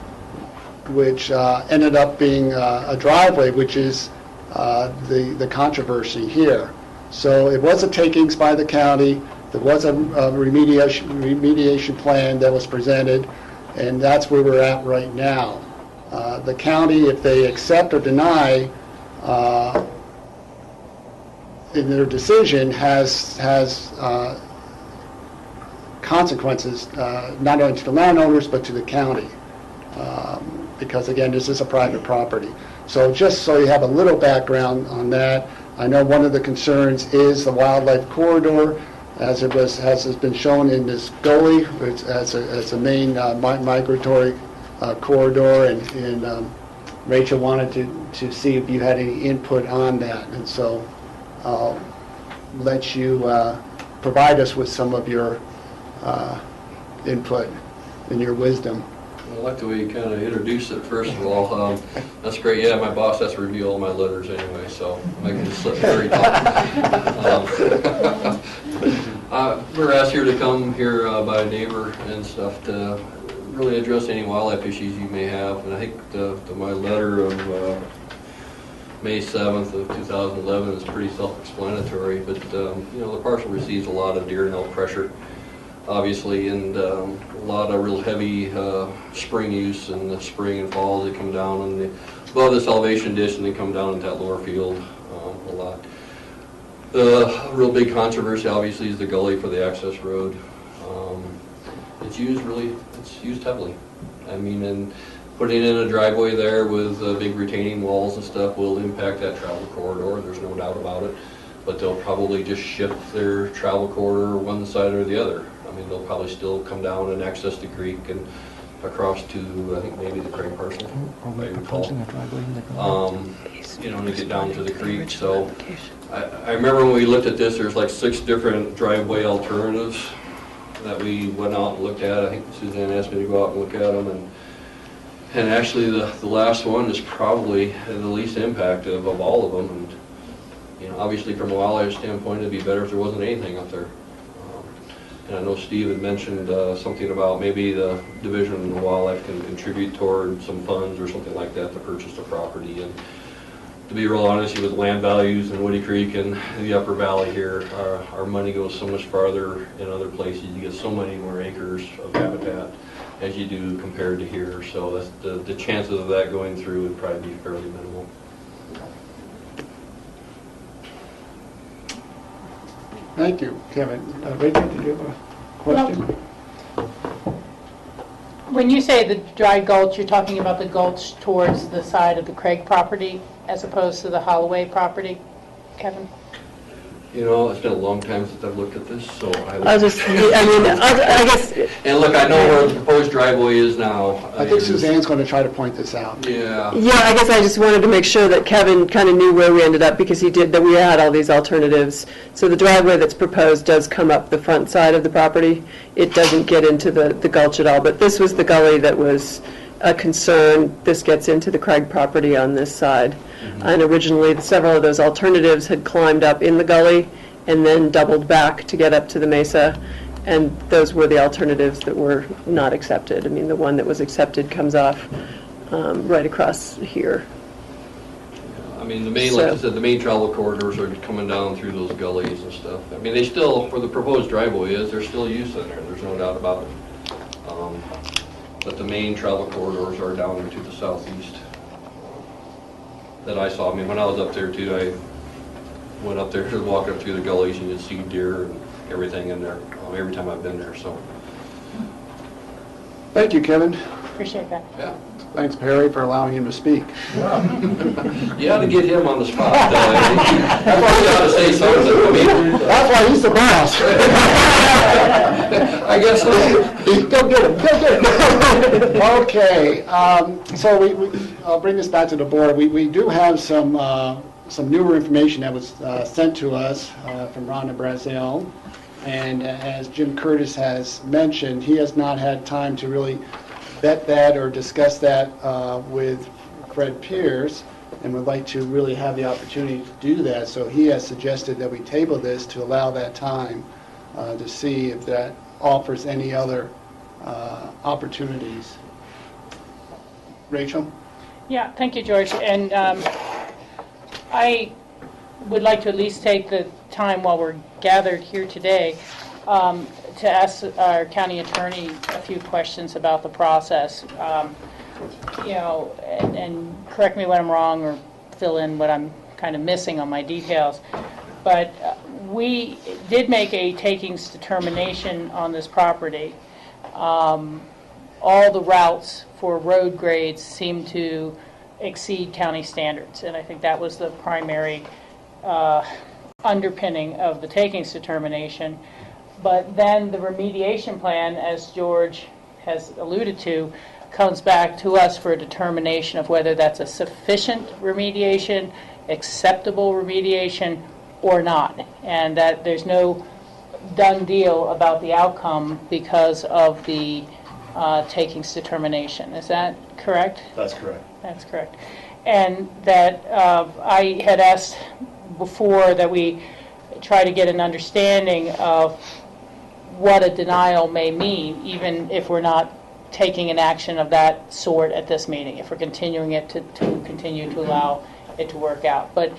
ended up being a driveway, which is the controversy here. So it was a takings by the county. There was a remediation plan that was presented, and that's where we're at right now. The county, if they accept or deny in their decision, has consequences, not only to the landowners, but to the county. Because again, this is a private property. So just so you have a little background on that, I know one of the concerns is the wildlife corridor, as has been shown in this gully, as a main migratory corridor, and Rachel wanted to see if you had any input on that, and so I'll let you provide us with some of your input and your wisdom. I like the way you kind of introduced it, first of all. That's great. Yeah, my boss has to review all my letters anyway, so I can just slip very we're asked here to come here by a neighbor and stuff to really address any wildlife issues you may have. And I think my letter of May 7th of 2011 is pretty self-explanatory, but you know, the parcel receives a lot of deer and elk pressure, obviously, and a lot of real heavy spring use in the spring and fall. They come down above the Salvation Ditch and they come down into that lower field a lot. The real big controversy, obviously, is the gully for the access road. It's used heavily. I mean, and putting in a driveway there with big retaining walls and stuff will impact that travel corridor. There's no doubt about it. But they'll probably just shift their travel corridor one side or the other. I mean, they'll probably still come down and access the creek and across to, I think, maybe the Crane parcel, I recall. You know, to get down to the creek. So I remember when we looked at this, there's like 6 different driveway alternatives that we went out and looked at. I think Suzanne asked me to go out and look at them, and actually the last one is probably the least impact of all of them. And you know, obviously from a wildlife standpoint, it'd be better if there wasn't anything up there. And I know Steve had mentioned something about maybe the Division of Wildlife can contribute toward some funds or something like that to purchase the property. And to be real honest with land values in Woody Creek and the upper valley here, our money goes so much farther in other places. You get so many more acres of habitat as you do compared to here. So that's the chances of that going through would probably be fairly minimal. Thank you, Kevin. Rachel, did you have a question? When you say the dry gulch, you're talking about the gulch towards the side of the Craig property as opposed to the Holloway property, Kevin? You know, it's been a long time since I've looked at this, so I guess. And look, I know where the proposed driveway is now. I think Suzanne's going to try to point this out. Yeah. Yeah, I guess I just wanted to make sure that Kevin kind of knew where we ended up, because that we had all these alternatives. So the driveway that's proposed does come up the front side of the property. It doesn't get into the gulch at all, but this was the gully that was a concern. This gets into the Craig property on this side. And originally, several of those alternatives had climbed up in the gully and then doubled back to get up to the mesa. And those were the alternatives that were not accepted. I mean, the one that was accepted comes off right across here. I mean, the main, like I said, the main travel corridors are coming down through those gullies and stuff. I mean, they still, where the proposed driveway is, there's still use in there. There's no doubt about it. But the main travel corridors are down there to the southeast that I saw. I mean, when I was up there too, I went up there to walk up through the gullies and you'd see deer and everything in there every time I've been there. So, thank you, Kevin. Appreciate that. Yeah. Thanks, Perry, for allowing him to speak. You ought to get him on the spot. I thought you ought to say something. I mean, that's why he's the boss. I guess so. Go get him. Go get him. Okay. So I'll bring this back to the board. We do have some newer information that was sent to us from Rhonda Brazil. And as Jim Curtis has mentioned, he has not had time to really vet that or discuss that with Fred Pierce, and would like to really have the opportunity to do that. So he has suggested that we table this to allow that time to see if that offers any other opportunities. Rachel? Yeah, thank you, George. And I would like to at least take the time while we're gathered here today to ask our county attorney a few questions about the process. You know, and correct me when I'm wrong or fill in what I'm kind of missing on my details. But we did make a takings determination on this property. All the routes for road grades seem to exceed county standards, and I think that was the primary underpinning of the takings determination. But then the remediation plan, as George has alluded to, comes back to us for a determination of whether that's a sufficient remediation, acceptable remediation, or not. And that there's no done deal about the outcome because of the takings determination. Is that correct? That's correct. That's correct. And that I had asked before that we try to get an understanding of what a denial may mean, even if we're not taking an action of that sort at this meeting, if we're continuing it to continue to allow it to work out. But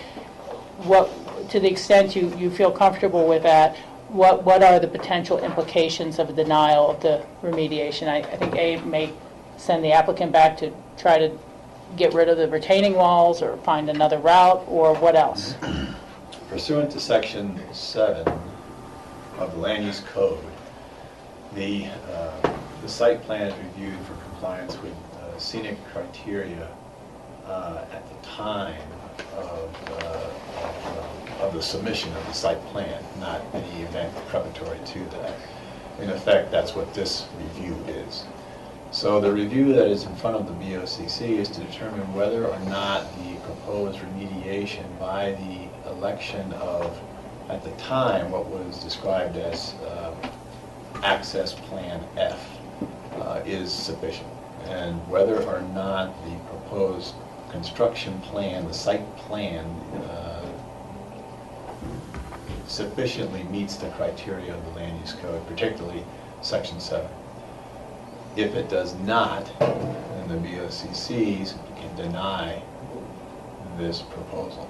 what, to the extent you feel comfortable with that, what are the potential implications of a denial of the remediation? I think Abe may send the applicant back to try to get rid of the retaining walls or find another route, or what else? Pursuant to Section 7 of the Land Use Code, the site plan is reviewed for compliance with scenic criteria at the time of the submission of the site plan, not any event preparatory to that. In effect, that's what this review is. So the review that is in front of the BOCC is to determine whether or not the proposed remediation by the election of, at the time, what was described as Access Plan F is sufficient, and whether or not the proposed construction plan, the site plan, sufficiently meets the criteria of the Land Use Code, particularly Section 7. If it does not, then the BOCCs can deny this proposal.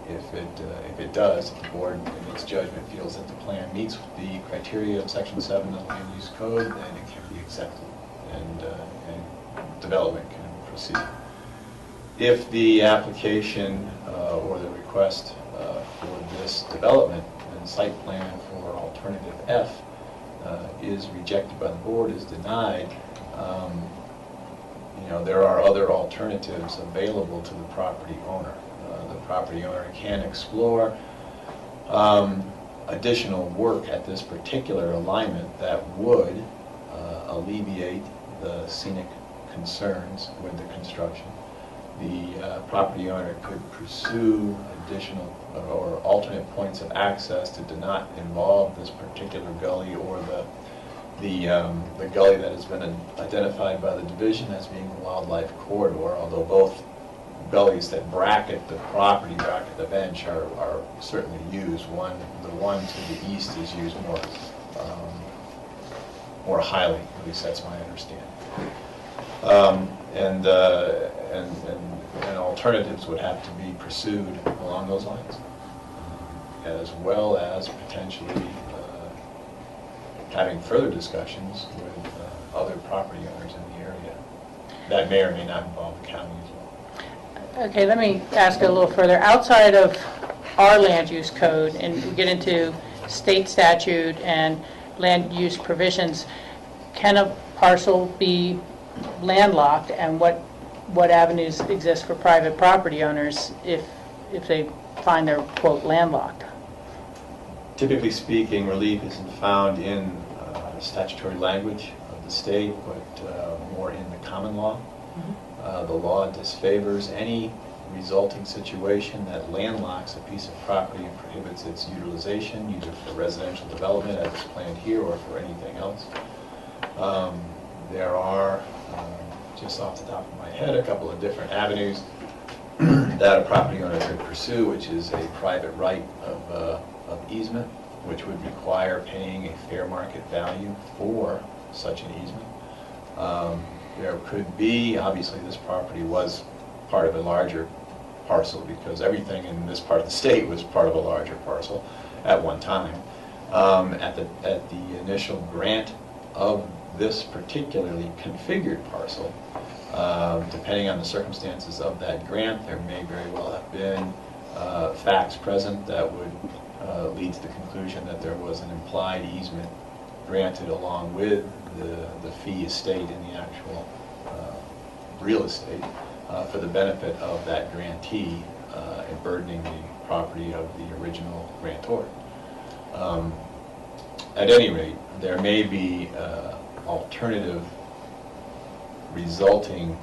If it does, if the board in its judgment feels that the plan meets the criteria of Section 7 of the Land Use Code, then it can be accepted and development can proceed. If the application or the request for this development and site plan for alternative F is rejected by the board, is denied, there are other alternatives available to the property owner. The property owner can explore additional work at this particular alignment that would alleviate the scenic concerns with the construction. The property owner could pursue additional or alternate points of access that do not involve this particular gully or the gully that has been identified by the division as being the wildlife corridor, although both gullies that bracket the property, bracket the bench, are certainly used. The one to the east is used more highly, at least that's my understanding. And alternatives would have to be pursued along those lines, as well as potentially having further discussions with other property owners in the area. That may or may not involve the county as well. Okay, let me ask a little further. Outside of our land use code, and we get into state statute and land use provisions, can a parcel be landlocked, and what avenues exist for private property owners if they find they're, quote, landlocked? Typically speaking, relief isn't found in statutory language of the state, but more in the common law. The law disfavors any resulting situation that landlocks a piece of property and prohibits its utilization, either for residential development as planned here or for anything else. There are, just off the top of my head, a couple of different avenues that a property owner could pursue, which is a private right of easement, which would require paying a fair market value for such an easement. There could be, obviously this property was part of a larger parcel because everything in this part of the state was part of a larger parcel at one time. At the initial grant of this particularly configured parcel, depending on the circumstances of that grant, there may very well have been facts present that would lead to the conclusion that there was an implied easement granted along with the fee estate in the actual real estate for the benefit of that grantee and burdening the property of the original grantor. At any rate, there may be alternative resulting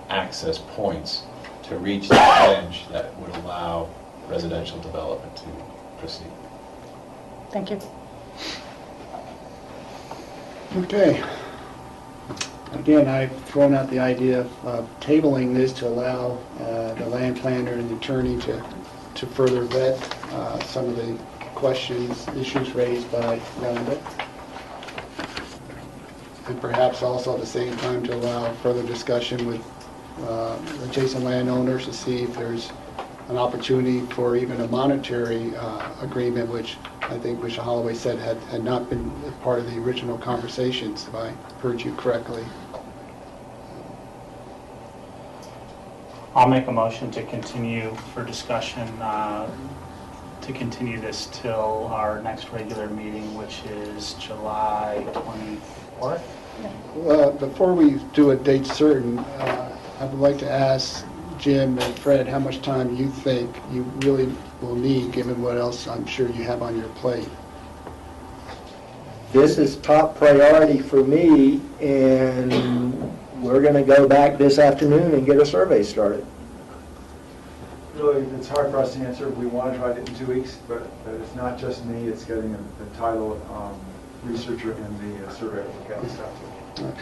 access points to reach the bench that would allow residential development to proceed. Thank you. Okay. Again, I've thrown out the idea of tabling this to allow the land planner and the attorney to further vet some of the questions, issues raised by Rhonda. And perhaps also at the same time to allow further discussion with adjacent landowners to see if there's an opportunity for even a monetary agreement, which I think Mr. Holloway said had not been part of the original conversations, if I heard you correctly. I'll make a motion to continue for discussion, to continue this till our next regular meeting, which is July 24th. Before we do a date certain, I would like to ask Jim and Fred how much time you think you really will need, given what else I'm sure you have on your plate. This is top priority for me, and we're going to go back this afternoon and get a survey started. Really, it's hard for us to answer. We want to try it in 2 weeks, but it's not just me. It's getting the title researcher and the surveyor to look at the stuff.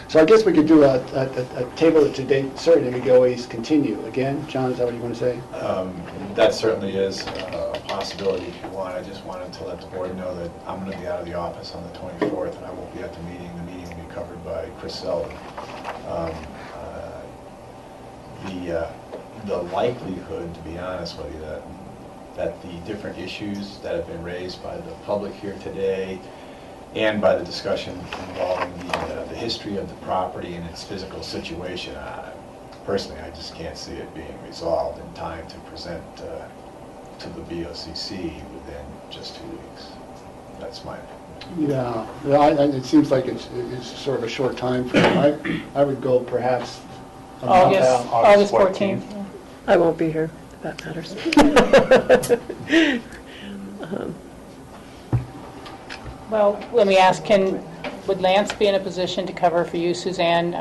So I guess we could do a table to date certain, and we could always continue. Again, John, is that what you want to say? That certainly is a possibility if you want. I just wanted to let the board know that I'm going to be out of the office on the 24th, and I won't be at the meeting. The meeting will be covered by Chris Sullivan. the likelihood, to be honest with you, that the different issues that have been raised by the public here today and by the discussion involving the history of the property and its physical situation, personally, I just can't see it being resolved in time to present to the BOCC within just 2 weeks. That's my opinion. Yeah, it seems like it's sort of a short time frame. I would go perhaps a month out. August 14th. I won't be here, if that matters. Well, let me ask, would Lance be in a position to cover for you, Suzanne?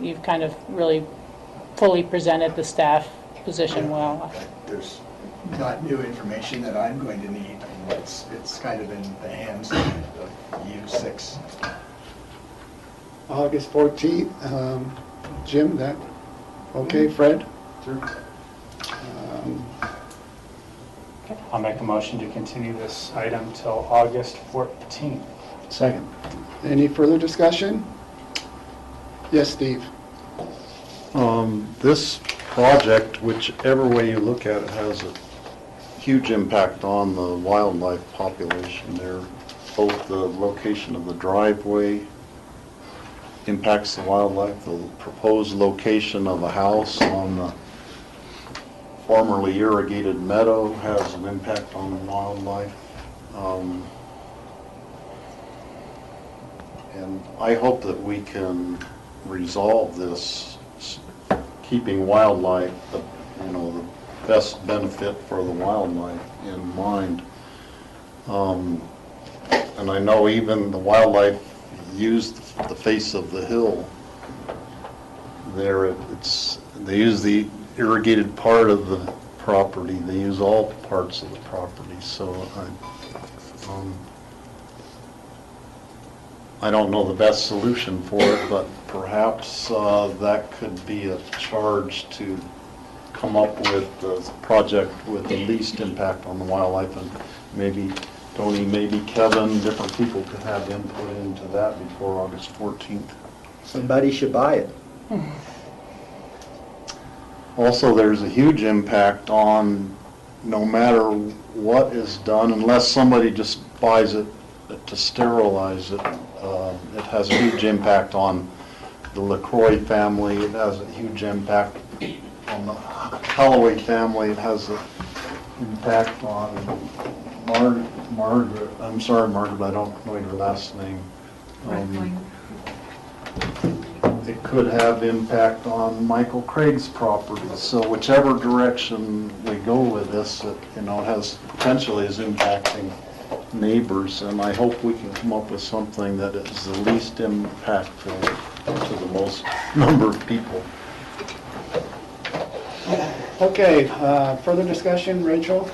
You've kind of really fully presented the staff position well. There's not new information that I'm going to need. It's kind of in the hands of you six. August 14th. Jim, that okay? Fred? Sure. I'll make a motion to continue this item till August 14th. Second. Any further discussion? Yes, Steve. This project, whichever way you look at it, has a huge impact on the wildlife population there. Both the location of the driveway impacts the wildlife, the proposed location of a house on the formerly irrigated meadow has an impact on the wildlife. And I hope that we can resolve this, keeping wildlife, the best benefit for the wildlife in mind. And I know even the wildlife use the face of the hill there. They use the irrigated part of the property. They use all parts of the property. So I don't know the best solution for it, but perhaps that could be a charge to come up with the project with the least impact on the wildlife, and maybe Tony, maybe Kevin, different people could have input into that before August 14th. Somebody should buy it. Also, there's a huge impact on, no matter what is done, unless somebody just buys it to sterilize it, it has a huge impact on the LaCroix family. It has a huge impact on the Holloway family. It has an impact on Margaret. I'm sorry, Margaret, I don't know your last name. It could have impact on Michael Craig's property. So whichever direction we go with this, it has potentially is impacting neighbors, and I hope we can come up with something that is the least impactful to the most number of people. Okay, further discussion, Rachel?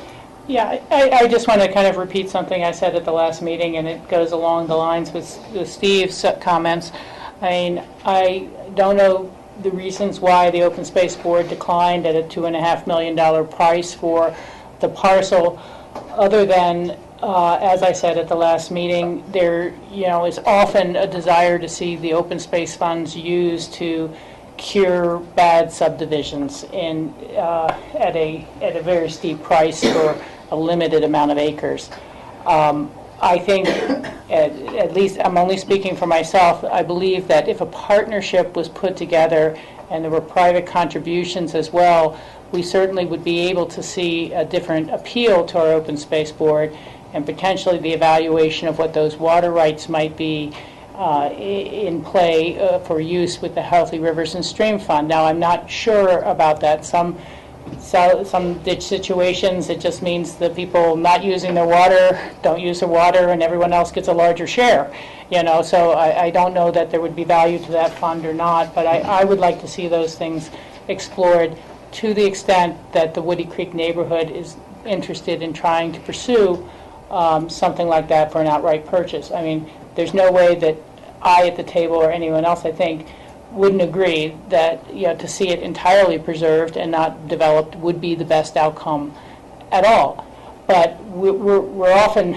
Yeah, I just want to kind of repeat something I said at the last meeting, and it goes along the lines with Steve's comments. I mean, I don't know the reasons why the Open Space Board declined at a $2.5 million price for the parcel, other than, as I said at the last meeting, there is often a desire to see the open space funds used to cure bad subdivisions at a very steep price for a limited amount of acres. I think, at least I'm only speaking for myself, I believe that if a partnership was put together and there were private contributions as well, we certainly would be able to see a different appeal to our Open Space Board, and potentially the evaluation of what those water rights might be in play for use with the Healthy Rivers and Stream Fund. Now, I'm not sure about that. Some ditch situations, it just means the people not using their water don't use their water, and everyone else gets a larger share. So I don't know that there would be value to that fund or not, but I would like to see those things explored to the extent that the Woody Creek neighborhood is interested in trying to pursue something like that for an outright purchase. I mean, there's no way that I at the table or anyone else, I think, wouldn't agree that to see it entirely preserved and not developed would be the best outcome at all. But we're often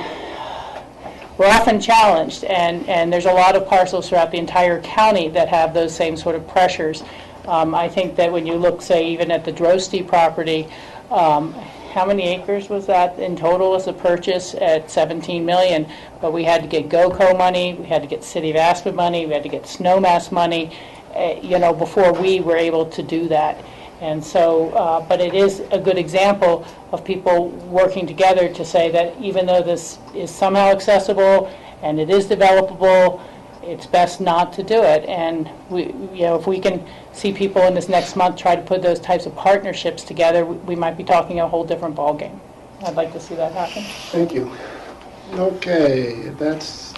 challenged, and there's a lot of parcels throughout the entire county that have those same sort of pressures I think that when you look, say, even at the Drosty property, how many acres was that in total as a purchase at 17 million? But we had to get GOCO money, we had to get City of Aspen money, we had to get Snowmass money, before we were able to do that. And so, but it is a good example of people working together to say that even though this is somehow accessible and it is developable, it's best not to do it. And if we can see people in this next month try to put those types of partnerships together, we might be talking a whole different ballgame. I'd like to see that happen. Thank you. Okay, that's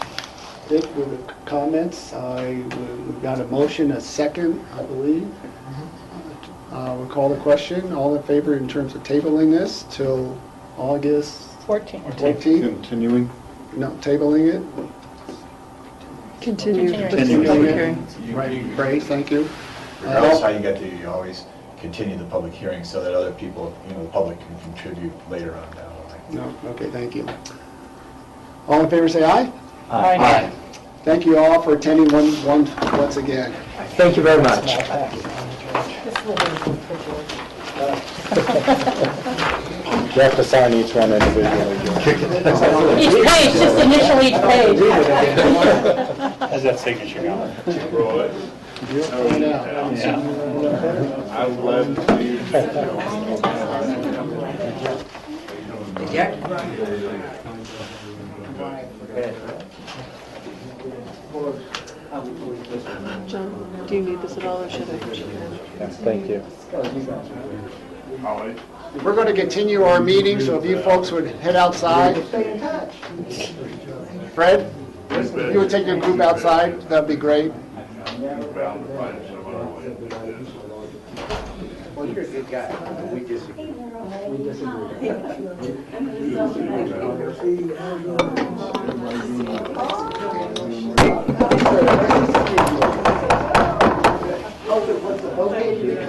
it for the comments. We've got a motion, a second, I believe. We'll call the question. All in favor in terms of tabling this till August 14th. 14th? Continuing? No, tabling it. Continue. Continuing it. Right, great, thank you. Regardless how you get to, you always continue the public hearing so that other people, the public can contribute later on down the line. No, okay, thank you. All in favor say aye. Aye. Thank you all for attending once again. Thank you very much. You have to sign each one individually. Each page, just initial each page. How's that signature going? I'm glad to see you. John, do you need this at all, or should I? Thank you. We're going to continue our meeting, so if you folks would head outside. Fred, if you would take your group outside, that'd be great. Well, you're a good guy. We disagree.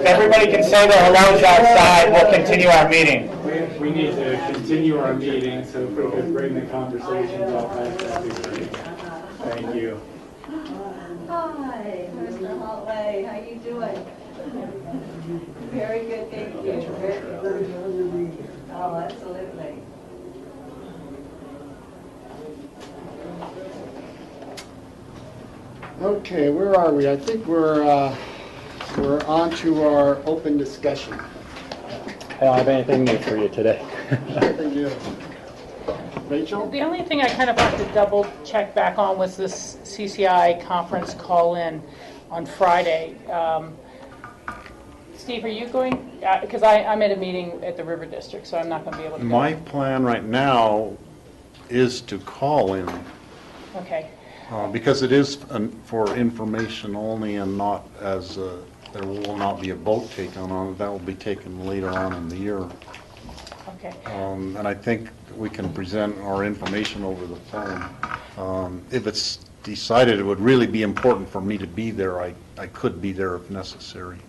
Everybody can say their hellos outside, we'll continue our meeting. We need to continue our meeting, so if we could bring the conversations up, that'd be great. Thank you. Hi, Mr. Holloway, how you doing? Very good, thank you. Very good. Oh, absolutely. Okay, where are we? I think we're on to our open discussion. I don't have anything new for you today. Anything new? Rachel? The only thing I kind of wanted to double check back on was this CCI conference call-in on Friday. Steve, are you going? Because I'm at a meeting at the River District, so I'm not going to be able to go. My plan right now is to call in. Okay. Because it is for information only and not as, there will not be a vote taken on it. That will be taken later on in the year. Okay. And I think we can present our information over the phone. If it's decided it would really be important for me to be there, I could be there if necessary.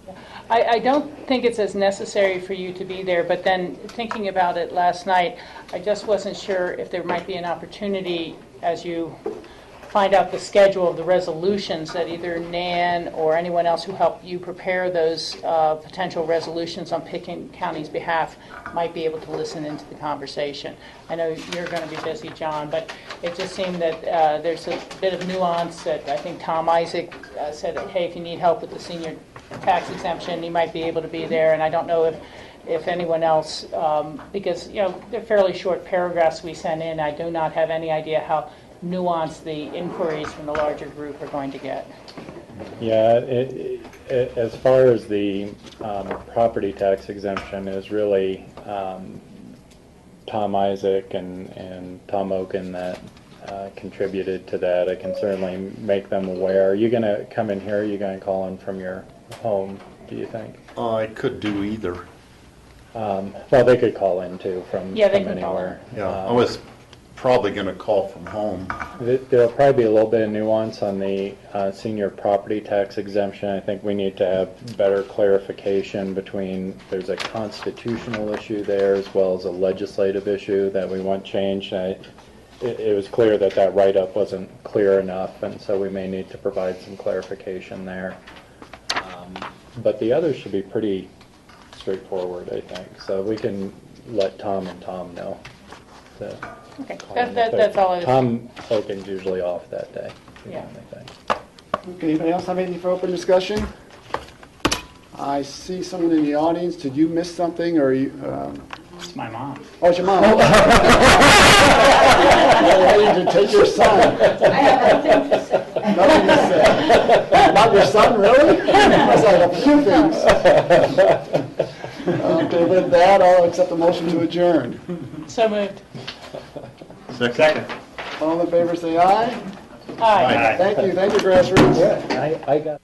I don't think it's as necessary for you to be there, but then thinking about it last night, I just wasn't sure if there might be an opportunity as you find out the schedule of the resolutions that either Nan or anyone else who helped you prepare those potential resolutions on Pickens County's behalf might be able to listen into the conversation. I know you're going to be busy, John, but it just seemed that there's a bit of nuance that I think Tom Isaac said, hey, if you need help with the senior tax exemption, he might be able to be there, and I don't know if anyone else, because they're fairly short paragraphs we sent in. I do not have any idea how nuanced the inquiries from the larger group are going to get. Yeah, as far as the property tax exemption is really Tom Isaac and Tom Oken that contributed to that. I can certainly make them aware. Are you going to come in here? Are you going to call in from your home, do you think? I could do either. Well, they could call in too from anywhere. Yeah, I was probably going to call from home. There'll probably be a little bit of nuance on the senior property tax exemption. I think we need to have better clarification between, there's a constitutional issue there as well as a legislative issue that we want changed. It was clear that that write-up wasn't clear enough, and so we may need to provide some clarification there. But the others should be pretty straightforward, I think. So we can let Tom and Tom know. to Okay, call in if that's all it is. Tom Hogan's usually off that day. Yeah. I think. Okay, anybody else have anything for open discussion? I see someone in the audience. Did you miss something, or you? It's my mom. Oh, it's your mom. You're ready to take your son. I have nothing to say. Nothing to say. About your son, really? I said a few things. Okay, with that, I'll accept the motion to adjourn. So moved. Second. All in favor, say aye. Aye. Thank you, grassroots. I got.